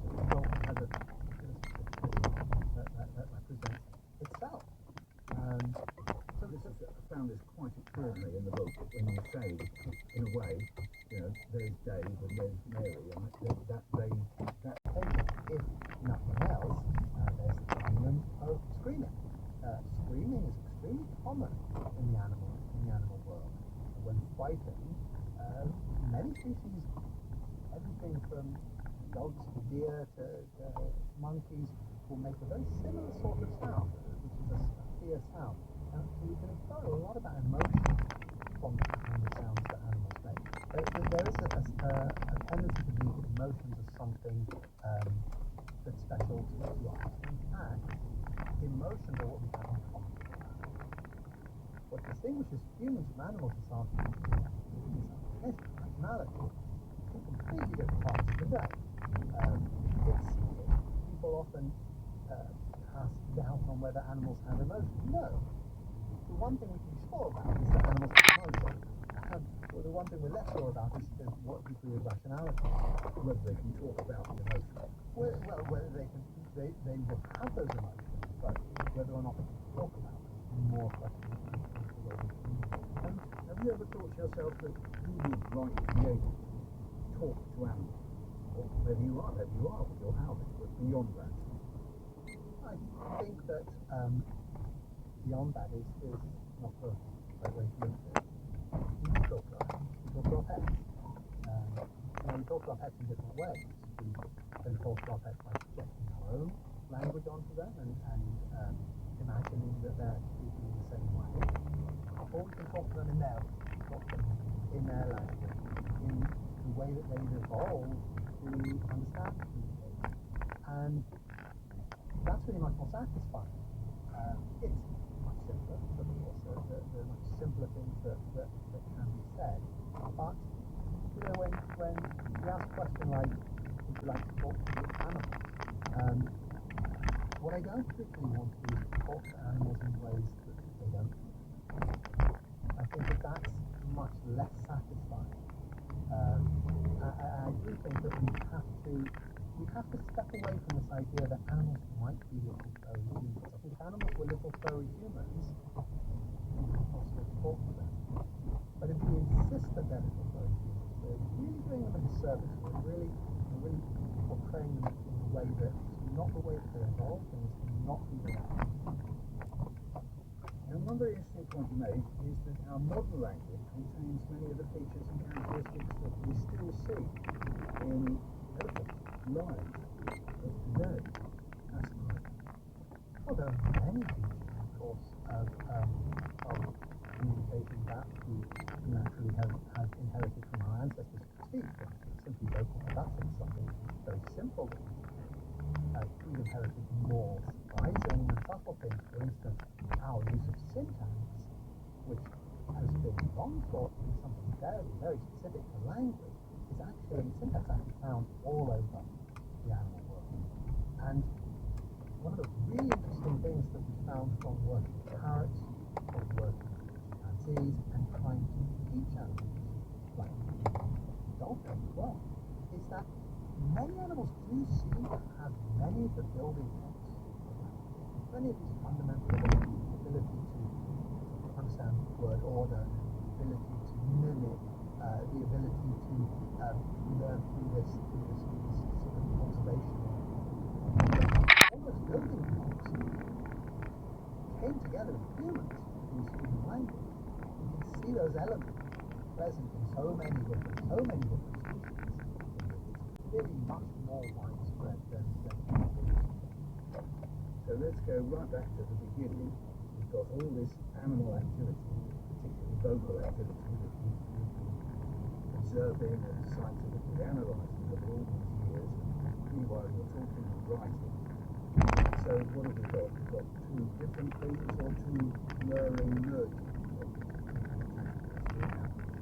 So the dolphin has a specific whistle that represents itself. So this is, I found this quite extraordinary in the book when you say, in a way, there's Dave and there's Mary, and if nothing else, there's the phenomenon of screaming. Screaming is extremely common in the animal world. When fighting, many species, everything from dogs to deer to monkeys, will make a very similar sort of sound, which is a fear sound. So you can infer a lot about emotion from the sounds that animals make. There is a tendency to believe that emotions are something that's special to us. In fact, emotions are what we have in common. What distinguishes humans from animals is our rationality. Two completely different parts of the brain. People often cast doubt on whether animals have emotions. No. The one thing we can be sure about is that animals have emotions. Well, the one thing we're less sure about is what degree of rationality. whether they can talk about the emotion. Well, whether they will have those emotions, but whether or not they can talk about them is more question. Have you ever thought to yourself that you would like to be able to talk to animals? Or maybe you are with your howling, but beyond that? I think that beyond that is not the right way to look at it. We talk to our pets. We talk to our pets in different ways. We can talk to our pets by projecting our own language onto them and imagining that they're speaking in the same way. Or we can talk to them in their language, in the way that they've evolved to understand and communicate. And that's really much more satisfying. It's much simpler, of course. There are much simpler things that can be said. But when you ask a question like, would you like to talk to animals? What I don't particularly want to do is talk to animals in ways that they don't. I think that's much less satisfying. I do think that we have to step away from this idea that animals might be little furry humans. I think if animals were little furry humans, we could possibly talk to them. But if we insist that they're little furry humans, we're really doing them a disservice. We're really portraying them in a way that is not the way that they're evolved, and is not who they are. And one very interesting point you made is that our modern language contains many of the features and characteristics that we still see in elephants, lions of today. That's right. Well, there are many features, of course, of communication that we naturally have inherited from our ancestors. Speech, simply vocal production is something very simple. We've inherited more surprising and subtle things. For instance, our use of syntax, which has been long thought to be something very, very specific to language, is syntax found all over the animal world. And one of the really interesting things that we found from working with parrots, or working with chimpanzees, and trying to teach animals, like dolphins as well, is that many animals do seem to have many of the building blocks. Many of these fundamental ability to understand word order, the ability to mimic, the ability to learn through this sort of observation. All those building blocks came together in humans through speaking language. You can see those elements present in so many different species. Really much more widespread than So let's go right back to the beginning. We've got all this animal activity, particularly vocal activity, that you've been observing and scientifically analysing over all these years. Meanwhile, you're talking and writing. So what have we got? We've got two different things or two merging.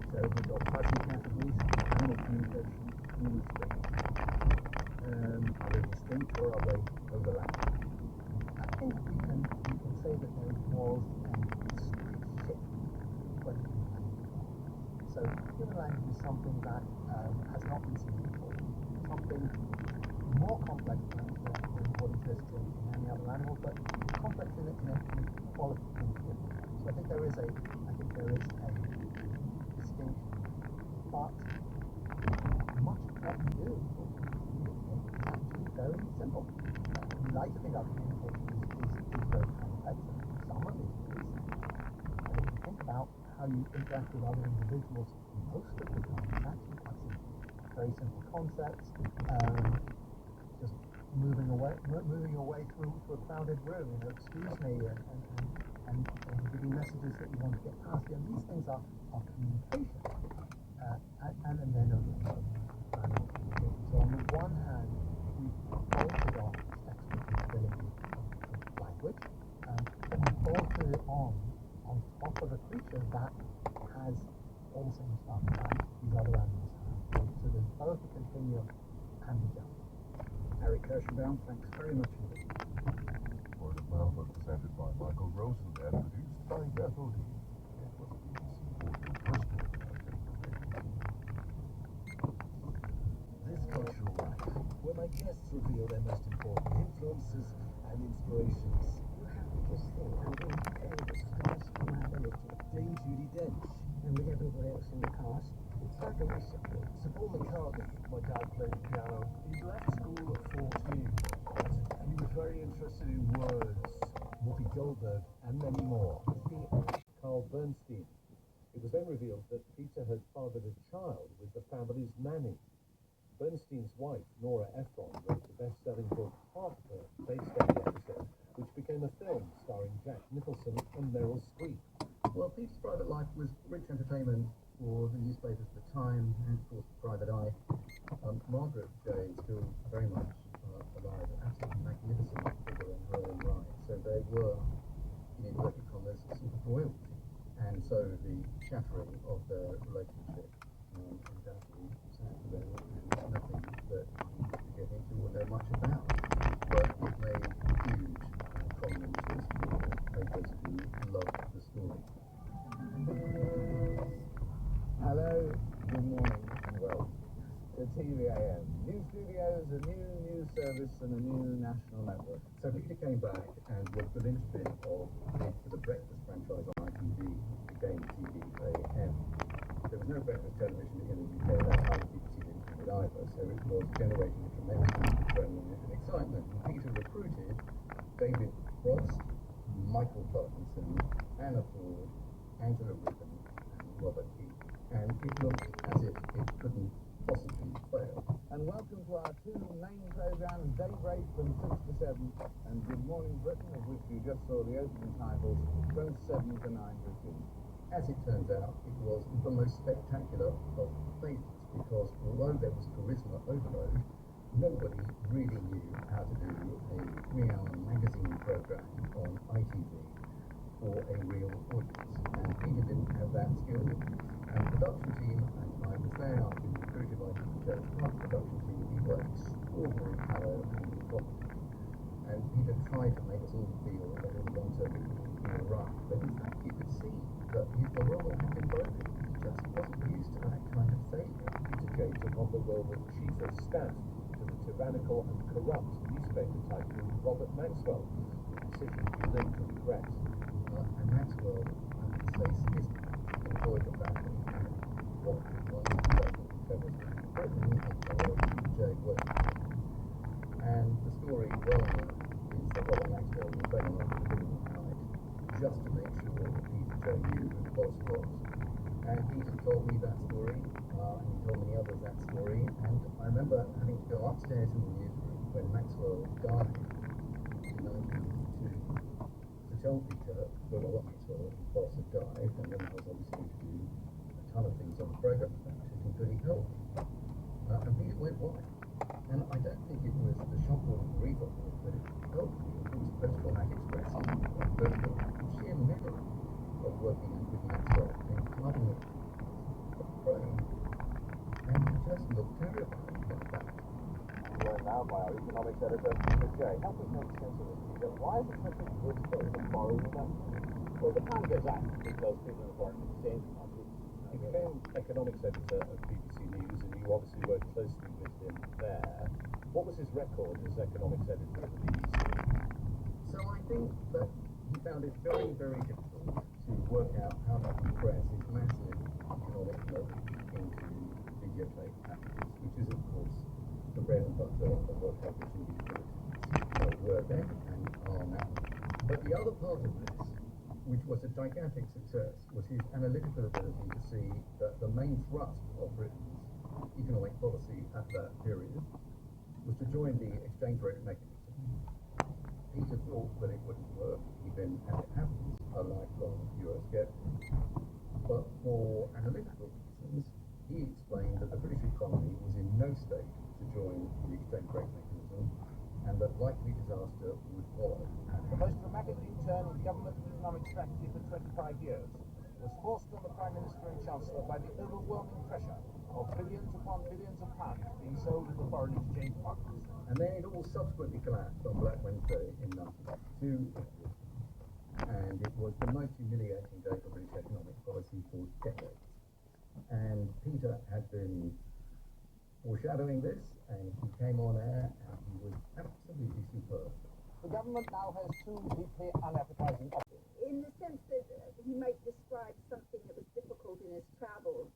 So we've got fuzzy categories, animal communication, human speech. Are they distinct or are they overlapping? I think we can say that there was a shift when human language was. So human language is something that has not been seen before. Something more complex than what exists in any other animal, but complex in a qualitative way. So I think there is a distinction. But much of what we do is actually very simple. We like to think our communication is very complex, and some of it is. But if you think about how you interact with other individuals, most of the time it's actually quite simple. Very simple concepts. Just moving your way through to a crowded room, excuse me, and giving messages that you want to get past. These things are communication. And then communication. So on the one hand, we've bolted on extra capability of language, but we've bolted it on top of a creature that has all the same stuff that these other animals have. So there's both a continuum and a jump. Harry Kirschenbaum, thanks very much indeed. Word of Mouth was presented by Michael Rosen and produced by Beth O'Dean. It was a BBC Audio Personal This cultural night, where my guests reveal their most important influences and inspirations. You have to just think, I'm being compared to stars from our village. Dame Judi Dench. And with everybody else in the cast, it's like a recipe. Sir Paul McCartney. My dad played the piano. He left school at 14. He was very interested in words. Whoopi Goldberg, and many more. Carl Bernstein. It was then revealed that Peter had fathered a child with the family's nanny. Bernstein's wife, Nora Ephron, wrote the best-selling book Heartburn, based on the episode, which became a film starring Jack Nicholson and Meryl Streep. Well, Peter's private life was rich entertainment for the newspapers at the time, and of course Private Eye. Margaret Jay is still very much alive, an absolutely magnificent figure in her own right. So they were, in inverted commas, a sort of royalty. And so the shattering of their relationship undoubtedly sad for them, and nothing that we need to get into or know much about. But it made huge prominences for papers who loved the story. Hello, good morning, and welcome to TVAM. New studios, a new news service, and a new national network. So Peter came back and was the linchpin of the breakfast franchise on ITV, became TVAM. There was no breakfast television in the UK at that time, BBC didn't have it either, so it was generating a tremendous amount of adrenaline and excitement. And Peter recruited David Frost, Michael Parkinson, Anna Ford, Angela Ribbon, and Robert Keith. And it looked as if it couldn't possibly fail. And welcome to our two main programmes, Daybreak from 6 to 7, and Good Morning Britain, of which you just saw the opening titles, from 7 to 9 15. As it turns out, it was the most spectacular of failures, because although there was charisma overload, nobody really knew how to do a 3-hour magazine programme on ITV for a real audience. And Peter didn't have that skill. And the production team, and I was there, I've been recruited by Peter Jones, part of the production team, we were extraordinary fellow and cooperative. And Peter tried to make us all feel that in the long term it would be alright. But in fact, you could see that his morale had been broken. He just wasn't used to that kind of failure. Peter Jay took on the role of chief of staff to the tyrannical and corrupt newspaper tycoon Robert Maxwell, a decision he lived to regret. And Maxwell, I would say, sadistically enjoyed the fact that he had what was Britain and Peter Jay working for him. And the story, well known, is that Robert Maxwell was very much in the middle of the night just to make sure that Peter Jay knew who the boss was. And Peter told me that story, and he told many others that story, and I remember having to go upstairs in the newsroom when Maxwell died in 19 told Peter that well, I saw his boss had died, and then I was obviously to do a ton of things on the program about it, and could he help? And Peter went, why? And I don't think it was the shock or the grief of it that it helped me. It was post-traumatic stress. The sheer memory of working with Maxwell and flooding it with the brain, and he just looked terrified like that. Joined now by our economics editor, Peter Jay. Help us make sense of this, Peter. Why is it such a good thing to borrow money? Well, the plan goes out because people in the foreign exchange market. He became economics editor of BBC News, and you obviously worked closely with him there. What was his record as economics editor of the BBC? So I think that he found it very, very difficult to work out how to compress his massive economic knowledge into videotape packages, which is, of course, the bread and butter of what publishing utilities were then and are now. But the other part of this, which was a gigantic success, was his analytical ability to see that the main thrust of Britain's economic policy at that period was to join the exchange rate mechanism. Peter thought that it wouldn't work. He'd been, as it happens, a lifelong Eurosceptic. But for analytical reasons, he explained that the British economy was in no state to join the exchange rate mechanism, and that likely disaster would follow. The most dramatic U-turn in government economic strategy for 25 years was forced on the Prime Minister and Chancellor by the overwhelming pressure of billions upon billions of pounds being sold in the foreign exchange markets. And then it all subsequently collapsed on Black Wednesday in 1992. And it was the most humiliating day for British economic policy for decades. And Peter had been foreshadowing this, and he came on air, and he was absolutely superb. The government now has two deeply unappetizing options. In the sense that he might describe something that was difficult in his travels,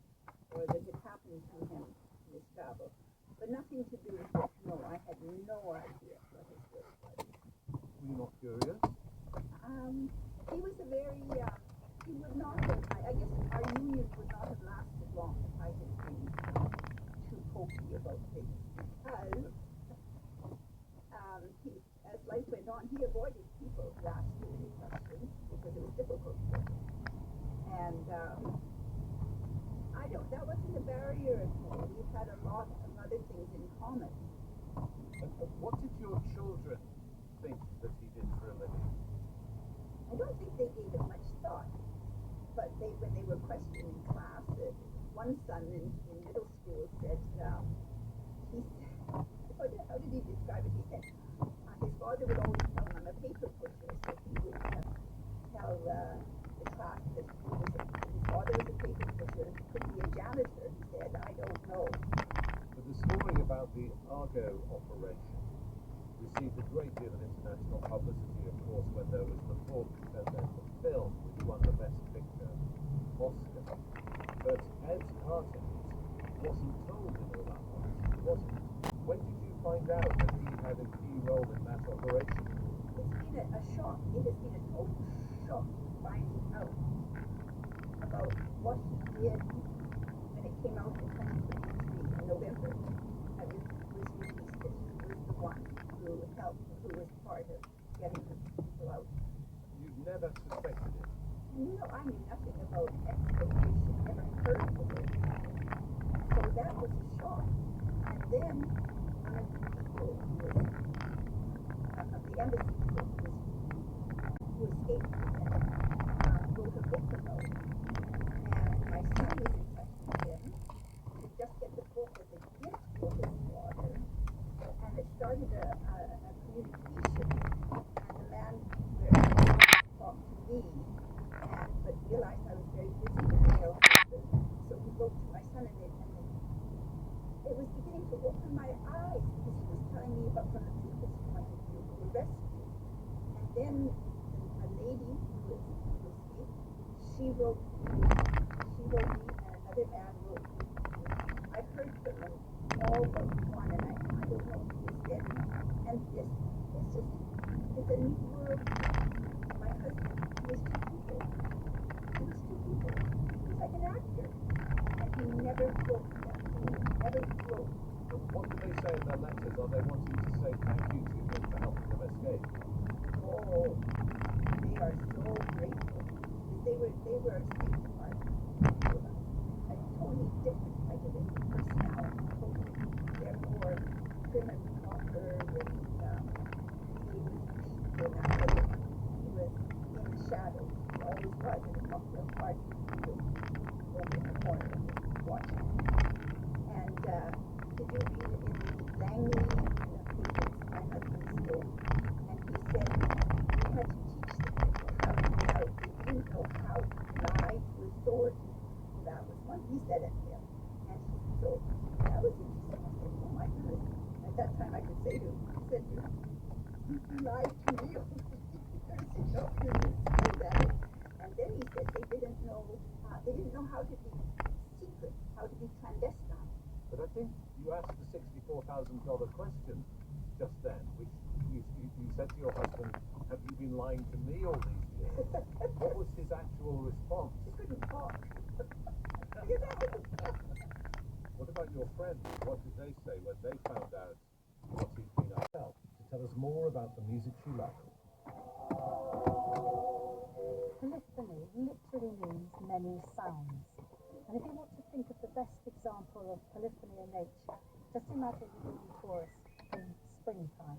or that had happened to him in his travels, but nothing to do with it. No, I had no idea what his work was. Were you not curious? He was a very, he would not have, I guess our union would not have lasted long if I had been too pokey about things, because as life went on, he avoided people asking him questions because it was difficult for him. And that wasn't a barrier at all. We had a lot of other things in common. What did your children think that he did for a living? I don't think they gave it much thought, but when they were questioned in class, one son in middle school said, how did he describe it? He said his father would always tell him, I'm a paper pusher, so he would tell the class that his father was a paper pusher, and he could be a janitor. He said, I don't know. But the story about the Argo operation received a great deal of international publicity, of course, when there was the book and then the film, which won the Best Picture Oscar. But Ed Carter wasn't told in all that much, was he? When did you find out that he had a key role in that operation? It's been a shock. It has been a total shock finding out about what he did when it came out in 2023 in November. It was released that he was the one who helped, who was part of getting the people out. You've never suspected it? No, I knew nothing about exploitation, never heard of it. So that was a shock. And then one of the people who was of the embassy who escaped wrote a book about it. And my son was in touch with him to just get the book as a gift for his father. And it started a communication. And the man talked to me, but realized I was very busy with my own husband. So he wrote to my son, and it was beginning to open my eyes, because he was telling me about from the people's point of view who were rescued. And then a lady who escaped, she wrote me, and another man wrote me. I've heard from them all but one, and I don't know if he is dead. And this is a new world. My husband was two people. He was two people. He was like an actor. And he never broke that. He never broke. But what do they say in their letters? Are they wanting to say thank you to him for helping them escape? Oh, they are so grateful because they were a state department. A totally different type of personality, totally. They're more prim and proper, and he was deep in that way. He was in the shadows. He always was in a couple of parties. He was over in the corner watching. And did you read in Langley papers, my husband's school? And he said he had to teach the people how to write. They didn't know how to ride to a sword. That was one. He said it there. And so that was interesting. I said, oh my goodness. At that time I could say to him, I said to him, you lied to me over the years. You know, you didn't say that. And then he said they didn't know how to be secret, how to be clandestine. But I think you asked the $64,000 question just then, which you said to your husband, have you been lying to me all these years? What was his actual response? He couldn't talk. What about your friends? What did they say when they found out what he'd been up to? To tell us more about the music she loved. Polyphony literally means many sounds. And if you want to think of the best example of polyphony in nature, just imagine the wind chorus in springtime.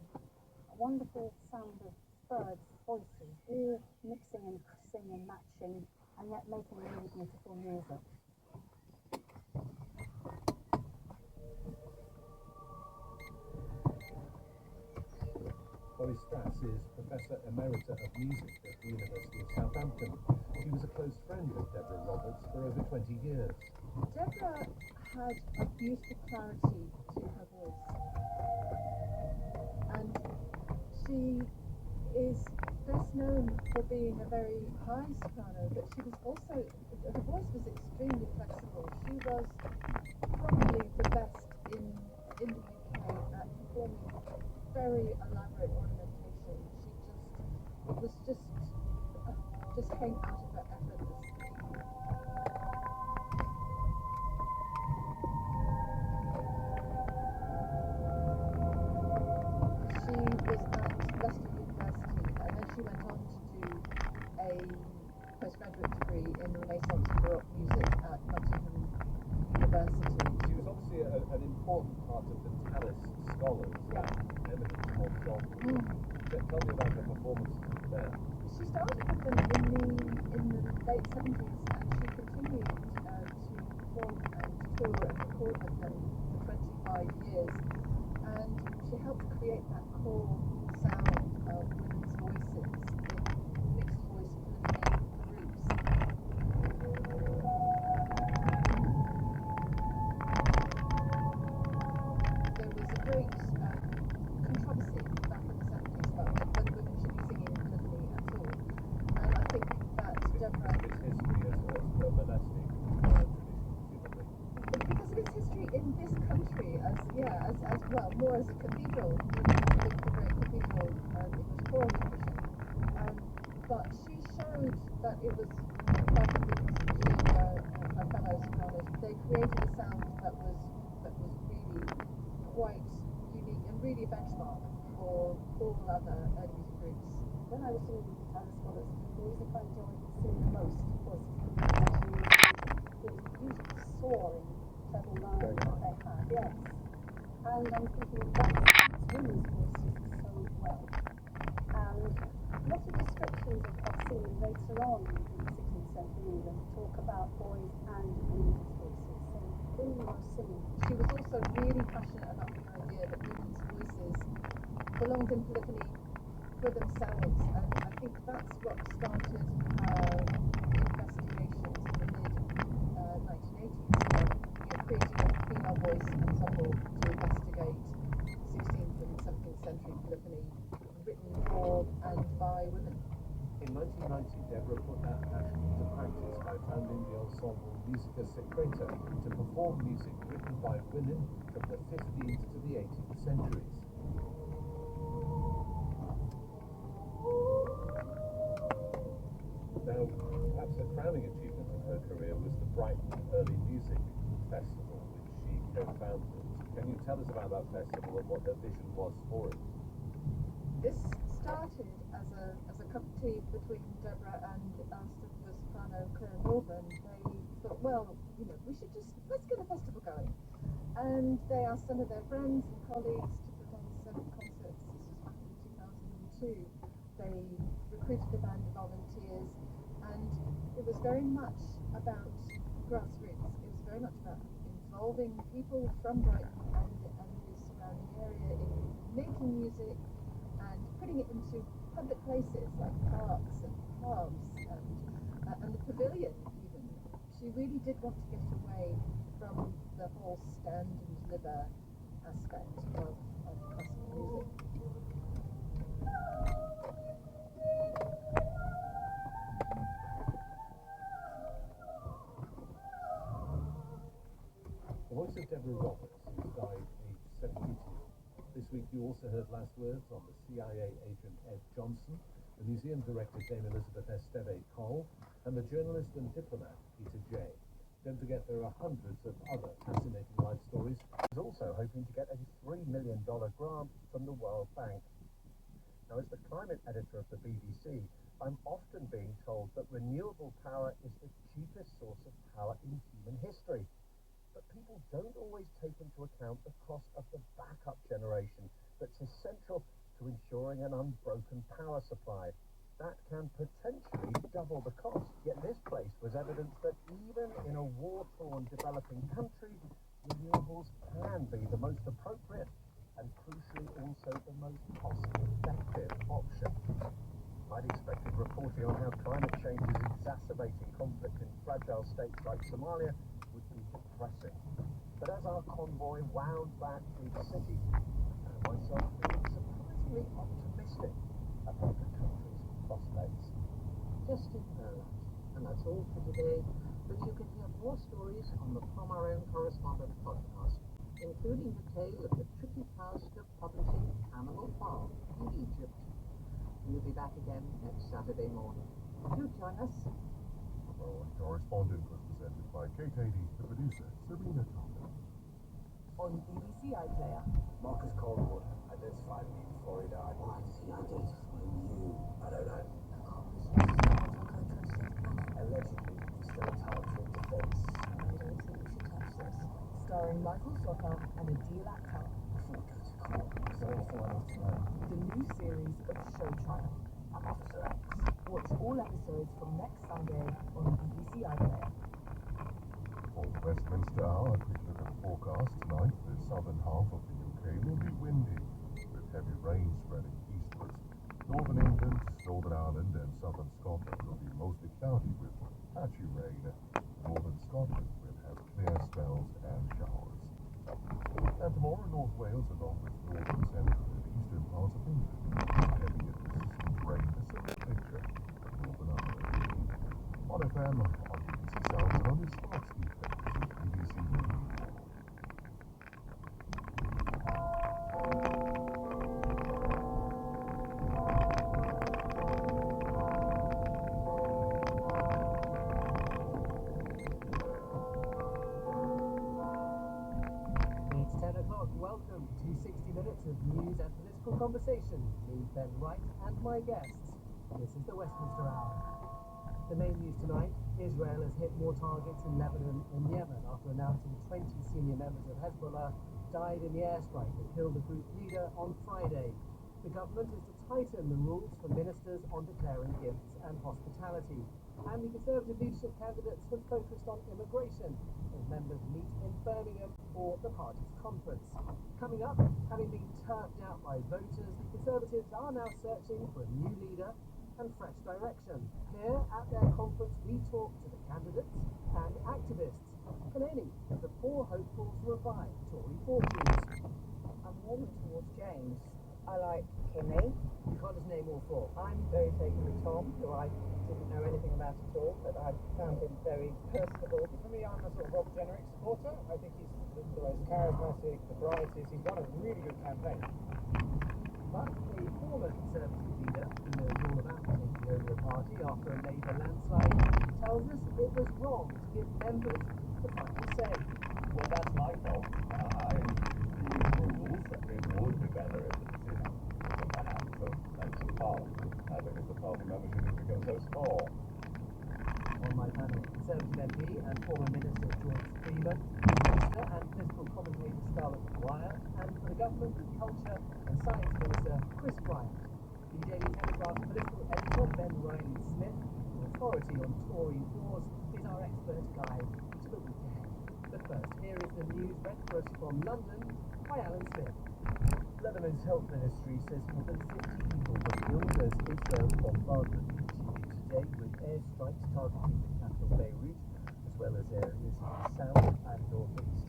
A wonderful sound of birds' voices, all mixing and singing and matching, and yet making really beautiful music. Lois Strass is Professor Emerita of Music at the University of Southampton. She was a close friend of Deborah Roberts for over 20 years. Deborah had a beautiful clarity to her voice. And she is best known for being a very high soprano, but she was also, her voice was extremely flexible. She was probably the best in the UK at performing very elaborate ornamentation. It was just came out of her effortlessly. She was at Leicester University, and then she went on to do a postgraduate degree in Renaissance and Baroque music at Nottingham University. She was obviously an important part of the Tallis scholars, that eminent ensemble. Tell me about her performance there. She started with them in the late 70s, and she continued to perform and tour and record with them for 25 years. And she helped create that core sound of women's voices in mixed voice polyphony groups. There was a great controversy back in the 70s about whether women should be singing polyphony at all. And I think that Deborah... Its history as a monastic tradition, presumably. Because of its history in this country, as well, more as a cathedral, the great cathedral, English choral tradition. But she showed that it was part of the constitution, her fellow sopranos. They created a sound that was really quite unique and really a benchmark for all other early music groups. When I was doing the Tallis Scholars, the music I enjoyed singing the most was actually the beautiful soaring treble line that they had, yes. And I'm thinking that's women's voices so well. And lots of descriptions of singing later on in 16th century England talk about boys and women's voices. So women were singing. She was also really passionate about the idea that women's voices belonged in polyphony for themselves, and I think that's what started her investigations in the mid-1980s, creating a female voice ensemble to investigate 16th and 17th century polyphony written for and by women. In 1990, Deborah put that passion into practice by founding the ensemble Musica Secreta to perform music written by women from the 15th to the 18th centuries. Now, perhaps the crowning achievement of her career was the Brighton Early Music Festival, which she co-founded. Can you tell us about that festival and what her vision was for it? This started as a competition affinity between Deborah and the soprano Claire Norburn, they thought, well, you know, let's get a festival going. And they asked some of their friends and colleagues to put on 7 concerts. This was back in 2002. They recruited a band of volunteers, and it was very much about grassroots. It was very much about involving people from Brighton and the surrounding area in making music and putting it into public places like parks and pubs and the pavilion even. She really did want to get away from the whole stand and deliver aspect of classical music. The voice of Deborah Roberts, who died aged 72. This week you also heard last words on the CIA agent Ed Johnson, the museum director Dame Elizabeth Esteve-Cole, and the journalist and diplomat Peter Jay. Don't forget there are hundreds of other fascinating life stories. He's also hoping to get a $3 million grant from the World Bank. Now, as the climate editor of the BBC, I'm often being told that renewable power is the cheapest source of power in human history. But people don't always take into account the cost of the backup generation that's essential to ensuring an unbroken power supply. That can potentially double the cost. Yet this place was evidence that even in a war-torn developing country, renewables can be the most appropriate and crucially also the most cost-effective option. I'd expected reporting on how climate change is exacerbating conflict in fragile states like Somalia would be depressing. But as our convoy wound back through the city, I found myself feeling surprisingly optimistic about the country's prospects. Just didn't know that. And that's all for today. But you can hear more stories on the From Our Own Correspondent podcast, including the tale of the tricky task of publishing Animal Farm in Egypt. We'll be back again next Saturday morning. Do join us. Our Correspondent was presented by Kate Adie, the producer, Serena Thompson. On BBC iPlayer. Marcus Coldwater identified me before he died. Why does he identify you? I don't know. Allegedly, he's still entitled to defense. I don't think we should touch this. Starring Michael Soccer and Adil Akhtar. Before we go to court, is there anything I need to know? The new series of Show Trial. I'm Officer X. Watch all episodes from next Sunday on BBC iPlayer. For Westminster Hour, a quick look at the forecast tonight. The southern half of the UK will be windy, with heavy rain spreading eastwards. Northern England, Northern Ireland and southern Scotland will be mostly cloudy with patchy rain. Northern Scotland will have clear spells and showers. And tomorrow, North Wales along with northern, central and eastern parts of England. Heavy and persistent rain, a similar picture of Northern Ireland. On FM, on BBC Sounds and on his smart speaker, BBC Radio. It's 10 o'clock. Welcome to 60 minutes of news and political conversation with Ben Wright and my guests. This is the Westminster Hour. The main news tonight, Israel has hit more targets in Lebanon and Yemen after announcing 20 senior members of Hezbollah died in the airstrike that killed the group leader on Friday. The government is to tighten the rules for ministers on declaring gifts and hospitality. And the Conservative leadership candidates have focused on immigration as members meet in Birmingham for the party's conference. Coming up, having been turfed out by voters, the Conservatives are now searching for a new leader and fresh direction. Here at their conference, we talk to the candidates and activists and any of the four hopefuls to revive Tory fortunes. I'm warming towards James. I like Kimmy. You can't just name all four. I'm very taken with Tom, who I didn't know anything about at all, but I found him very personable. For me, I'm a sort of Rob Jenrick supporter. I think he's the most charismatic, the brightest. He's run a really good campaign. But a former Conservative leader who knows all about taking over the party after a Labour landslide tells us it was wrong to give members the final say. Well, that's my fault. I rules that it would be better if the decision was in the hands of members of Parliament, because the party membership Close Hall. On my panel, Conservative MP and former Minister George Freeman, Minister and political commentator Scarlett Maguire, and for the Government, Culture and Science Minister Chris Bryant. The Daily Telegraph political editor Ben Riley Smith, authority on Tory wars, is our expert guide to the week ahead. But first, here is the news read for us from London by Alan Smith. Lebanon's health ministry says more than 50 people were killed as Israel's bombardment continued today with airstrikes targeting the capital Beirut, as well as areas in the south and northeast.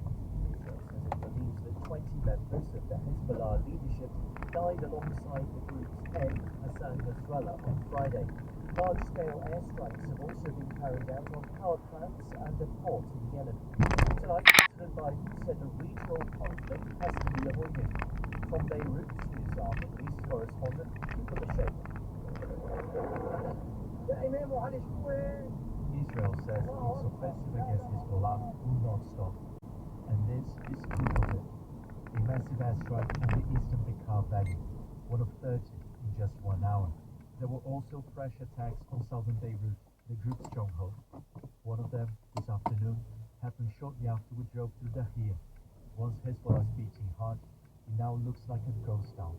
Israel says it believes that 20 members of the Hezbollah leadership died alongside the group's head, Hassan Nasrallah, on Friday. Large-scale airstrikes have also been carried out on power plants and a port in Yemen. Tonight, President Biden said a regional conflict has to be avoided. From Beirut is our Middle East correspondent, Nicola Shaver. Israel says its offensive against Hezbollah will not stop. And this is proof of it. A massive airstrike in the eastern Bekaa Valley, one of 30 in just 1 hour. There were also fresh attacks on southern Beirut, the group's stronghold. One of them, this afternoon, happened shortly after we drove through Dahir. Once Hezbollah's beating hard, it now looks like a ghost town.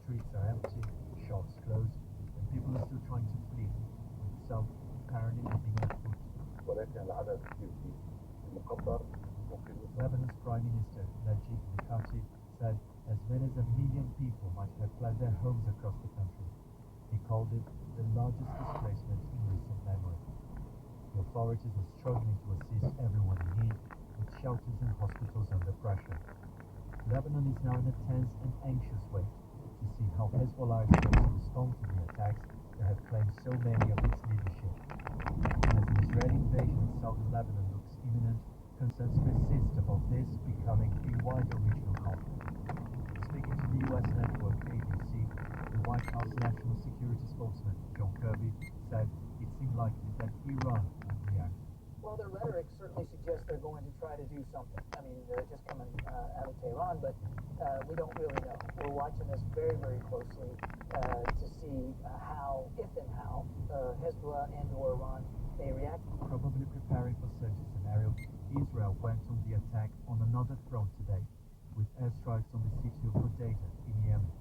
Streets are empty, shops closed, and people are still trying to flee, with some apparently living on foot. Lebanon's Prime Minister Najib Mikati said as many as 1 million people might have fled their homes across the country. He called it the largest displacement in recent memory. The authorities are struggling to assist everyone in need, with shelters and hospitals under pressure. Lebanon is now in a tense and anxious wait to see how Hezbollah is going to respond to the attacks that have claimed so many of its leadership. As an Israeli invasion of southern Lebanon looks imminent, concerns persist about this becoming a wider regional conflict. Speaking to the US network ABC, the White House National Security spokesman John Kirby said it seemed likely that Iran would react. Well, their rhetoric certainly suggests they're going to try to do something. I mean, they're just coming out of Tehran, but we don't really know. We're watching this very, very closely to see how, if and how, Hezbollah and or Iran may react. Probably preparing for such a scenario, Israel went on the attack on another front today, with airstrikes on the city of Hodeidah in Yemen.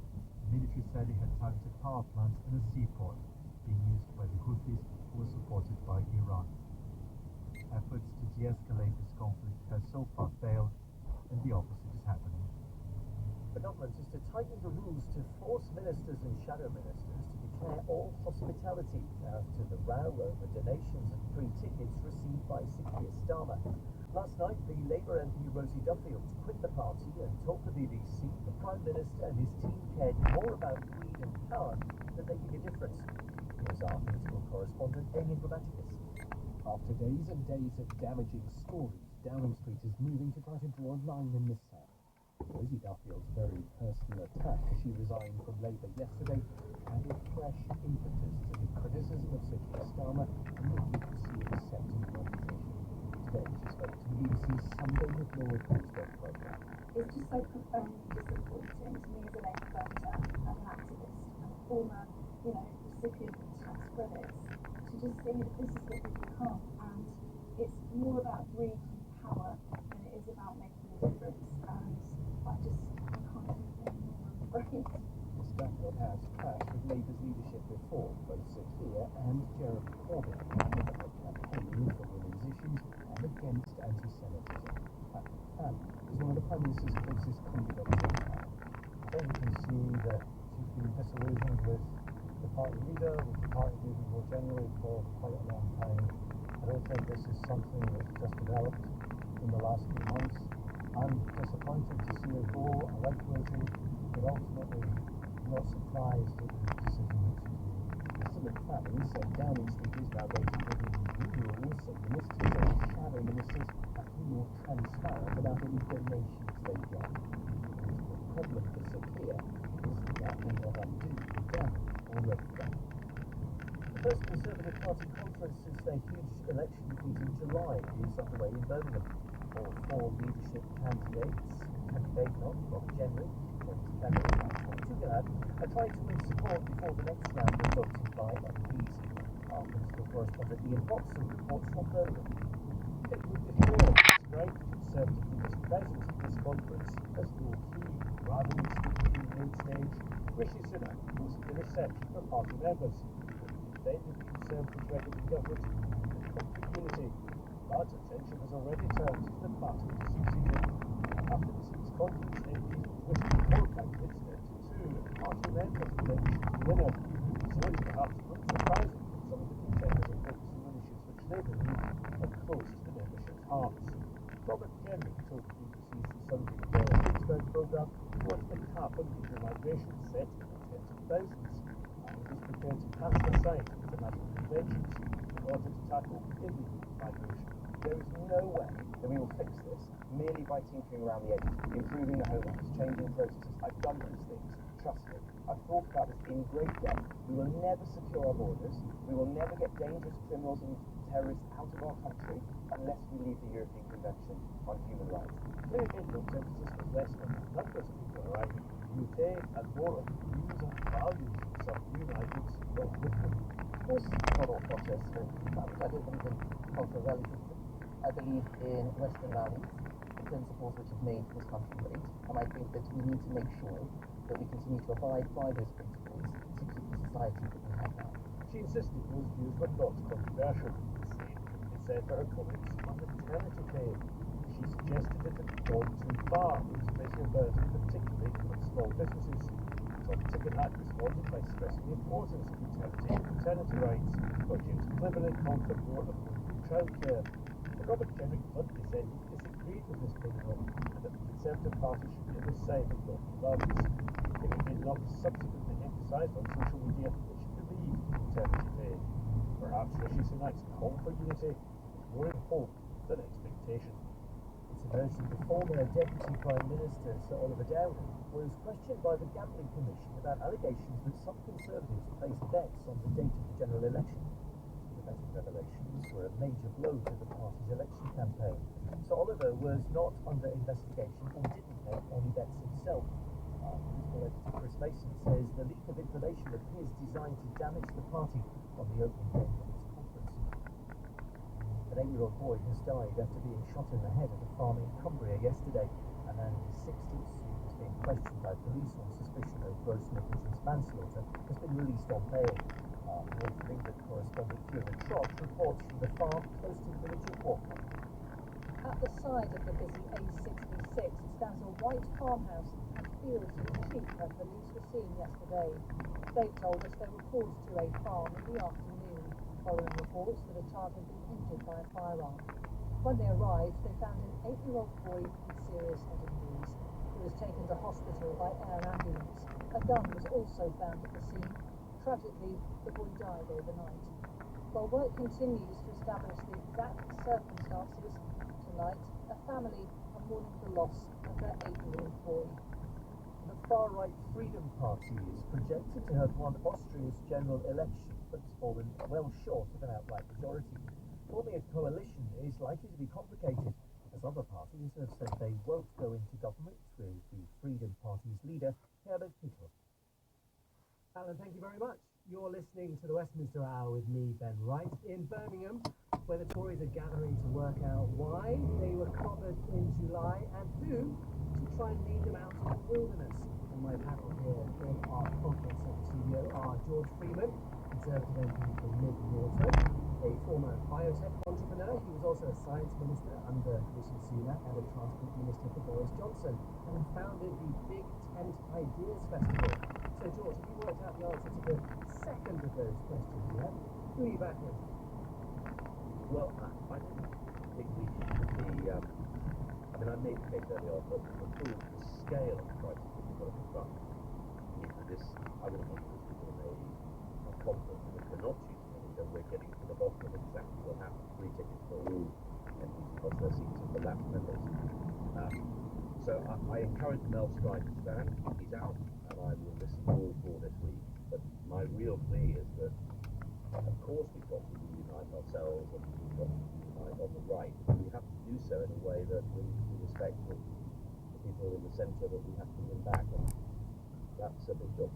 The military said it had targeted power plants and a seaport, being used by the Houthis, who were supported by Iran. Efforts to de-escalate this conflict have so far failed, and the opposite is happening. The government is to tighten the rules to force ministers and shadow ministers to declare all hospitality after the row over donations and free tickets received by Sir Keir Starmer. Last night, the Labour MP Rosie Duffield quit the party and told the BBC the Prime Minister and his team cared more about greed and power than making a difference. Here's our political correspondent, Damien Grammaticus. After days and days of damaging stories, Downing Street is moving to try to draw a line in the sand. Rosie Duffield's very personal attack as she resigned from Labour yesterday added fresh impetus to the criticism of Sir Keir Starmer and the BBC accepting the organisation. Today she spoke to the BBC's Sunday with Laura Coxburgh programme. It's just so profoundly disappointing to me as a Labour voter and an activist and a former, recipient of tax credits to just see that this is what we've become, and it's more about greed and power than it is about making a difference, and I can't do it anymore, I'm afraid. Ms Duffield has clashed with Labour's leadership before, both Sir Keir and Jeremy Corbyn, in the campaign for women's issues and against anti-Semitism. Patrick Fallon is one of the Prime Minister's closest confidants in town. I think you can see that she's been disillusioned with the party leader, with the party leader more generally for quite a long time. I don't think this is something that's just developed in the last few months. I'm disappointed to see her go. I like Rosie, but ultimately not surprised at the decision that she made. Mr McFadden said Downing Street is now going to bring in new rules so ministers and shadow ministers have to be more transparent about any donations they get. The problem for Sir Keir is that may not undo the damage already done. The first Conservative Party conference since their huge election defeat in July is underway in Birmingham. All four leadership candidates, Robert Jenrick, James Cameron and Tom Tugendhat, are trying to win support before the next round of voting by MPs. correspondent Ian Watson reports from Birmingham. It would be fair to describe the Conservative leader's presence at this conference as low-key, rather than speaking to the main stage. Rishi Sunak hosted a reception for party members, defended the Conservative record of government and complete unity. But attention has already turned to the party to succeed. After this week's conference, MPs wished for more candidates down to two, and party members mentioned the winner. So it's perhaps not surprising that some of the contenders are focusing on issues which they believe are close to the membership's hearts. Robert Kenrick told the BBC's Sunday Morning Pittsburgh programme he wants the cap on legal migration set in the tens of thousands, and is prepared to cast aside international conventions in order to tackle illegal migration. There is no way that we will fix this merely by tinkering around the edges, improving the Home Office, changing processes. I've done those things, trust me. I've thought about this in great depth. We will never secure our borders. We will never get dangerous criminals and terrorists out of our country unless we leave the European Convention on Human Rights. Clearly, Midland's emphasis was less on the numbers of people arriving in the UK and more on the views and values of some new migrants brought with them. Of course, not all protests are valid. I don't believe in cultural relativism. I believe in Western values, the principles which have made this country great, and I think that we need to make sure that we continue to abide by those principles to keep the society that we have now. She insisted those views were not controversial. The same could be said for her comments on maternity pay. She suggested it had gone too far, raising a burden particularly on small businesses. Tom Tickenhat responded by stressing the importance of maternity and paternity rights, while James Cleveland called for more affordable childcare. Robert Kenrick bluntly said he disagreed with this programme and that the Conservative Party should be on the side of local values. Kenrick did not subsequently emphasise on social media that she believed in maternity pay. Perhaps Rishi Sunak's call for unity is more in hope than expectation. It's emerged that the former Deputy Prime Minister, Sir Oliver Dowden, was questioned by the Gambling Commission about allegations that some Conservatives placed bets on the date of the general election. The betting revelations were a major blow to the party's election campaign. Sir Oliver was not under investigation and didn't make any bets himself. Political editor Chris Mason says the leak of information appears designed to damage the party on the opening day of its conference. An 8-year-old boy has died after being shot in the head at a farm in Cumbria yesterday. A man in his 60s, who was being questioned by police on suspicion of gross negligence manslaughter, has been released on bail. North of England correspondent Fiona Trott reports from the farm close to the village of Walcott. At the side of the busy A66 stands a white farmhouse and fields with sheep that police were seen yesterday. They told us they were called to a farm in the afternoon, following reports that a child had been injured by a firearm. When they arrived, they found an 8-year-old boy with serious head injuries. He was taken to hospital by air ambulance. A gun was also found at the scene. Tragically, the boy died overnight. While work continues to establish the exact circumstances, tonight, a family are mourning the loss of their 8-year-old boy. The far-right Freedom Party is projected to have won Austria's general election, but has fallen well short of an outright majority. Forming a coalition is likely to be complicated, as other parties have said they won't go into government with the Freedom Party's leader, Herbert Kickl. Alan, thank you very much. You're listening to the Westminster Hour with me, Ben Wright, in Birmingham, where the Tories are gathering to work out why they were clobbered in July and who to try and lead them out of the wilderness. On my panel here in our conference center studio are George Freeman, Conservative MP for Mid-Norton, a former biotech entrepreneur. He was also a science minister under Rishi Sunak and a transport minister for Boris Johnson, and founded the Big Tent Ideas Festival. So, George, have you worked out the answer to the second of those questions yet? Who are you backing? Well, I don't think we should be, I made the case earlier on, but the scale of the crisis that we've got to confront means that this, I would have wanted to put in a conference in which we're not choosing a leader, we're getting to the bottom of exactly what happened. 3 tickets for all MPs across their seats and for lapsed members. So I encourage Mel Stride to stand. He's out, and I will listen to all 4 this week. But my real plea is that, of course, we've got to unite ourselves and we've got to unite on the right. But we have to do so in a way that we respect the people in the centre that we have to win back. And that's a big job.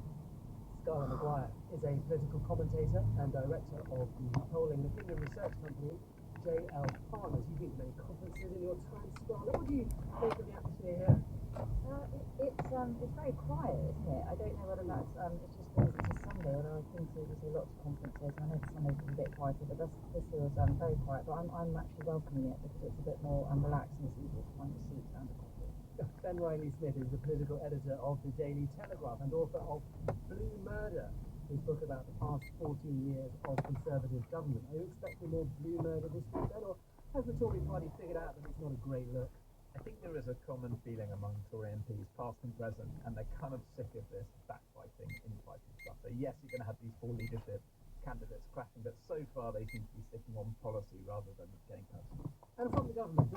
Scarlett Maguire is a political commentator and director of the polling opinion research company JL Partners. You've been to many conferences in your time, Scarlett. What do you think of the atmosphere here? It's very quiet, isn't it? I don't know whether that's it's just because it's a Sunday, although I've been to lots of conferences, and I know the Sundays are a bit quieter, but this feels very quiet. But I'm actually welcoming it because it's a bit more relaxed and it's easier to find a seat around the coffee. Ben Riley-Smith is the political editor of the Daily Telegraph and author of Blue Murder, his book about the past 14 years of Conservative government. Are you expecting more blue murder this week, Ben, or has the Tory party figured out that it's not a great look? I think there is a common feeling among Tory MPs, past and present, and they're kind of sick of this backfighting, infighting stuff. So yes, you're going to have these four leadership candidates crashing, but so far they seem to be sticking on policy rather than getting personal. And from the government,